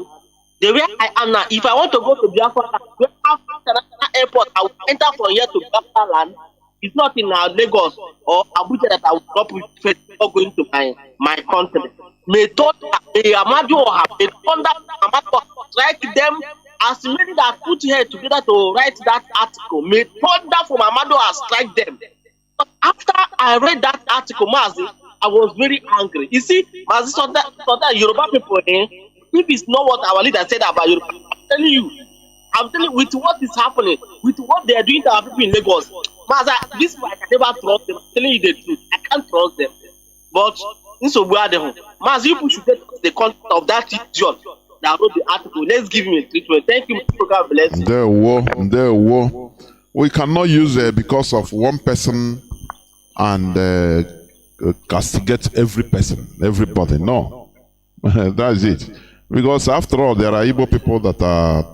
The way I am now, if I want to go to Biafra land, we have international airport, I will enter from here to Biafra land. It's not in Lagos or Abuja that I will drop with before going to my country. May thunder, may Amadio have a thunder, Amadio strike them. As many that put here together to write that article, may thunder from Amadio strike them. But after I read that article, Mazi, I was very angry. You see, Mazi, so that Yoruba people, if it's not what our leader said about Yoruba, I'm telling you, with what is happening, with what they are doing to our people in Lagos, Mazi, this one I can never trust them. I'm telling you the truth. I can't trust them. But Mazi, you should get the content of that idiot that wrote the article. Let's give him a treatment. Thank you, Mr. God bless you. There were. We cannot use it because of one person and castigate every person, everybody. No, that's it. Because after all, there are Igbo people that are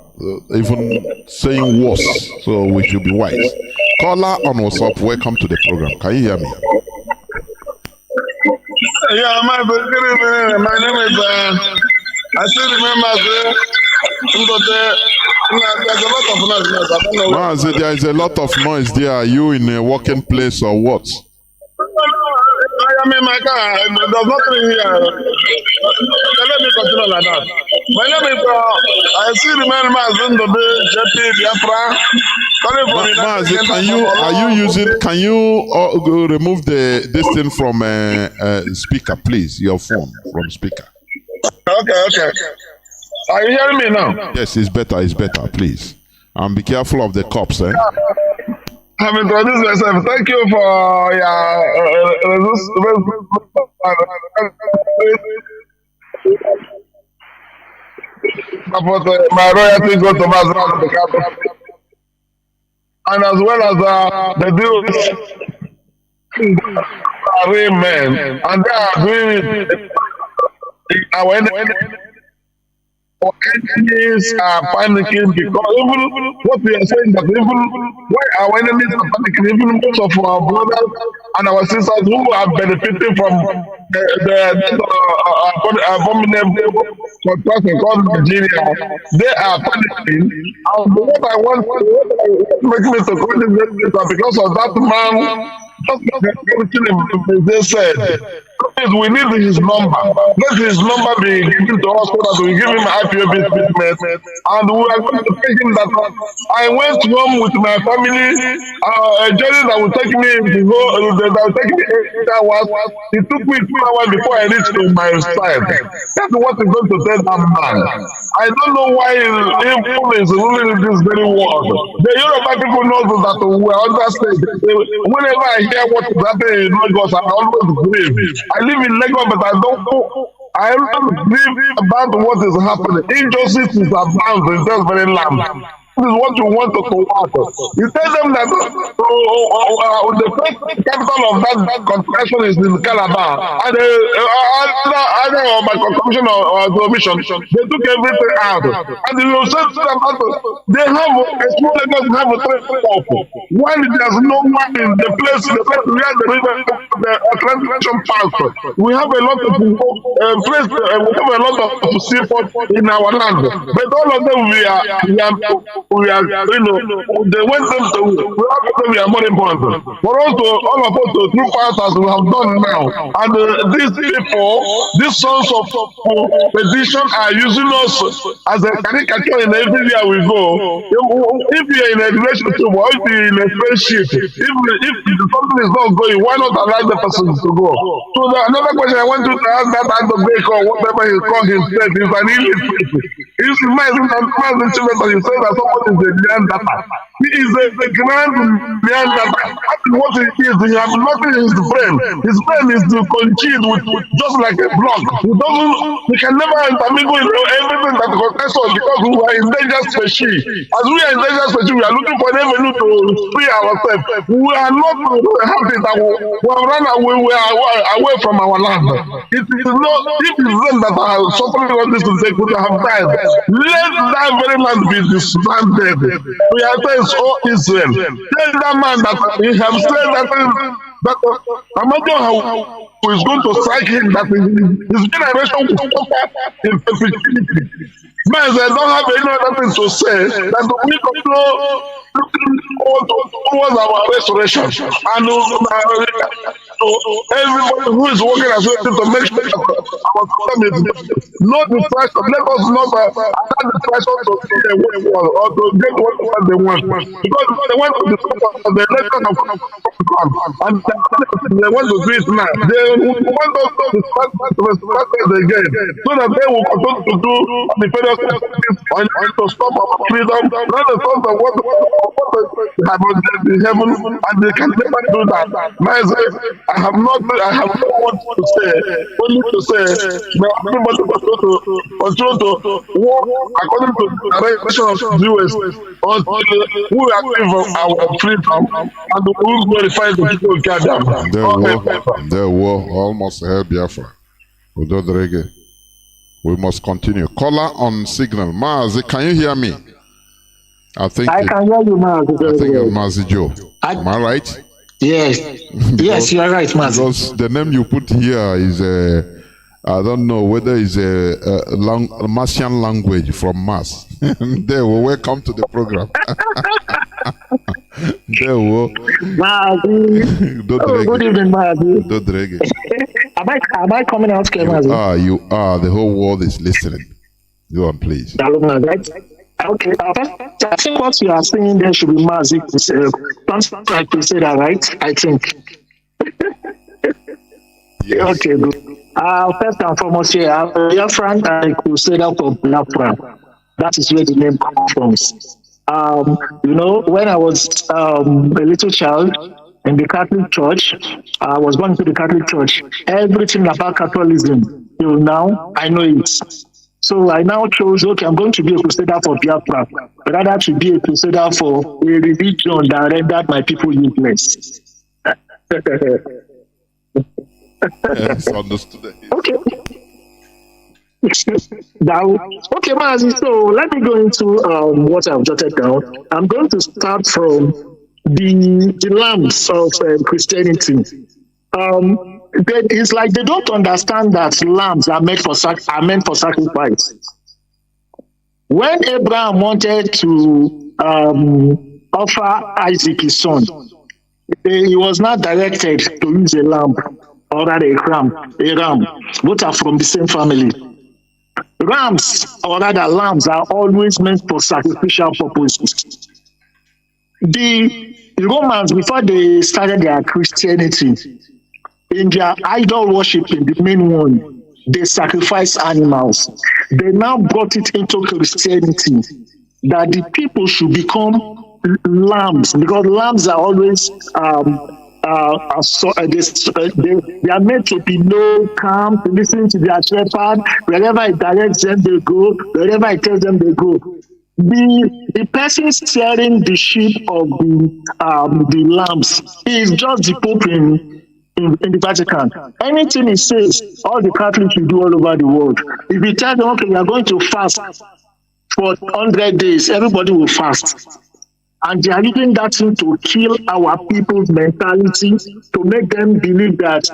even saying worse. So we should be wise. Caller on WhatsApp, welcome to the program. Can you hear me? Yeah, my name is, I still remember there's a lot of noise. I don't know. Mazi, there is a lot of noise there. Are you in a working place or what? I am in my car. There's nothing here. Let me continue like that. My name is, I still remember Mazi, JP Biafra. Mazi, can you remove this thing from speaker, please? Your phone from speaker. Okay. Are you hearing me now? Yes, it's better, please. And be careful of the cops, eh? I've introduced myself. Thank you for my royalty go to Mazi, and as well as the deal men, and they are doing our enemies are panicking because even what we are saying that even why our enemies are panicking, even most of our brothers and our sisters who are benefiting from the abominable contract called Nigeria, they are panicking. And what I want to make me to go this is because of that man. They said, we need his number. Let his number be given to us so that we give him IPOB treatment. And we are going to tell him that I went home with my family, a journey that will take me to go, that will take me 8 hours. It took me 2 hours before I reached to my side. That's what is going to tell that man. I don't know why evil is ruling in this very world. The Yoruba people know that we are understand. Whenever I hear what is happening in Lagos, I always grieve. I live in Lagos, but I don't know. I always grieve about what is happening. Injustice is abound in this very land. This is what you want to combat. You tell them that the first capital of that construction is in Calabar. And either my construction or the mission, they took everything out. And you say to them, they have a small Lagos have a trade-off. When there's no one in the place where the river, the Atlantic passed, we have a lot of place, we have a lot of seafood in our land. But all of them we are, they went them to, we are more important. For us to, all of us to troop out as we have done now. And these people, these sons of petition are using us as a caricature in everywhere we go. If you are in a relationship or if you are in a friendship, if something is not going, why not allow the person to go? So another question I want to ask that advocate or whatever he called himself is an illiterate. He reminds him that he says that someone is a Neanderthal. He is a grand Neanderthal. What he is, he has nothing in his brain. His brain is to concede with just like a block. We can never intermingle everything that concerns us because we are endangered species. As we are endangered species, we are looking for an avenue to free ourselves. We are not happy that we have run away, we are away from our land. It is not, if it is them that are suffering all this, they could have died. Let that very land be disbanded. We are saying, oh Israel, tell that man that he has said that imagine how is going to strike him that his generation will suffer in perpetuity. Men they don't have any other thing to say than to we control towards our restoration. And everybody who is working as well to make sure that Not the pressure. Let us not allow the pressure to see the way or to get what they want. Because they want to be the election of and they want to do it now. They want us to start it again so that they will continue to do the federal things to stop our freedom. Not the sons of what they have in heaven, and they can never do that. I have not what to say, only to say that everybody was going to walk according to the direction of the US until we achieve our freedom and we will glorify the people of Ghana. There were almost held Biafra. We must continue. Caller on signal. Mazi, can you hear me? I can hear you, Mazi. I think it's Mazi Joe. Am I right? Yes. Yes, you are right, Mazi. Because the name you put here is I don't know whether it's a Martian language from Mars. There, welcome to the program. There, Mazi. Good evening, Mazi. Am I coming out, Mazi? You are. The whole world is listening. Go on, please. Okay, I think what you are saying there should be Mazi. Something like you said that, right? I think. Yes. Okay, good. First and foremost, here, I'm a Biafra and a crusader for Biafra. That is where the name comes from. When I was a little child in the Catholic Church, I was born into the Catholic Church. Everything about Catholicism, till now, I know it. So I now chose, I'm going to be a crusader for Biafra, rather to be a crusader for a religion that rendered my people useless. Yes, understood. Okay. Okay, Mazi, so let me go into what I've jotted down. I'm going to start from the lambs of Christianity. It's like they don't understand that lambs are meant for sacrifice. When Abraham wanted to offer Isaac his son, he was not directed to use a lamb or rather a ram. Both are from the same family. Rams or rather lambs are always meant for sacrificial purposes. The Romans, before they started their Christianity, in their idol worshiping, the main one, they sacrifice animals. They now brought it into Christianity that the people should become lambs, because lambs are always they are meant to be low, calm, to listen to their shepherd. Wherever it directs them, they go. Wherever it tells them, they go. The person steering the sheep of the lambs is just the Pope in the Vatican. Anything he says, all the Catholics will do all over the world. If he tells them, okay, we are going to fast for 100 days, everybody will fast. And they are using that thing to kill our people's mentality, to make them believe that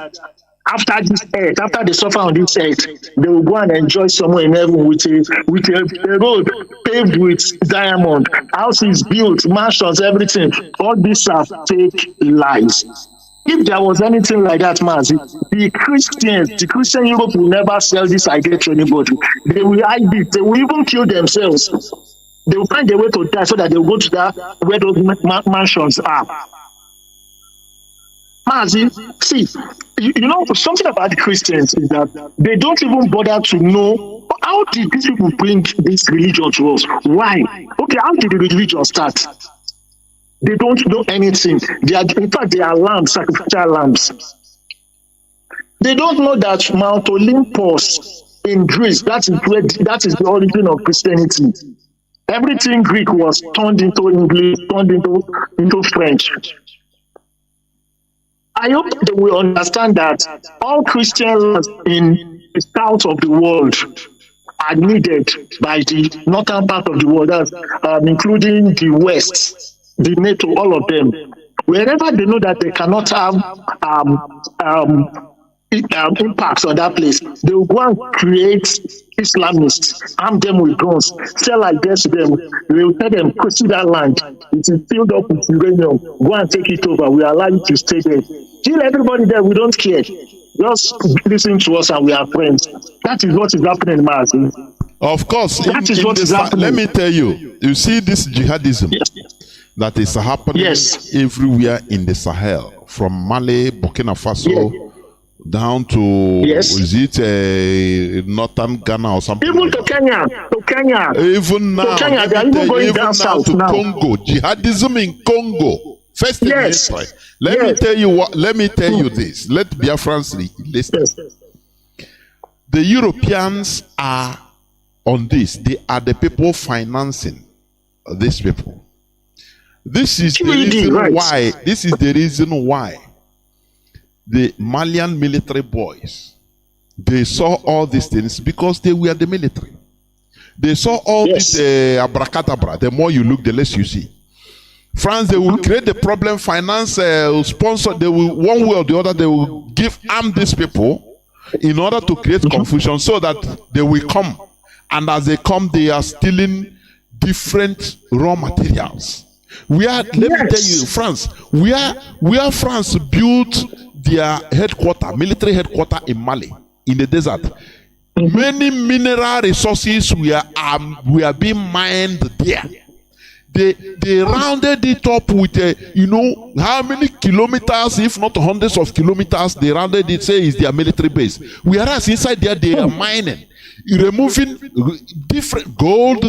after this earth, after they suffer on this earth, they will go and enjoy somewhere in heaven with a road paved with diamond, houses built, mansions, everything. All these are fake lies. If there was anything like that, Mazi, the Christian Europe will never sell this idea to anybody. They will hide it. They will even kill themselves. They will find a way to die so that they will go to that where those mansions are. Mazi, see, you know, something about the Christians is that they don't even bother to know how did these people bring this religion to us? Why? Okay, how did the religion start? They don't know anything. In fact, they are lambs, sacrificial lambs. They don't know that Mount Olympus in Greece, that is the origin of Christianity. Everything Greek was turned into English, turned into French. I hope they will understand that all Christians in the south of the world are needed by the northern part of the world, including the west, the NATO, all of them. Wherever they know that they cannot have impacts on that place, they will go and create Islamists, arm them with guns, sell against them. They will tell them, see that land, it is filled up with uranium, go and take it over, we allow you to stay there. Kill everybody there, we don't care. Just listen to us and we are friends. That is what is happening, Mazi. Of course, That is what is happening. let me tell you, you see this jihadism that is happening everywhere in the Sahel, from Mali, Burkina Faso, down to is it northern Ghana or something? Even to Kenya, Even now, they are even going down south to now. Congo, jihadism in Congo. First in history. Let me tell you what. Let me tell you this. Let Biafrans listen. The Europeans are on this. They are the people financing these people. This is the reason why. This is the reason why the Malian military boys, they saw all these things because they were the military. They saw all this abracadabra. The more you look, the less you see. France, they will create the problem, finance, sponsor. They will, one way or the other, they will arm these people in order to create confusion so that they will come. And as they come, they are stealing different raw materials. Let me tell you, France, where France built their military headquarters in Mali, in the desert. Many mineral resources were being mined there. They rounded it up with how many kilometers, if not hundreds of kilometers, they rounded it, say is their military base. Whereas inside there they are mining, removing different gold,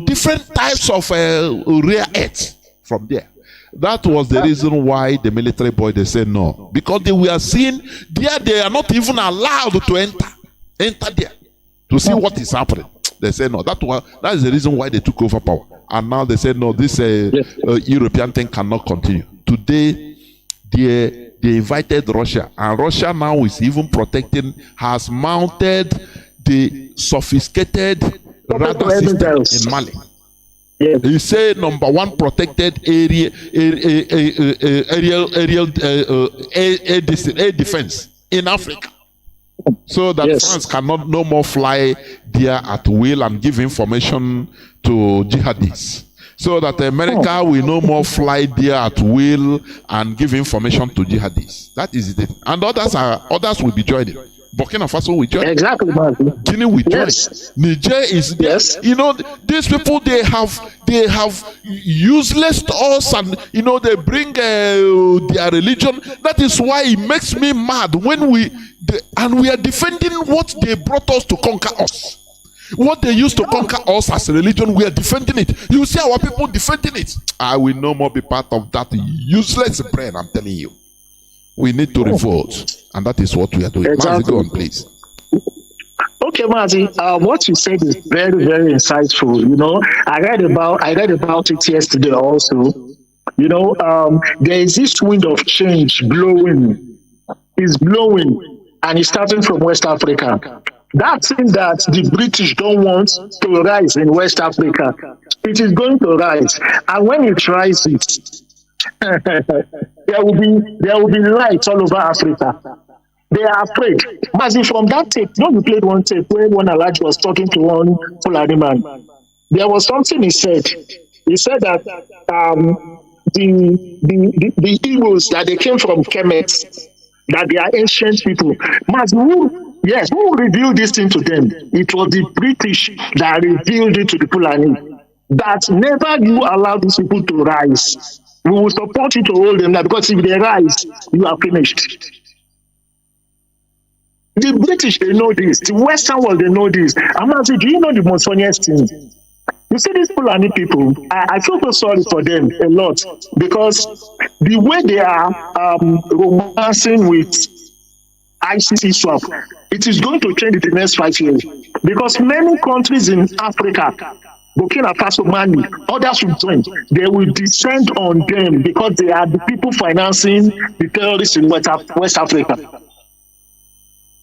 different types of rare earths from there. That was the reason why the military boy, they said no. Because they were seen there, they are not even allowed to enter there to see what is happening. They said no. That is the reason why they took over power. And now they said no, this European thing cannot continue. Today, they invited Russia. And Russia now is even has mounted the sophisticated radar system in Mali. He said number one protected air defense in Africa, so that France cannot no more fly there at will and give information to jihadists. So that America will no more fly there at will and give information to jihadists. That is it. And others will be joining. Burkina Faso will join. Exactly, Guinea will join. Niger is these people they have useless to us, and they bring their religion. That is why it makes me mad when we are defending what they brought us to conquer us. What they used to conquer us as a religion, we are defending it. You see our people defending it. I will no more be part of that useless brain, I'm telling you. We need to revolt, and that is what we are doing. Mazi, go on, please. Okay, Mazi, what you said is very, very insightful. I read about it yesterday also. There is this wind of change blowing. It's blowing, and it's starting from West Africa. That thing that the British don't want to rise in West Africa, it is going to rise. And when it rises, there will be light all over Africa. They are afraid. Mazi, from that tape, you played one tape where one Alhaji was talking to one Fulani man. There was something he said. He said that the Igbos, that they came from Kemet, that they are ancient people. Mazi, who revealed this thing to them? It was the British that revealed it to the Fulani. That never you allow these people to rise. We will support you to hold them now, because if they rise, you are finished. The British, they know this. The Western world, they know this. I'm not saying, do you know the most funniest thing? You see these Fulani people, I feel so sorry for them a lot, because the way they are romancing with ICC swap, it is going to change in the next 5 years. Because many countries in Africa, Burkina Faso, Mali, others will join. They will descend on them because they are the people financing the terrorists in West Africa.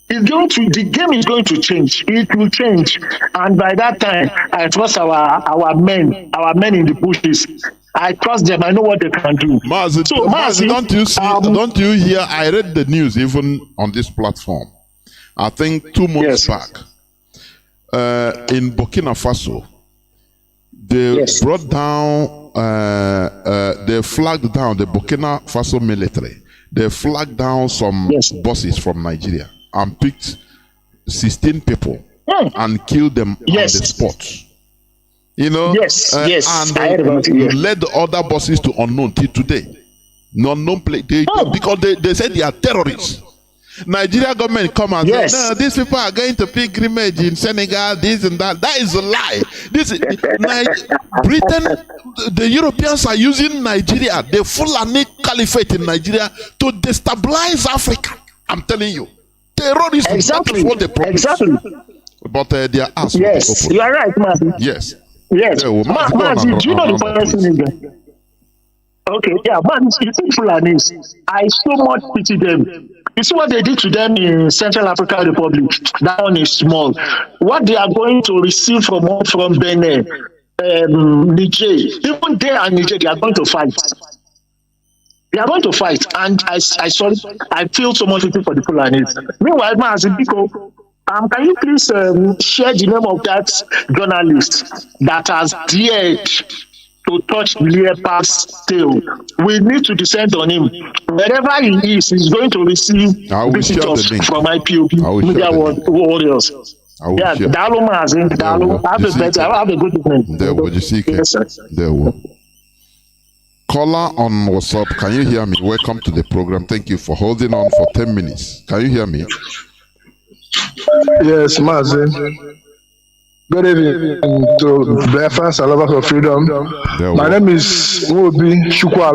The game is going to change. It will change, and by that time, I trust our men in the bushes. I trust them. I know what they can do. Mazi, don't you hear? I read the news even on this platform. I think 2 months back, in Burkina Faso, they brought down, they flagged down the Burkina Faso military. they flagged down some buses from Nigeria and picked 16 people and killed them on the spot. You know, and they led the other buses to unknown till today. Unknown place because they said they are terrorists. Nigeria government come and say, no, these people are going to pilgrimage in Senegal, this and that. That is a lie. This is Britain, the Europeans are using Nigeria, the Fulani Caliphate in Nigeria, to destabilize Africa. I'm telling you. Terrorism, exactly. That's what they promise. Exactly. But they are asked. Yes, you are right, Mazi. Yes. Yes. Mazi, do you know the person in there? Okay, yeah, man, you think Fulanis, I so much pity them. You see what they did to them in Central African Republic? That one is small. What they are going to receive from Benin, Niger, even there and Niger, they are going to fight. They are going to fight. And I feel so much pity for the Fulanis. Meanwhile, Mazibiko, can you please share the name of that journalist that has dared to touch Leopard's tail? We need to descend on him. Wherever he is, he's going to receive visitors from IPOP, Media Warriors. Yeah, Dalo Mazi, Dalo. Have a good evening. There will There will. Caller on WhatsApp, can you hear me? Welcome to the program. Thank you for holding on for 10 minutes. Can you hear me? Yes, Mazi. Good evening to Biafra and lovers of freedom. My name is Wobi Shukwa.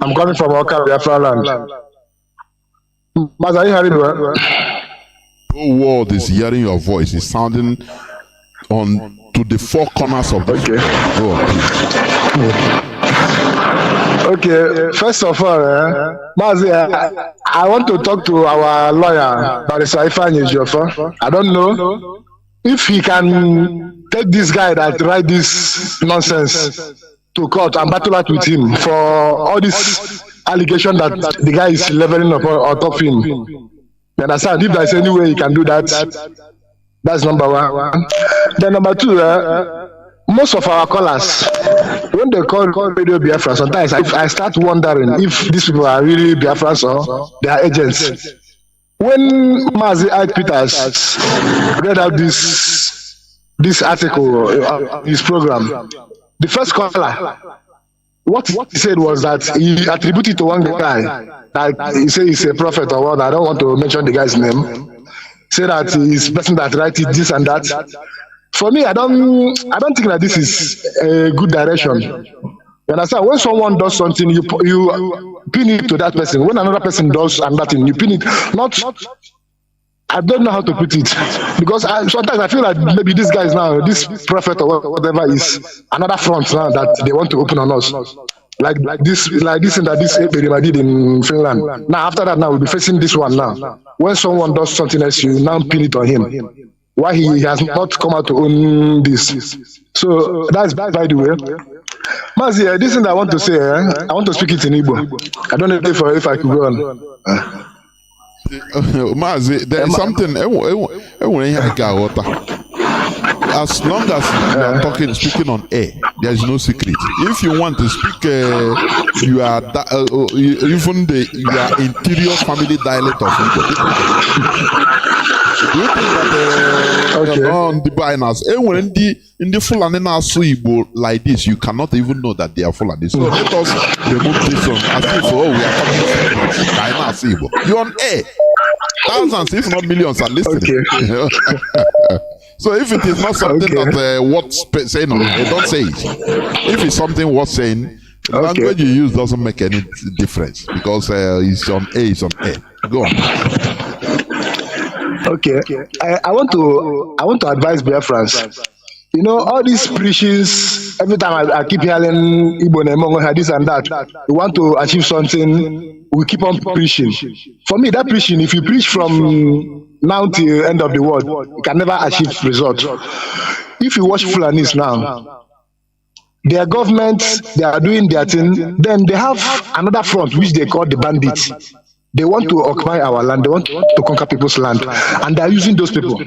I'm coming from Oka, Biafra land. Mazi, are you hearing me? The whole world is hearing your voice. It's sounding on to the four corners of the Okay, first of all, Mazi, I want to talk to our lawyer, Barrister Ifeanyi Ejiofor. I don't know if he can take this guy that write this nonsense to court and battle out with him for all this allegation that the guy is leveling up on top of him. You understand? If there's any way he can do that, that's number one. Then number two, most of our callers, when they call Radio Biafra, sometimes I start wondering if these people are really Biafrans or they are agents. When Mazi Peters read out this article, his program, the first caller, what he said was that he attributed to one guy, that he said he's a prophet or what, I don't want to mention the guy's name, say that he's the person that writes this and that. For me, I don't think that this is a good direction. You understand? When someone does something, you pin it to that person. When another person does another thing, you pin it. I don't know how to put it, because sometimes I feel like maybe this guy is now, this prophet or whatever is another front now that they want to open on us. Like this thing that this Eberima did in Finland. Now after that, now we'll be facing this one now. When someone does something else, you now pin it on him. Why he has not come out to own this. So that's by the way. Mazi, this thing I want to say, I want to speak it in Igbo. I don't know if I could go on. Mazi, there is something. As long as you are speaking on air, there is no secret. If you want to speak, you are even your interior family dialect of Igbo. Do you think that the biners, when the Fulani na-asụ Igbo like this, you cannot even know that they are Fulani? So let us remove this one as if we are talking na-asụ Igbo. You're on air. Thousands, if not millions, are listening. Okay. So if it is not something that worth saying, don't say it. If it's something worth saying, the language you use doesn't make any difference, because it's on air. It's on air. Go on. Okay, I want to advise Biafrans. You know, all these preachings, every time I keep hearing Igbo Nemongo, this and that, you want to achieve something, we keep on preaching. For me, that preaching, if you preach from now till the end of the world, you can never achieve results. If you watch Fulanis now, their government, they are doing their thing, then they have another front, which they call the bandits. They want to occupy our land, they want to conquer people's land, and they are using those people.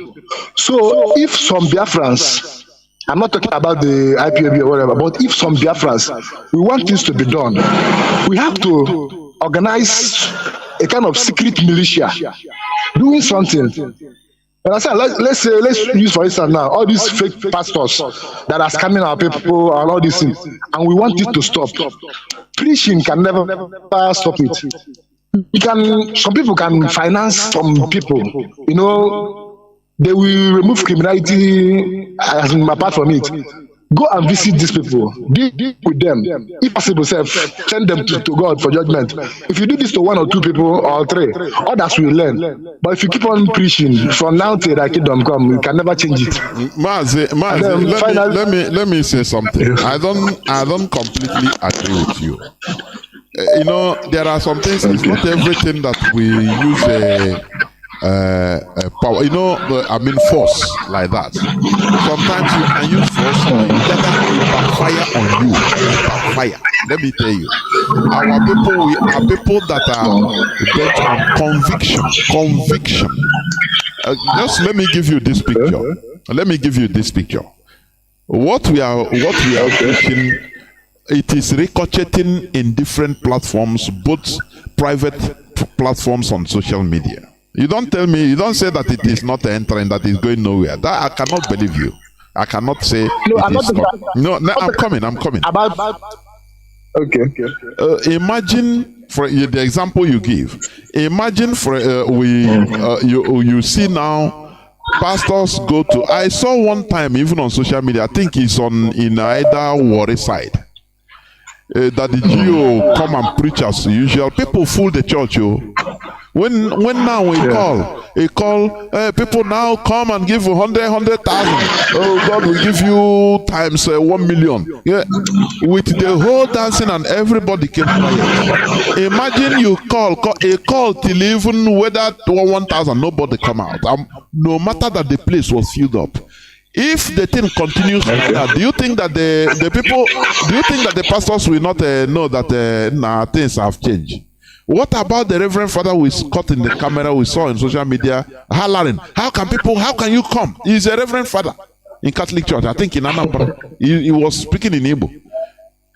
So if some Biafrans, I'm not talking about the IPOB or whatever, but if some Biafrans, we want things to be done, we have to organize a kind of secret militia doing something. And I said, let's use for instance now all these fake pastors that are scamming our people and all these things, and we want it to stop. Preaching can never stop it. Some people can finance some people, you know, they will remove criminality apart from it. Go and visit these people, deal with them. If possible, send them to God for judgment. If you do this to one or two people or three, others will learn. But if you keep on preaching from now till the kingdom come, you can never change it. Mazi, let me say something. I don't completely agree with you. You know, there are some things. It's not everything that we use power. You know, force like that. Sometimes you can use force that backfire on you. Backfire. Let me tell you, our people, we are people that are bent on conviction. Just let me give you this picture. What we are preaching. It is ricocheting in different platforms, both private platforms on social media. You don't tell me, you don't say that it is not entering, that is going nowhere. That I cannot believe you. I cannot say no, I'm coming. Okay. Imagine for the example you give. Imagine for you see now pastors go to. I saw one time even on social media. I think it's in either Warri side. That the GO come and preach as usual. People fool the church, When now we call, people now come and give 100,000. Oh, God will give you times 1 million. Yeah, with the whole dancing and everybody came quiet. Imagine you call till even whether 1,000, nobody come out. No matter that the place was filled up. If the thing continues like that, do you think that the pastors will not know that things have changed? What about the Reverend Father who is caught in the camera we saw on social media hollering? How can you come? He's a Reverend Father in Catholic Church, I think in Anambra. He was speaking in Igbo.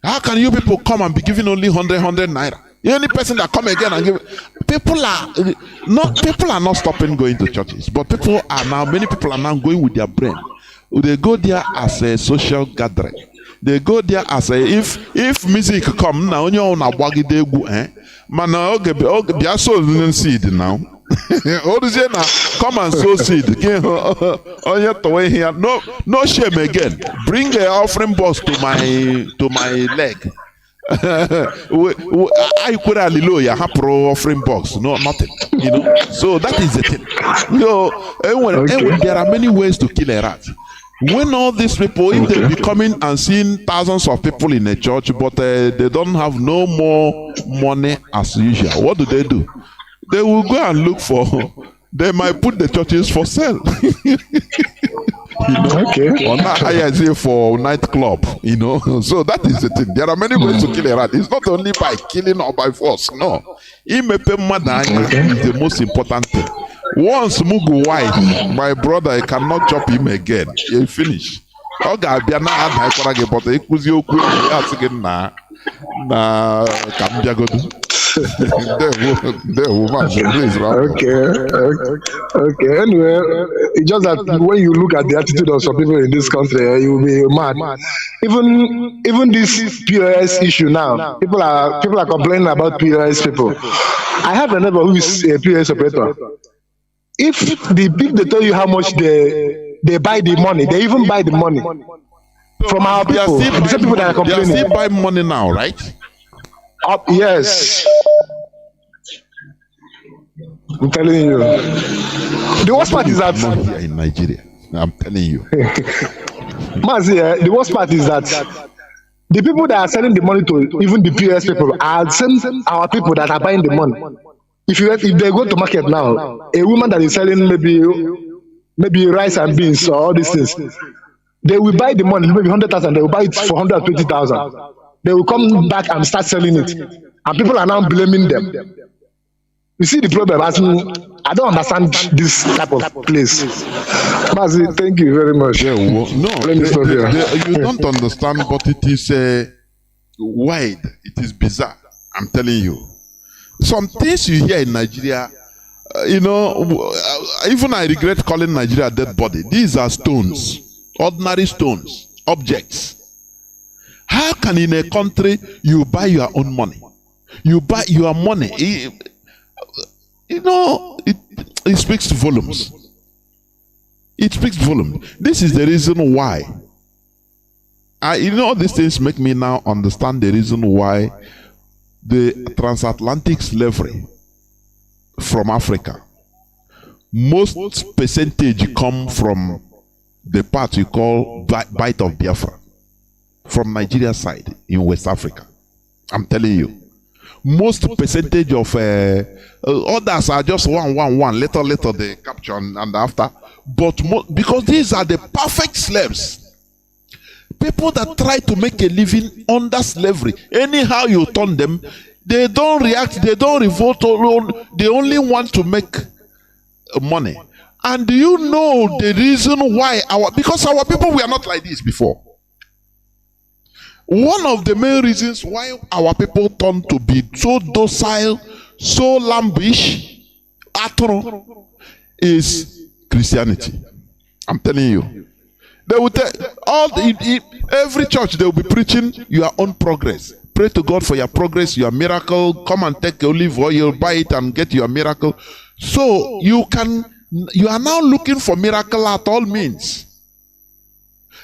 How can you people come and be giving only 100 naira? The only person that come again and give, people are not stopping going to churches, but many people are now going with their brain. They go there as a social gathering. They go there as if music come now, you on a waggy day, man, they are sowing seed now. Come and sow seed. On your way here, no shame again. Bring the offering box to my leg. I could hallelujah pro offering box, no nothing, So that is the thing. There are many ways to kill a rat. When all these people, if they be coming and seeing thousands of people in a church, but they don't have no more money as usual, what do? They will go and look for. They might put the churches for sale. Or not hire for nightclub. So that is the thing. There are many ways to kill a rat. It's not only by killing or by force. No, imepe madanya is the most important thing. Once Mugu white, my brother, I cannot chop him again. He finish. But Okay. Anyway, it's just that when you look at the attitude of some people in this country, you will be mad. Even this POS issue now, people are complaining about POS people. I have a neighbor who is a POS operator. If they tell you how much they buy the money, they even buy the money from our people. The same people that are complaining. They still buy money now, right? Yes. I'm telling you. The worst part is that in Nigeria. I'm telling you. Mazi, the worst part is that the people that are selling the money to even the POS people are our people that are buying the money. If they go to market now, a woman that is selling maybe rice and beans or all these things, they will buy the money, maybe 100,000, they will buy it for 120,000. They will come back and start selling it. And people are now blaming them. You see the problem? I don't understand this type of place. Mazi, thank you very much. Yeah, you don't understand, but it is wide. It is bizarre. I'm telling you. Some things you hear in Nigeria, even I regret calling Nigeria a dead body. These are stones, ordinary stones, objects. How can in a country you buy your own money? You buy your money. It speaks volumes. It speaks volumes. This is the reason why. These things make me now understand the reason why the transatlantic slavery from Africa, most percentage come from the part you call Bight of Biafra, from Nigeria side in West Africa. I'm telling you. Most percentage of others are just one, little they capture and after. But because these are the perfect slaves. People that try to make a living under slavery, anyhow you turn them, they don't react, they don't revolt, they only want to make money. And do you know the reason why because our people were not like this before? One of the main reasons why our people turn to be so docile, so lambish, is Christianity. I'm telling you. They will tell every church they will be preaching your own progress. Pray to God for your progress, your miracle. Come and take olive oil, buy it and get your miracle. So you are now looking for miracle at all means.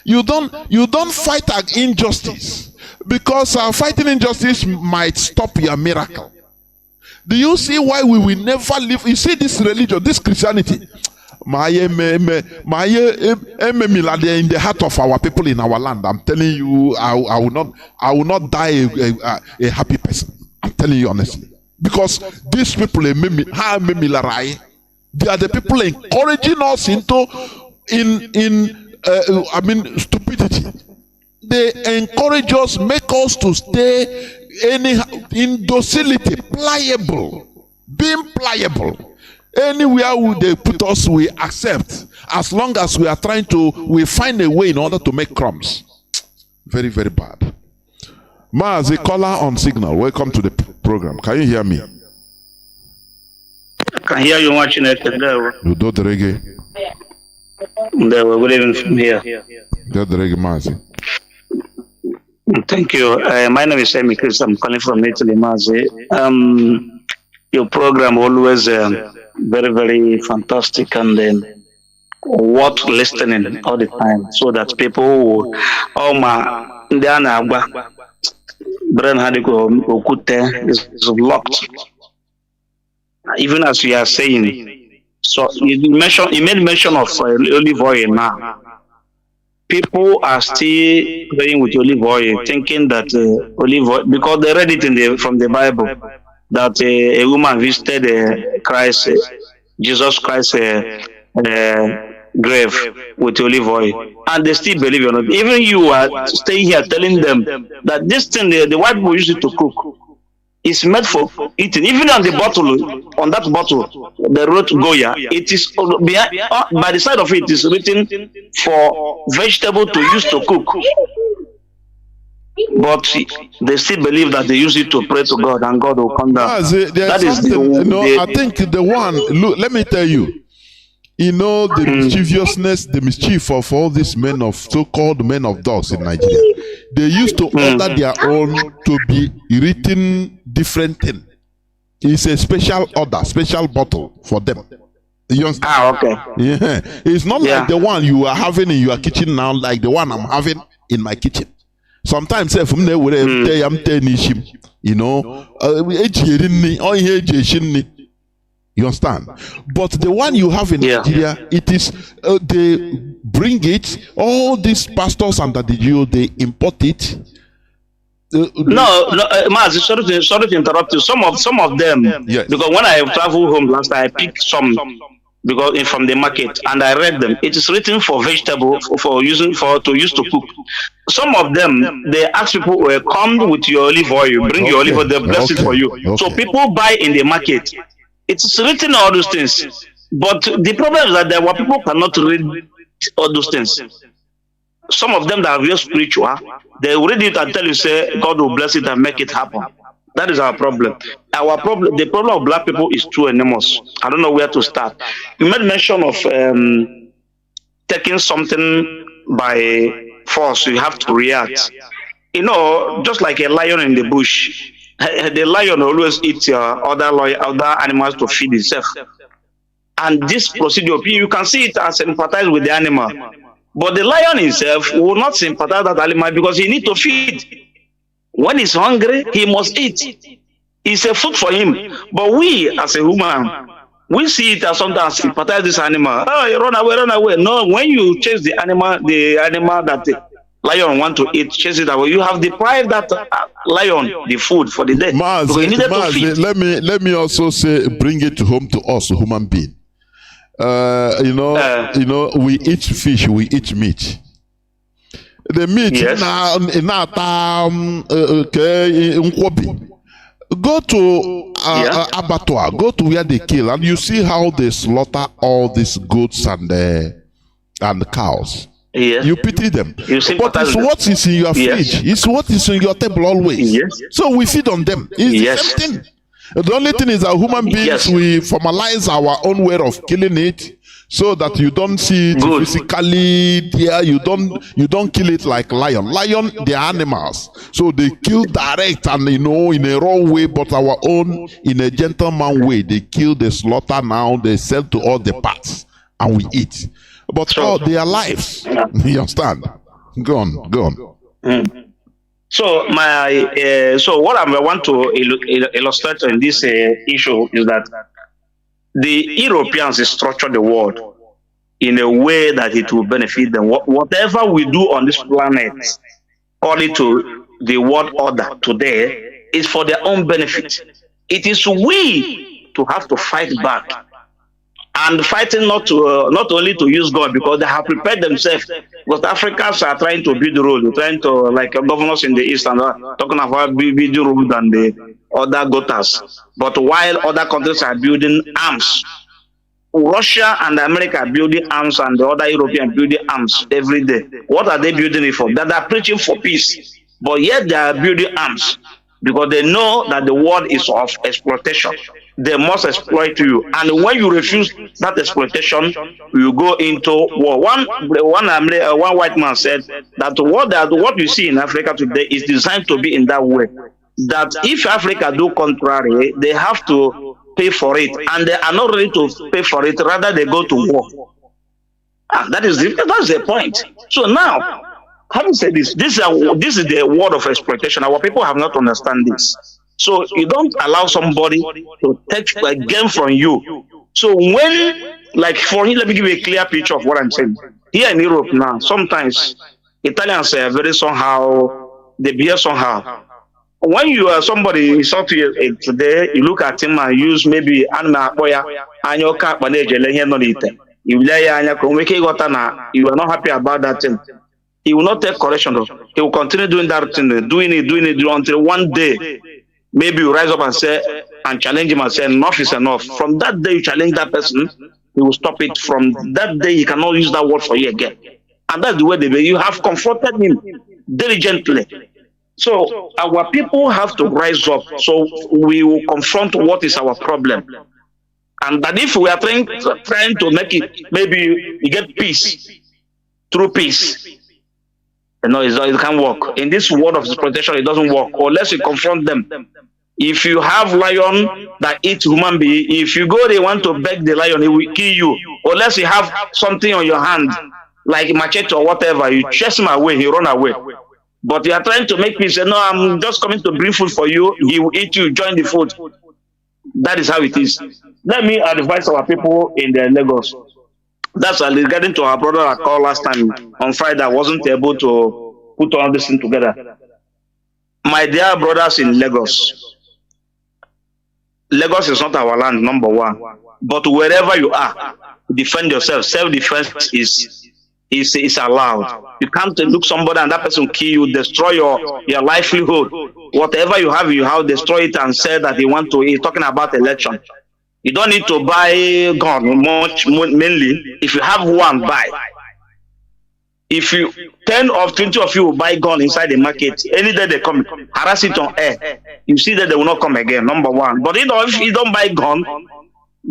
You don't fight against injustice, because fighting injustice might stop your miracle. Do you see why we will never live? You see this religion, this Christianity. In the heart of our people in our land. I'm telling you, I will not die a happy person. I'm telling you honestly, because these people, they are the people encouraging us into stupidity. They encourage us, make us to stay in docility, pliable, being pliable. Anywhere they put us, we accept, as long as we are we find a way in order to make crumbs. Very, very bad. Mazi, caller on signal. Welcome to the program. Can you hear me? I can hear you watching it. You do the reggae. Good evening from here. Do the reggae, Mazi. Thank you. My name is Amy Chris. I'm calling from Italy, Mazi. Your program always very, very fantastic and worth listening all the time, so that people is locked. Even as you are saying, so you made mention of olive oil now. People are still playing with olive oil, thinking that olive oil, because they read it from the Bible, that a woman visited Jesus Christ's grave with olive oil, and they still believe it or not. Even you are staying here telling them that this thing the white people use it to cook is meant for eating. Even on the bottle, on that bottle, they wrote Goya. It is by the side of it is written for vegetable to use to cook. But they still believe that they use it to pray to God, and God will come down. I think the one. Look, let me tell you. The mischievousness, the mischief of all these men of so-called men of dogs in Nigeria. They used to order their own to be written different thing. It's a special order, special bottle for them. You understand? Okay. Yeah. It's not like the one you are having in your kitchen now, like the one I'm having in my kitchen. Sometimes if I'm you understand? But the one you have in Nigeria, it is they bring it. All these pastors under the Jew, they import it. Mazi, sorry to interrupt you. Some of them, yes. Because when I traveled home last night, I picked some from the market, and I read them. It is written for vegetable to use to cook. Some of them, they ask people, come with your olive oil, bring your olive oil, they bless it for you. Okay. So people buy in the market. It's written all those things, but the problem is that there were people cannot read all those things. Some of them that are real spiritual, they read it and tell you, say God will bless it and make it happen. That is our problem. Our problem, the problem of black people is too enormous. I don't know where to start. You made mention of taking something by force. You have to react. You know, just like a lion in the bush. The lion always eats other animals to feed itself. And this procedure, you can see it as sympathize with the animal. But the lion himself will not sympathize with that animal because he needs to feed. When he's hungry, he must eat. It's a food for him. But we, as a human, we see it as something as sympathize this animal. Oh, you run away, run away. No, when you chase the animal that the lion want to eat, chase it away, you have deprived that lion the food for the day. Mazi, let me also say, bring it home to us, human being. We eat fish, we eat meat. The meat, yes. Go to abattoir, go to where they kill, and you see how they slaughter all these goats and cows. Yes. You pity them. You but it's what is in your fridge. It's what is in your table always. Yes. So we feed on them. It's the same thing. The only thing is that human beings, we formalize our own way of killing it, so that you don't see it physically there. You don't kill it like lion. Lion, they are animals, so they kill direct and in a raw way. But our own, in a gentleman way, they kill, they slaughter now, they sell to all the parts, and we eat. But they are lives. You understand? Go on. Mm. So what I want to illustrate in this issue is that the Europeans structure the world in a way that it will benefit them. Whatever we do on this planet, according to the world order today, is for their own benefit. It is we to have to fight back. And fighting not only to use God, because they have prepared themselves. Because Africans are trying to build the road. They're trying to, like governors in the East, and talking about building road and the other gutters. But while other countries are building arms, Russia and America are building arms, and the other Europeans building arms every day. What are they building it for? That they are preaching for peace, but yet they are building arms because they know that the world is of exploitation. They must exploit you, and when you refuse that exploitation, you go into war. One white man said that what you see in Africa today is designed to be in that way. That if Africa do contrary, they have to pay for it, and they are not ready to pay for it. Rather, they go to war. And that's the point. So now, having said this, this is the word of exploitation. Our people have not understand this. So you don't allow somebody to take a game from you. So when, like for me, let me give you a clear picture of what I'm saying. Here in Europe now, sometimes Italians are very somehow, they behave somehow. When you are somebody talk to you today, you look at him and use maybe animal and your car you are not happy about that thing. He will not take correction. He will continue doing that thing, doing it until one day maybe you rise up and say and challenge him and say enough is enough. From that day you challenge that person, he will stop it. From that day he cannot use that word for you again. And that's the way you have confronted him diligently. So our people have to rise up. So we will confront what is our problem. And that if we are trying to make it, maybe you get peace through peace. You know, it can't work. In this world of exploitation, it doesn't work unless you confront them. If you have lion that eats human being, if you go, they want to beg the lion, he will kill you. Unless you have something on your hand, like machete or whatever, you chase him away, he run away. But you are trying to make peace. Say, no, I'm just coming to bring food for you. He will eat you, join the food. That is how it is. Let me advise our people in the Lagos. That's regarding to our brother I called last time on Friday. I wasn't able to put all this thing together. My dear brothers in Lagos, Lagos is not our land, number one. But wherever you are, defend yourself. Self-defense is allowed. You can't look somebody and that person kill you, destroy your livelihood. Whatever you have, destroy it and say that he's talking about election. You don't need to buy gun mainly. If you have one, buy. If 10 or 20 of you will buy gun inside the market, any day they come, harass it on air, you see that they will not come again, number one. But if you don't buy gun,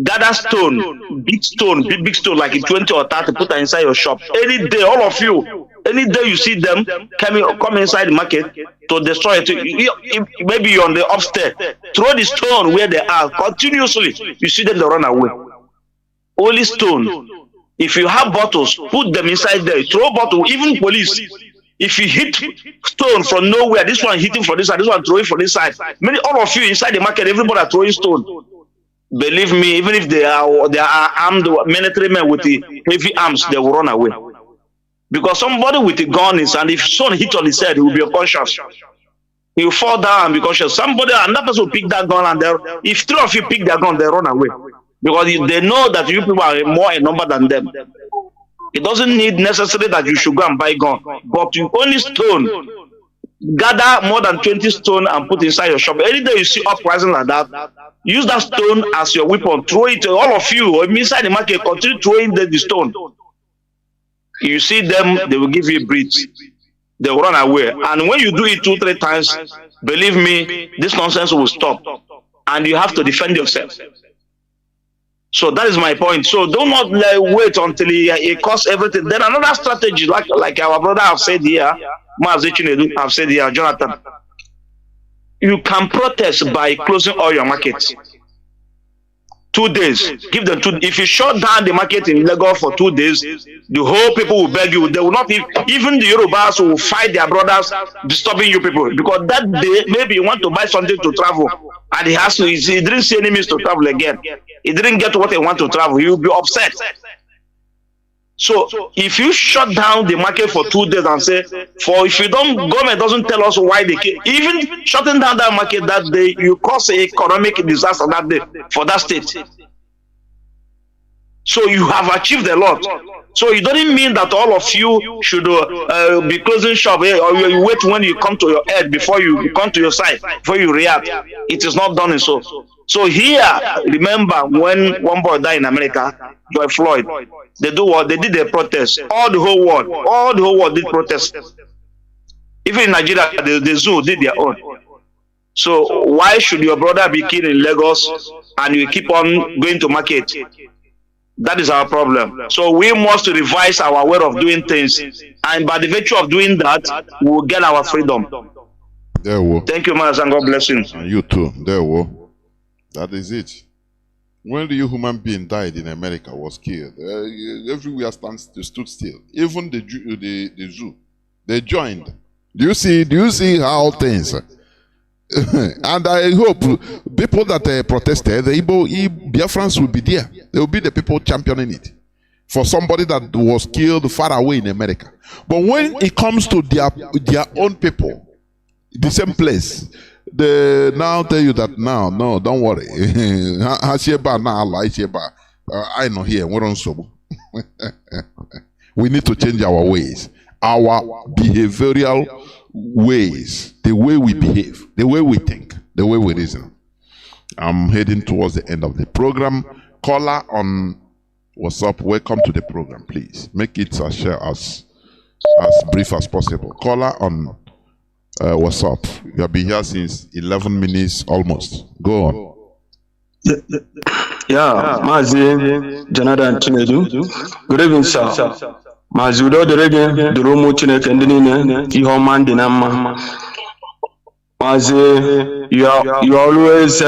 gather stone, big stone, big stone, like 20 or 30, put it inside your shop. Any day, all of you, any day you see them come inside the market to destroy it, maybe you're on the upstairs, throw the stone where they are continuously. You see them, they run away. Only stone. If you have bottles, put them inside there. Throw bottle, even police. If you hit stone from nowhere, this one hitting from this side, this one throwing from this side. All of you inside the market, everybody are throwing stone. Believe me, even if they are armed military men with the heavy arms, they will run away. Because somebody with a gun is, and if someone hit on his head, he will be unconscious. He will fall down and be conscious. Another person will pick that gun, and if 3 of you pick their gun, they run away. Because they know that you people are more in number than them. It doesn't need necessarily that you should go and buy gun, but you only stone. Gather more than 20 stone and put inside your shop. Any day you see uprising like that, use that stone as your weapon. Throw it, all of you inside the market, continue throwing the stone. You see them, they will give you a breeze. They will run away. And when you do it 2-3 times, believe me, this nonsense will stop. And you have to defend yourself. So that is my point. So do not wait until it costs everything. Then another strategy, like our brother have said here, Mazi Chinedu have said here, Jonathan, you can protest by closing all your markets. 2 days. Give them 2. If you shut down the market in Lagos for 2 days, the whole people will beg you. They will not even the Yorubas will fight their brothers disturbing you people. Because that day, maybe you want to buy something to travel, and he didn't see any means to travel again. He didn't get what he want to travel. He will be upset. So if you shut down the market for 2 days and say, government doesn't tell us why they came, even shutting down that market that day, you cause an economic disaster that day for that state. So you have achieved a lot. So it doesn't mean that all of you should be closing shop, or you wait when you come to your head before you come to your side, before you react. It is not done in so. So here, remember when one boy died in America, George Floyd, they do what? They did a protest. All the whole world did protest. Even in Nigeria, the zoo did their own. So why should your brother be killed in Lagos and you keep on going to market? That is our problem. So we must revise our way of doing things, and by the virtue of doing that, we will get our freedom. There we go. Thank you, man, and God bless you. And you too. There we go. That is it. When the human being died in America, was killed, everywhere stood still. Even the zoo, they joined. Do you see how things? And I hope people that protested, the Biafrans will be there. They will be the people championing it for somebody that was killed far away in America. But when it comes to their own people, the same place, they now tell you that no, don't worry. I know here. We need to change our ways, our behavioral ways, the way we behave, the way we think, the way we reason. I'm heading towards the end of the program. Caller on WhatsApp, welcome to the program. Please make it as brief as possible. Caller on WhatsApp, you have been here since 11 minutes almost. Go on. Yeah, Mazi, Jonathan Chinedu. Good evening, sir. Mazi, udo derege durumu Chineke ndị niile ihe ọma ndị na mma. Mazi, you are always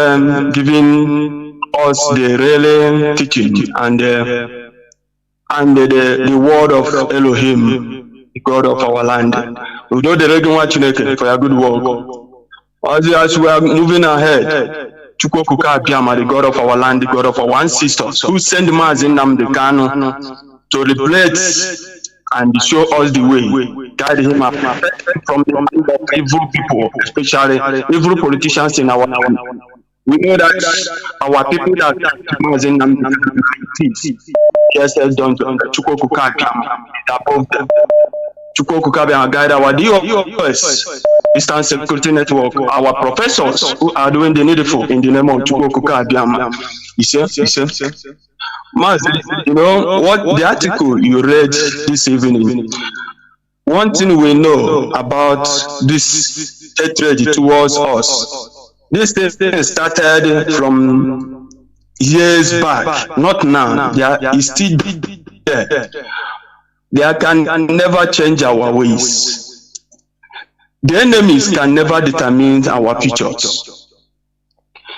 giving us the really teaching and the word of Elohim, the God of our land. Udo derege nwa Chineke for your good work. Mazi, as we are moving ahead, Chukwuka Abiyama, the God of our land, the God of our ancestors, who sent Mazi Nnamdi Kanu to replace and show us the way, guide him up from the evil people, especially evil politicians in our land. We know that our people that Mazi Nnamdi just done Chukwuka Abiyama above them. Chukwuka Abiyama guide our DOS, Eastern Security Network, our professors who are doing the needful in the name of Chukwuka Abiyama. He said, Mazi, you know what the article you read this evening, one thing we know about this hatred towards us, this thing started from years back, not now. It's still there. They can never change our ways. The enemies can never determine our futures.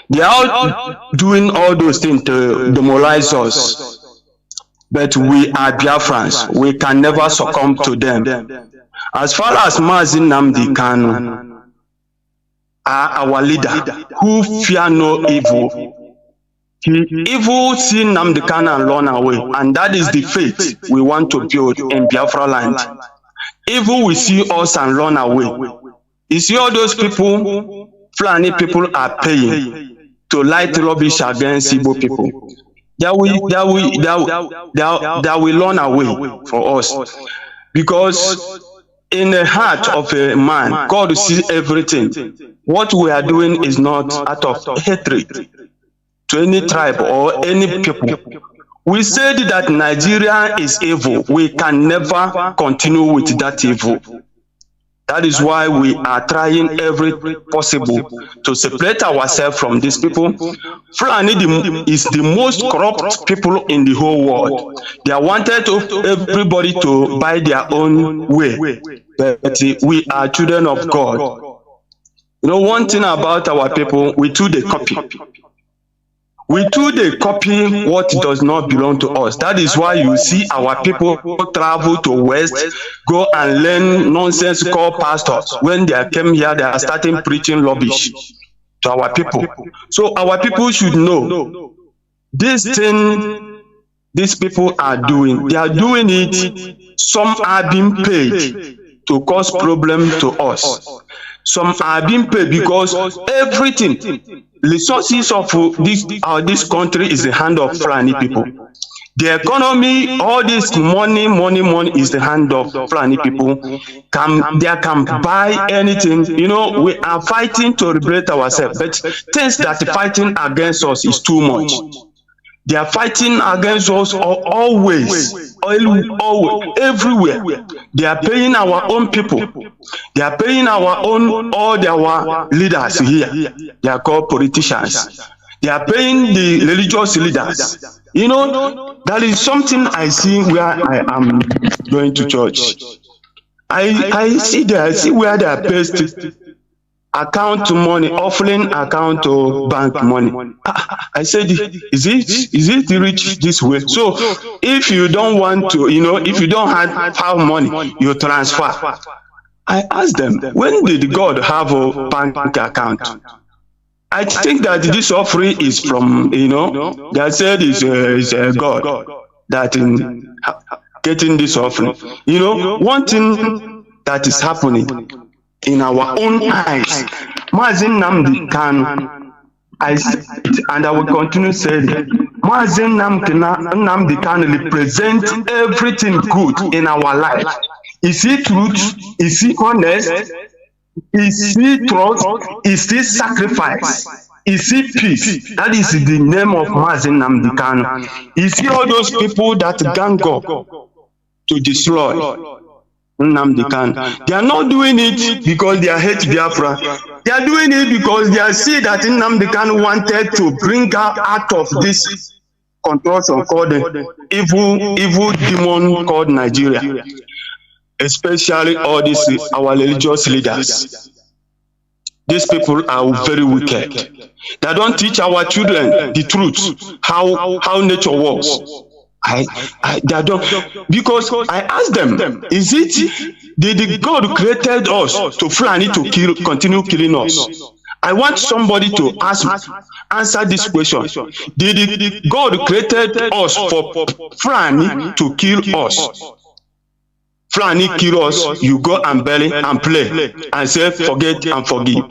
They are doing all those things to demoralize us. But we are Biafrans. We can never succumb to them. As far as Mazi Nnamdi Kanu are our leader, who fear no evil. Evil see Nnamdi Kanu and run away, and that is the faith we want to build in Biafra land. Evil will see us and run away. You see all those people, Fulani people are paying to light rubbish against Igbo people. They will run away for us, because in the heart of a man, God sees everything. What we are doing is not out of hatred to any tribe or any people. We said that Nigeria is evil. We can never continue with that evil. That is why we are trying every possible to separate ourselves from these people. Fulani is the most corrupt people in the whole world. They wanted everybody to buy their own way. But we are children of God. You know, one thing about our people, we too they copy. We too they copy what does not belong to us. That is why you see our people travel to West, go and learn nonsense called pastors. When they came here, they are starting preaching rubbish to our people. So our people should know this thing these people are doing. They are doing it. Some are being paid to cause problem to us. Some are being paid because everything, resources of this country is the hand of Fulani people. The economy, all this money is the hand of Fulani people. They can buy anything. You know, we are fighting to liberate ourselves, but things that fighting against us is too much. They are fighting against us always, everywhere. They are paying our own people. They are paying our own, all our leaders here. They are called politicians. They are paying the religious leaders. You know, that is something I see where I am going to church. I see there, I see where they are paid account money, offering account to bank money. I said, is it rich this way? So if you don't want to, you know, if you don't have money, you transfer. I asked them, when did God have a bank account? I think that this offering is from, you know, they said is God that in getting this offering. You know, one thing that is happening in our own eyes, Mazi Nnamdi Kanu, I said it, and I will continue saying it. Mazi Nnamdi Kanu represents everything good in our life. Is he truth? Is he honest? Is he trust? Is he sacrifice? Is he peace? That is the name of Mazi Nnamdi Kanu. Is he all those people that gang up to destroy Nnamdi Kanu? They are not doing it because they hate Biafra. They are doing it because they see that Nnamdi Kanu wanted to bring out of this contortion called the evil demon called Nigeria. Especially all these our religious leaders. These people are very wicked. They don't teach our children the truth, how nature works. They don't, because I asked them, is it did God created us to Fulani to continue killing us? I want somebody to answer this question. Did God created us for Fulani to kill us? Fulani kill us, you go and bury and play and say forget and forgive.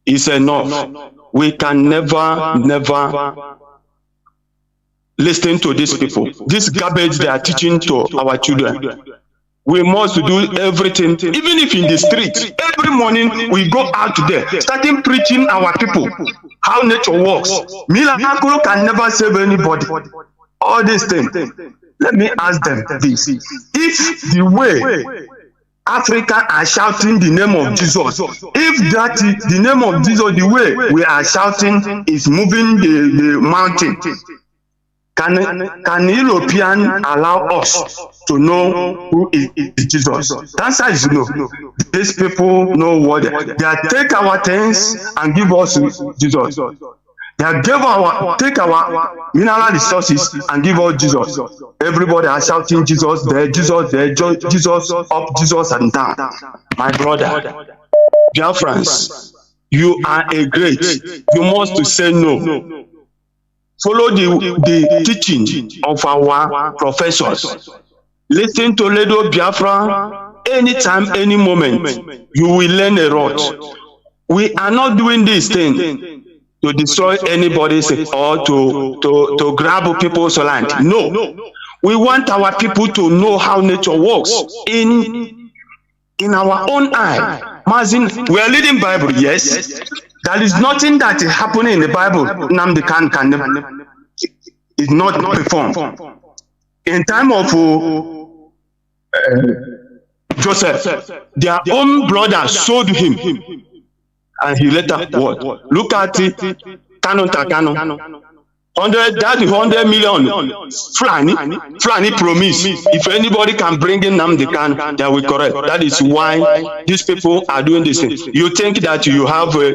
It's enough. We can never listen to these people. This garbage they are teaching to our children. We must do everything, even if in the street, every morning we go out there, starting preaching our people how nature works. Miracle can never save anybody. All these things. Let me ask them this. If the way Africa are shouting the name of Jesus. If that is the name of Jesus, the way we are shouting is moving the mountain, can European allow us to know who is Jesus? The answer is no. These people know what they take our things and give us Jesus. They take our mineral resources and give us Jesus. Everybody are shouting Jesus there, Jesus there, Jesus up, Jesus and down. My brother, Biafrans, you are a great. You must say no. Follow the teaching of our professors. Listen to Ledo Biafra anytime, any moment. You will learn a lot. We are not doing this thing to destroy anybody's or to grab people's land. No. We want our people to know how nature works in our own eye. Mazi, we are reading Bible, yes. There is nothing that is happening in the Bible Nnamdi can never is not performed. In time of Joseph, their own brother sold him, and he later what? Look at it, Kanu. 100 million Fulani promise. If anybody can bring in Nnamdi Kanu, they will correct. That is why these people are doing this thing. You think that you have a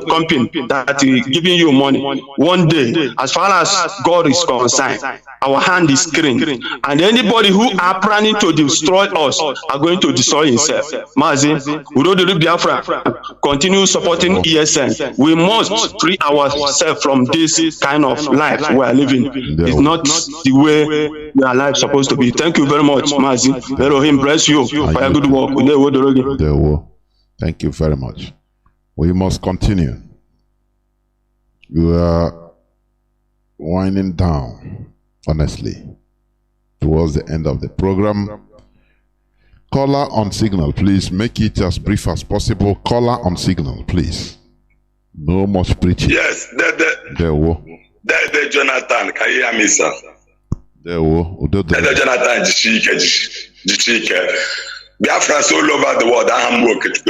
company that is giving you money. One day, as far as God is concerned, our hand is clean, and anybody who are planning to destroy us are going to destroy himself. Mazi, Udo Biafra, continue supporting ESN. We must free ourselves from this kind of life we are living. It's not the way our life is supposed to be. Thank you very much, Mazi. Elohim bless you for your good work. Thank you very much. We must continue. We are winding down, honestly, towards the end of the program. Caller on signal, please. Make it as brief as possible. Caller on signal, please. No much preaching. Yes, There Jonathan, can you hear me, sir? There Jonathan, Jichike. Biafra all over the world. I am working to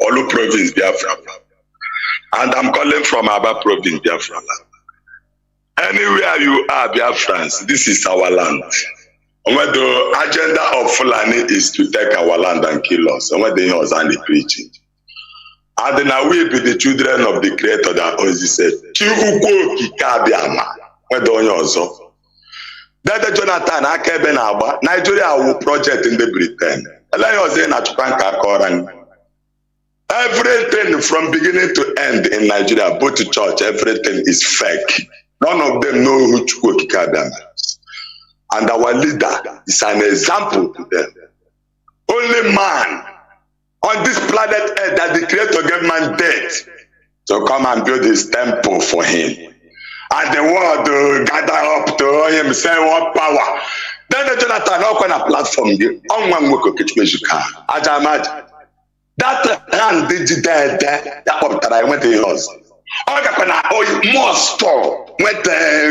Olu province, Biafra. And I'm calling from Aba province, Biafra. Anywhere you are, Biafrans, this is our land. And when the agenda of Fulani is to take our land and kill us, and when they hear us and they preaching. And now we be the children of the Creator that always said, Chivuko Kikabiama, when the Onyozo. That the Jonathan Akebe Naba, Nigeria will project in the Britain. Everything from beginning to end in Nigeria, both to church, everything is fake. None of them know who Chukwu Kikabiama is. And our leader is an example to them. Only man on this planet Earth that the Creator gave man death to come and build his temple for him. And the world to gather up to him, say what power. Then the Jonathan, how can a platform you? On one work of Kichmeshuka. Ajamad. That hand did there, that up that I went to yours. All the more store went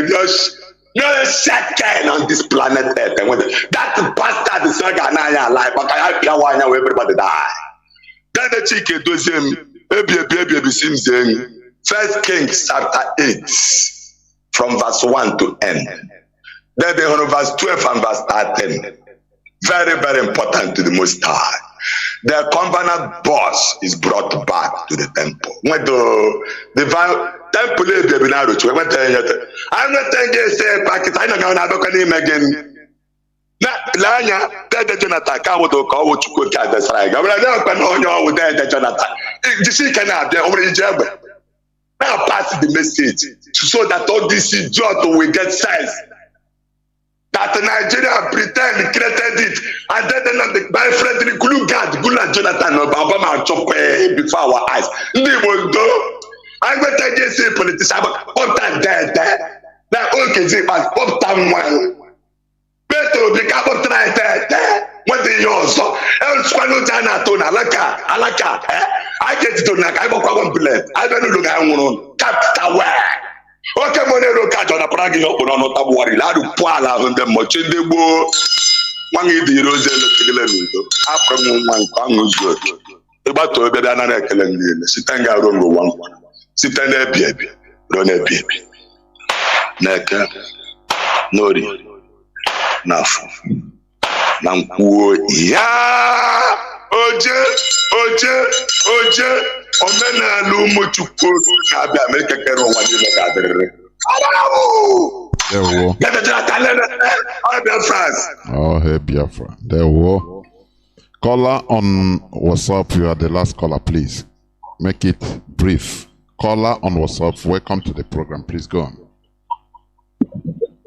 just no second on this planet Earth. That bastard is not gonna alive, but I have everybody die. Then the chicken does him, baby, seems saying, 1 Kings chapter 8, from verse 1 to end. Then they are verse 12 and verse 13. Very, very important to the Most High. The covenant boss is brought back to the temple. When the temple is the Binaru, I'm not telling you, say, Pakistan, I'm not going to again. Lanya, the Jonathan, I would call what you could get the strike. I don't know with the Jonathan. The she can have the only job. Now pass the message so that all this idiot will get sense. That Nigeria pretend created it, and then my friend Gula Jonathan Obama chop before our eyes. They will do. I'm going to just say politician, but that there. Now okay, say but time one. Beto the cabo try that. What the yours? El Spano Jana Tona Alaka. I get to Nak. I go blend. I don't look at one. Capta where. Okay, Monero catch on a Prague on Tabuari, Ladu Pala on the Mochindebo. nwangi dị iro ozi elekele n'udo apụrụ m nwa nke ọṅụ zuo oke ịgbata obe bịa nara ekele niile site nga ruo mgbe ụwa nkwa site n'ebi ebi ruo n'ebi ebi n'eke n'orie n'afọ na nkwuo ya oje omenala ụmụ Chukwu ga-abịa mee ka ekere ụwa niile ga-adịrịrị. Oh, hey, Biafra. There were. Caller on WhatsApp, you are the last caller, please. Make it brief. Caller on WhatsApp, welcome to the program. Please go on.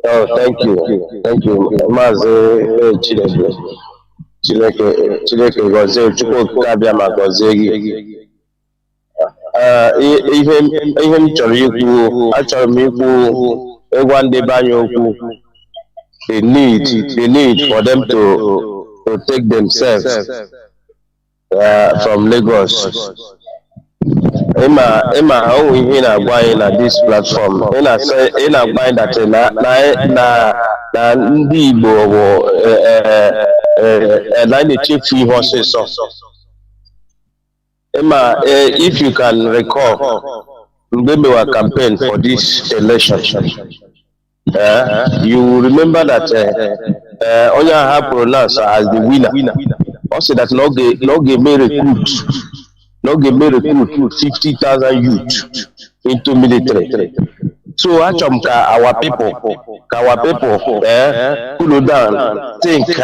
Oh, thank you. Thank you. Mazi Chinedu. Chineke gozie Chukwu kabịa ma gozie gị. Ihe m chọrọ ikwu, achọrọ m ikwu ịgwa ndị be anyị okwu. The need for them to protect themselves from Lagos. Ịma ọnwụ ihe na-agwa anyị na this platform. Ị na-agwa anyị na ndị Igbo bụ na-echefu ihe ọsịsọ. Emma, if you can recall, mgbe we were campaign for this election, you remember that onye ha pronounced as the winner. Also that no may recruit 50,000 youth into military. So achọm ka our people cool down, think ihe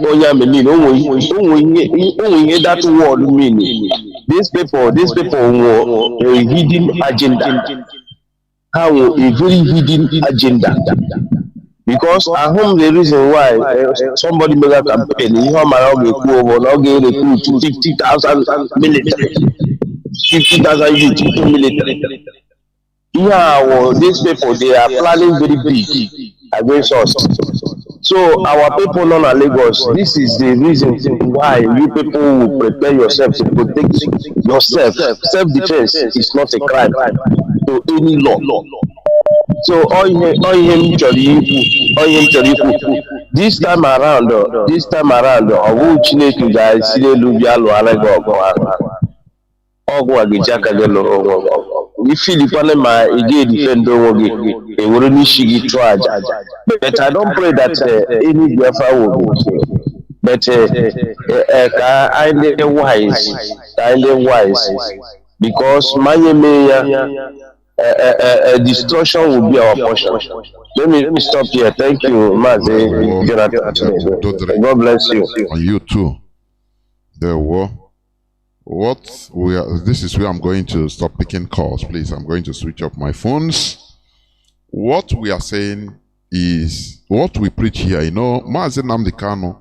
onye mean onwe ihe that word mean. These people were a hidden agenda. How a very hidden agenda. Because at home the reason why somebody made a campaign, you have my recruit 50,000 military, 50,000 youth into military. Yeah, well, these people, they are planning very big against us. So our people non Lagos, this is the reason why you people will prepare yourself to protect yourself. Self-defense is not a crime to any law. So this time around, Chineke guys, if you ma defend a shigi charge. But I don't pray that any Biafra will be killed. But I'm wise, because my destruction will be our portion. Let me stop here. Thank you, Mazi. God bless you. And you too. There were. This is where I'm going to stop picking calls, please. I'm going to switch off my phones. What we are saying is what we preach here. You know, Mazi Nnamdi Kanu,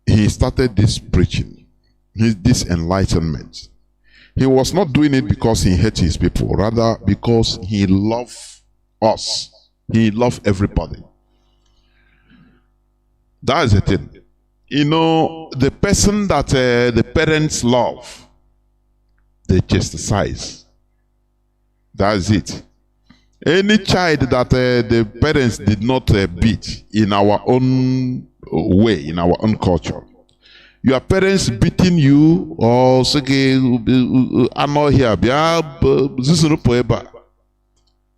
he started this preaching, this enlightenment. He was not doing it because he hates his people, rather because he loved us. He loved everybody. That is the thing. You know, the person that the parents love, they chastise. That is it. Any child that the parents did not beat in our own way, in our own culture, your parents beating you or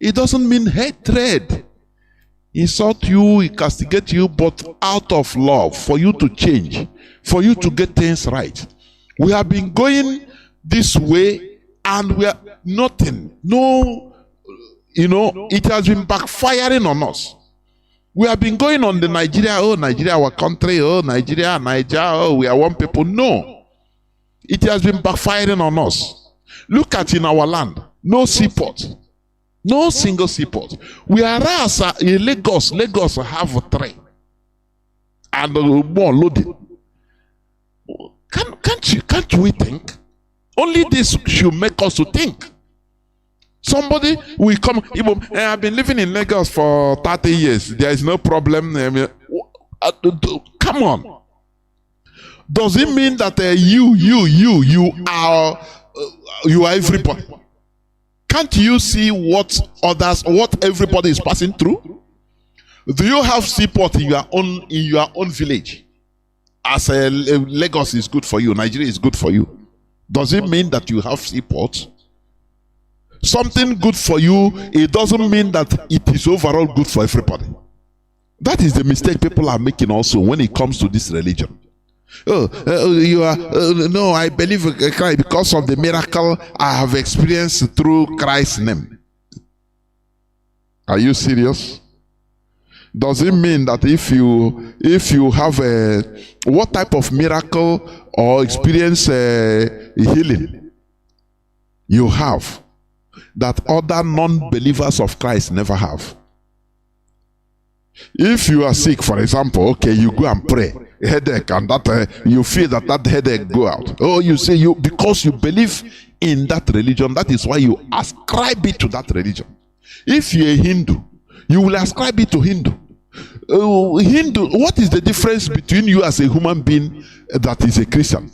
it doesn't mean hatred. Insult you, he castigate you, but out of love, for you to change, for you to get things right. We have been going this way and we are nothing. No, you know, it has been backfiring on us. We have been going on the Nigeria, our country, Nigeria, we are one people. No, it has been backfiring on us. Look at in our land, no seaport. No single seaport. Whereas in Lagos have 3 and more loaded. Can't we think? Only this should make us to think. Somebody will come. I've been living in Lagos for 30 years. There is no problem. Come on. Does it mean that you are everybody? Can't you see what everybody is passing through? Do you have seaport in your own village? As Lagos is good for you, Nigeria is good for you. Does it mean that you have seaport? Something good for you, it doesn't mean that it is overall good for everybody. That is the mistake people are making also when it comes to this religion. No, I believe Christ because of the miracle I have experienced through Christ's name. Are you serious? Does it mean that if you have what type of miracle or experience healing you have that other non-believers of Christ never have? If you are sick, for example, okay, you go and pray, headache, and that you feel that headache go out. Oh, you say because you believe in that religion, that is why you ascribe it to that religion. If you're a Hindu, you will ascribe it to Hindu. Hindu, what is the difference between you as a human being that is a Christian?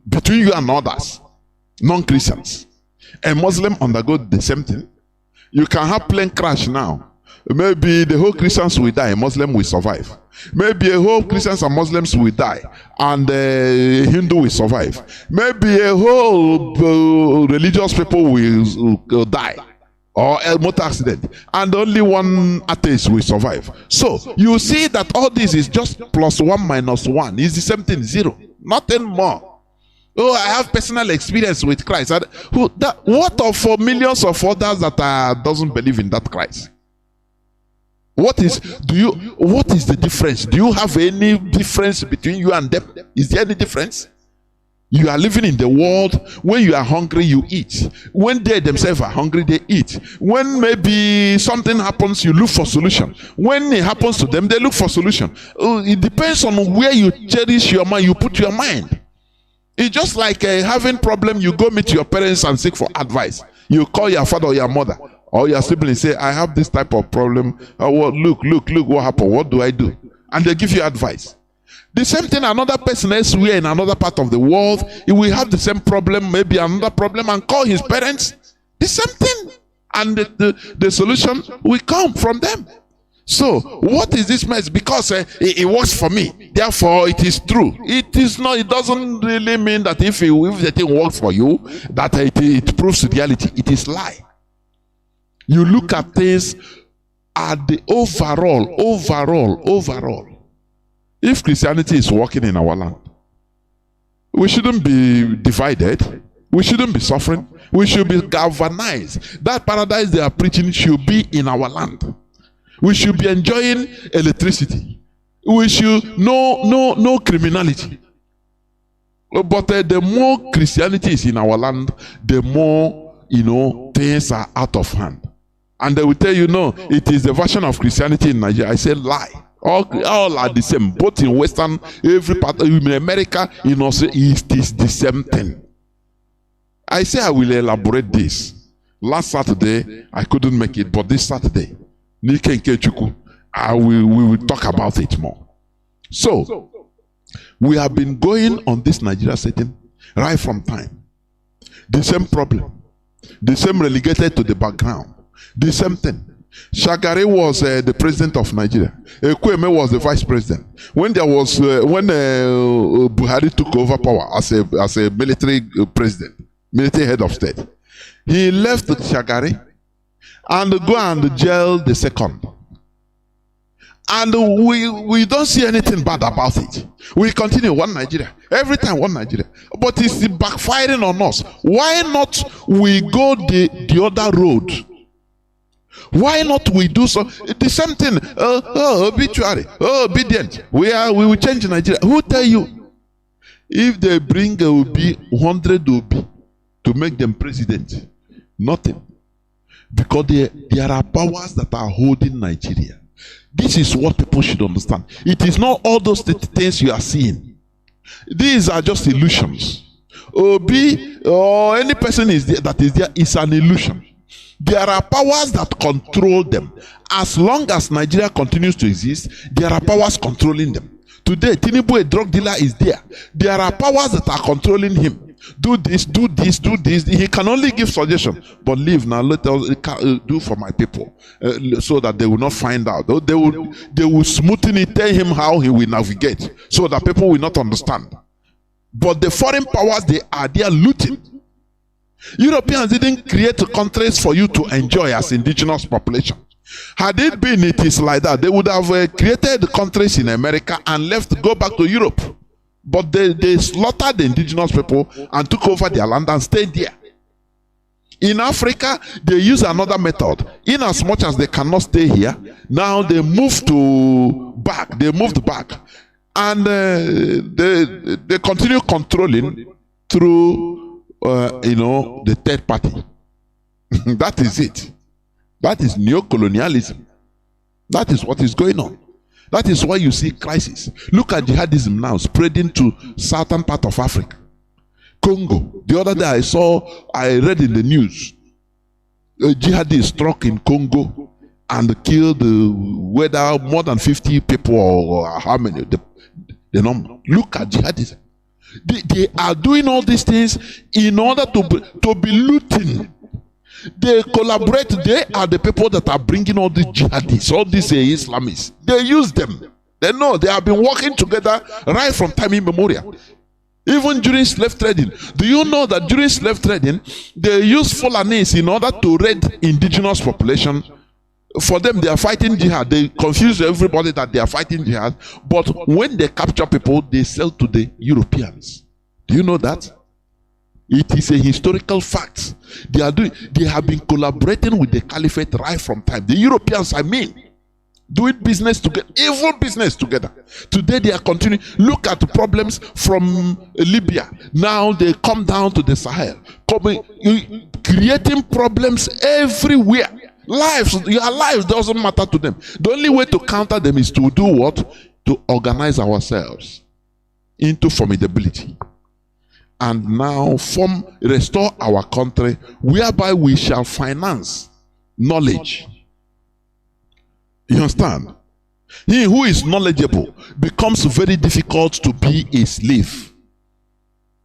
Between you and others, non-Christians. A Muslim undergo the same thing. You can have plane crash now. Maybe the whole Christians will die, a Muslim will survive. Maybe a whole Christians and Muslims will die, and a Hindu will survive. Maybe a whole religious people will die, or a motor accident, and only one atheist will survive. So you see that all this is just +1 - 1. It's the same thing, 0, nothing more. Oh, I have personal experience with Christ. What of for millions of others that doesn't believe in that Christ? What is the difference? Do you have any difference between you and them? Is there any difference? You are living in the world. When you are hungry, you eat. When they themselves are hungry, they eat. When maybe something happens, you look for solution. When it happens to them, they look for solution. It depends on where you cherish your mind, you put your mind. It's just like having problem, you go meet your parents and seek for advice. You call your father or your mother or your sibling, say, I have this type of problem. Well, look, what happened? What do I do? And they give you advice. The same thing, another person elsewhere in another part of the world, he will have the same problem, maybe another problem, and call his parents. The same thing. And the solution will come from them. So, what is this mess? Because it works for me, therefore it is true. It is not. It doesn't really mean that if the thing works for you, that it proves reality. It is lie. You look at things at the overall. If Christianity is working in our land, we shouldn't be divided. We shouldn't be suffering. We should be galvanized. That paradise they are preaching should be in our land. We should be enjoying electricity. We should no criminality. But the more Christianity is in our land, the more things are out of hand. And they will tell you, no, it is the version of Christianity in Nigeria. I say lie. All are the same, both in Western, every part, in America, it is the same thing. I say I will elaborate this. Last Saturday, I couldn't make it, but this Saturday, we will talk about it more. So, we have been going on this Nigeria setting right from time. The same problem, the same relegated to the background, the same thing. Shagari was the president of Nigeria. Ekweme was the vice president. When Buhari took over power as a military president, military head of state, he left Shagari and go and jail the second. And we don't see anything bad about it. We continue one Nigeria. Every time one Nigeria. But it's backfiring on us. Why not we go the other road? Why not we do so? The same thing. Obituary. Obedient. We will change Nigeria. Who tell you? If they bring Obi, 100 Obi to make them president, nothing. Because there are powers that are holding Nigeria. This is what people should understand. It is not all those things you are seeing. These are just illusions. Obi or any person that is there is an illusion. There are powers that control them. As long as Nigeria continues to exist, there are powers controlling them. Today, Tinubu, a drug dealer, is there. There are powers that are controlling him. Do this, do this, do this. He can only give suggestion, but leave now. Let us do for my people, so that they will not find out. They will smoothen it, tell him how he will navigate, so that people will not understand. But the foreign powers, they are looting. Europeans didn't create countries for you to enjoy as indigenous population. Had it been it is like that, they would have created countries in America and left to go back to Europe. But they slaughtered the indigenous people and took over their land and stayed there. In Africa, they use another method. In as much as they cannot stay here, now they moved back. And they continue controlling through the third party. That is it. That is neo-colonialism. That is what is going on. That is why you see crisis. Look at jihadism now spreading to southern part of Africa. Congo. The other day I read in the news, a jihadist struck in Congo and killed whether more than 50 people or how many, the number. Look at jihadism. They are doing all these things in order to be looting. They collaborate. They are the people that are bringing all these jihadists, all these Islamists. They use them. They know they have been working together right from time immemorial. Even during slave trading. Do you know that during slave trading, they use Fulanis in order to raid indigenous population? For them, they are fighting jihad. They confuse everybody that they are fighting jihad. But when they capture people, they sell to the Europeans. Do you know that? It is a historical fact. They have been collaborating with the caliphate right from time. The Europeans, doing business together, evil business together. Today they are continuing. Look at the problems from Libya. Now they come down to the Sahel, creating problems everywhere. Your lives doesn't matter to them. The only way to counter them is to do what? To organize ourselves into formidability. And now restore our country, whereby we shall finance knowledge. You understand? He who is knowledgeable becomes very difficult to be a slave.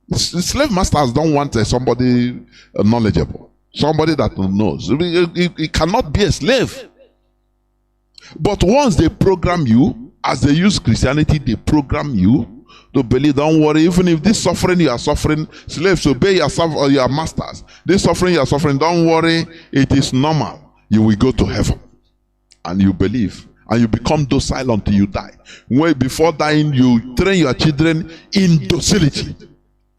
The slave masters don't want somebody knowledgeable, somebody that knows. He cannot be a slave. But once they program you, as they use Christianity, they program you to believe, don't worry, even if this suffering you are suffering, slaves, obey your masters. This suffering you are suffering, don't worry, it is normal. You will go to heaven. And you believe. And you become docile until you die. Before dying, you train your children in docility.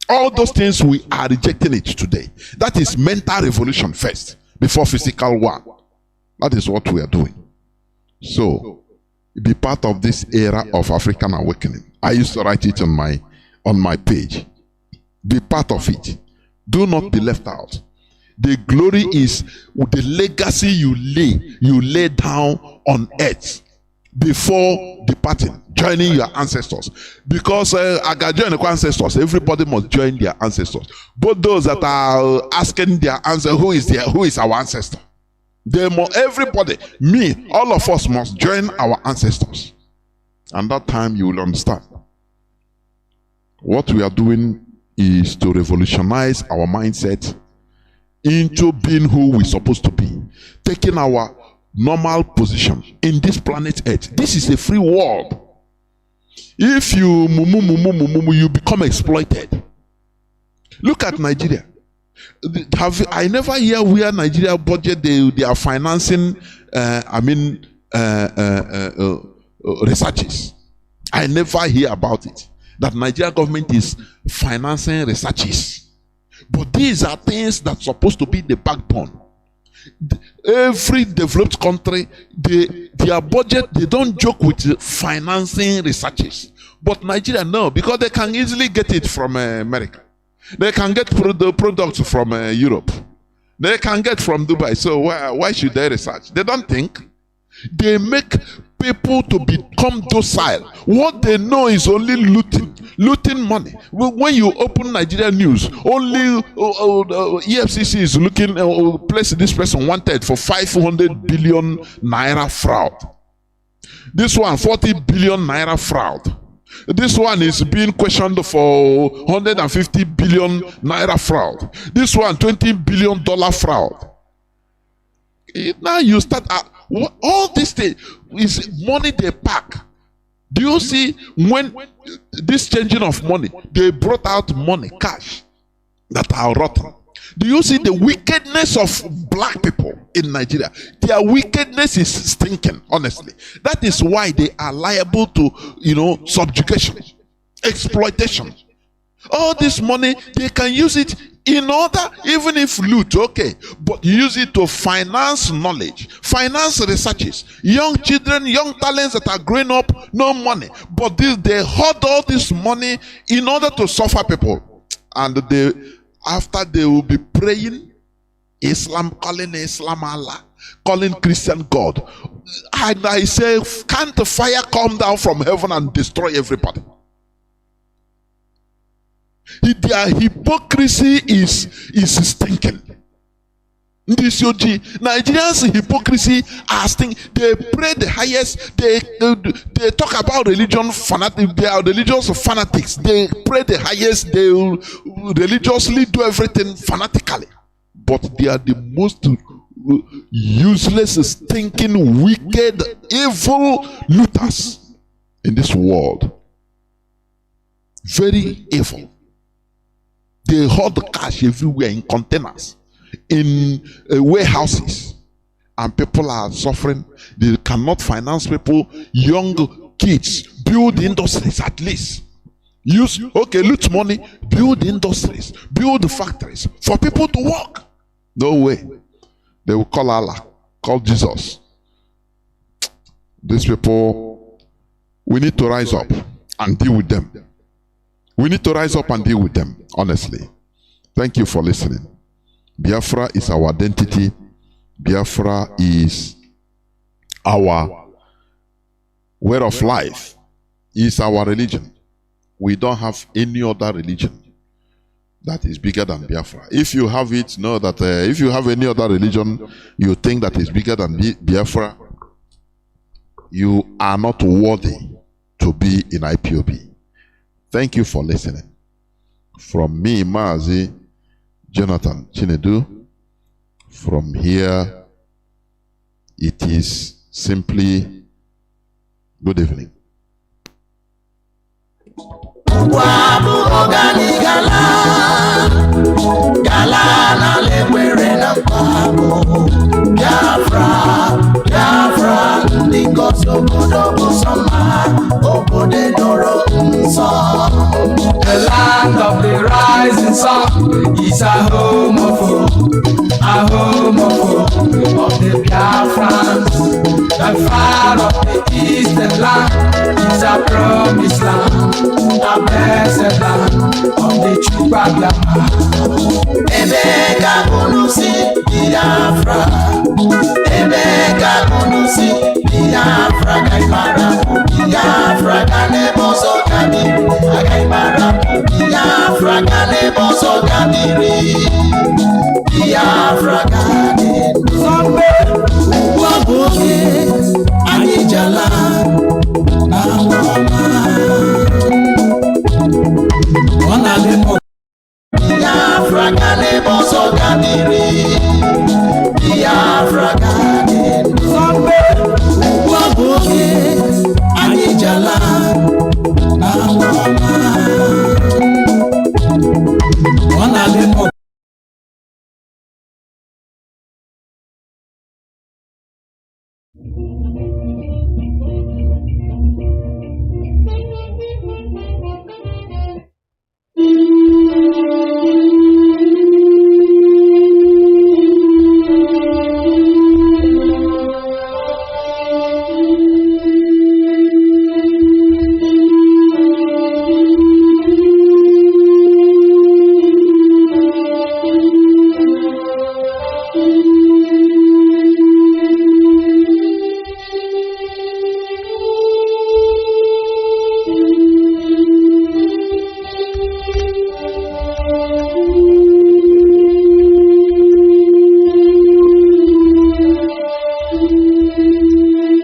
All those things, we are rejecting it today. That is mental revolution first, before physical one. That is what we are doing. So, be part of this era of African awakening. I used to write it on my page. Be part of it. Do not be left out. The glory is the legacy you lay down on earth before departing, joining your ancestors. Because I got join the ancestors, everybody must join their ancestors. Both those that are asking their answer, who is our ancestor? Everybody, me, all of us must join our ancestors. And that time you will understand. What we are doing is to revolutionize our mindset into being who we're supposed to be. Taking our normal position in this planet Earth. This is a free world. If you you become exploited. Look at Nigeria. I never hear where Nigeria budget they are financing researches. I never hear about it. That Nigeria government is financing researches. But these are things that's supposed to be the backbone. Every developed country, their budget, they don't joke with financing researches. But Nigeria, no, because they can easily get it from America. They can get the products from Europe. They can get from Dubai. So why should they research? They don't think. They make people to become docile. What they know is only looting money. When you open Nigeria news, only EFCC is looking, placing this person wanted for 500 billion naira fraud. This one, 40 billion naira fraud. This one is being questioned for 150 billion naira fraud. This one, $20 billion fraud. Now you start, all this thing is money they pack. Do you see when this changing of money, they brought out money, cash, that are rotten. Do you see the wickedness of black people in Nigeria? Their wickedness is stinking, honestly. That is why they are liable to, subjugation, exploitation. All this money, they can use it in order, even if loot, okay, but use it to finance knowledge, finance researches. Young children, young talents that are growing up, no money. But they hoard all this money in order to suffer people. And after they will be praying, calling Islam Allah, calling Christian God. And I say, can't the fire come down from heaven and destroy everybody? Their hypocrisy is stinking. Nigerians' hypocrisy are stinking. They pray the highest. They talk about religion fanatics. They are religious fanatics. They pray the highest. They religiously do everything fanatically. But they are the most useless, stinking, wicked, evil looters in this world. Very evil. They hoard the cash everywhere in containers, in warehouses, and people are suffering. They cannot finance people. Young kids build industries at least. Loot money, build industries, build factories for people to work. No way. They will call Allah, call Jesus. These people, we need to rise up and deal with them. We need to rise up and deal with them, honestly. Thank you for listening. Biafra is our identity. Biafra is our way of life. Is our religion. We don't have any other religion that is bigger than Biafra. If you have it, know that if you have any other religion you think that is bigger than Biafra, you are not worthy to be in IPOB. Thank you for listening. From me, Mazi, Jonathan Chinedu, from here, it is simply good evening. The land of the rising sun is a home of the Biafrans. The far of the eastern land is a promised land, a blessed land of the Chukwabiyama. Ebeka kunusi Biafra, Ebeka kunusi Biafra.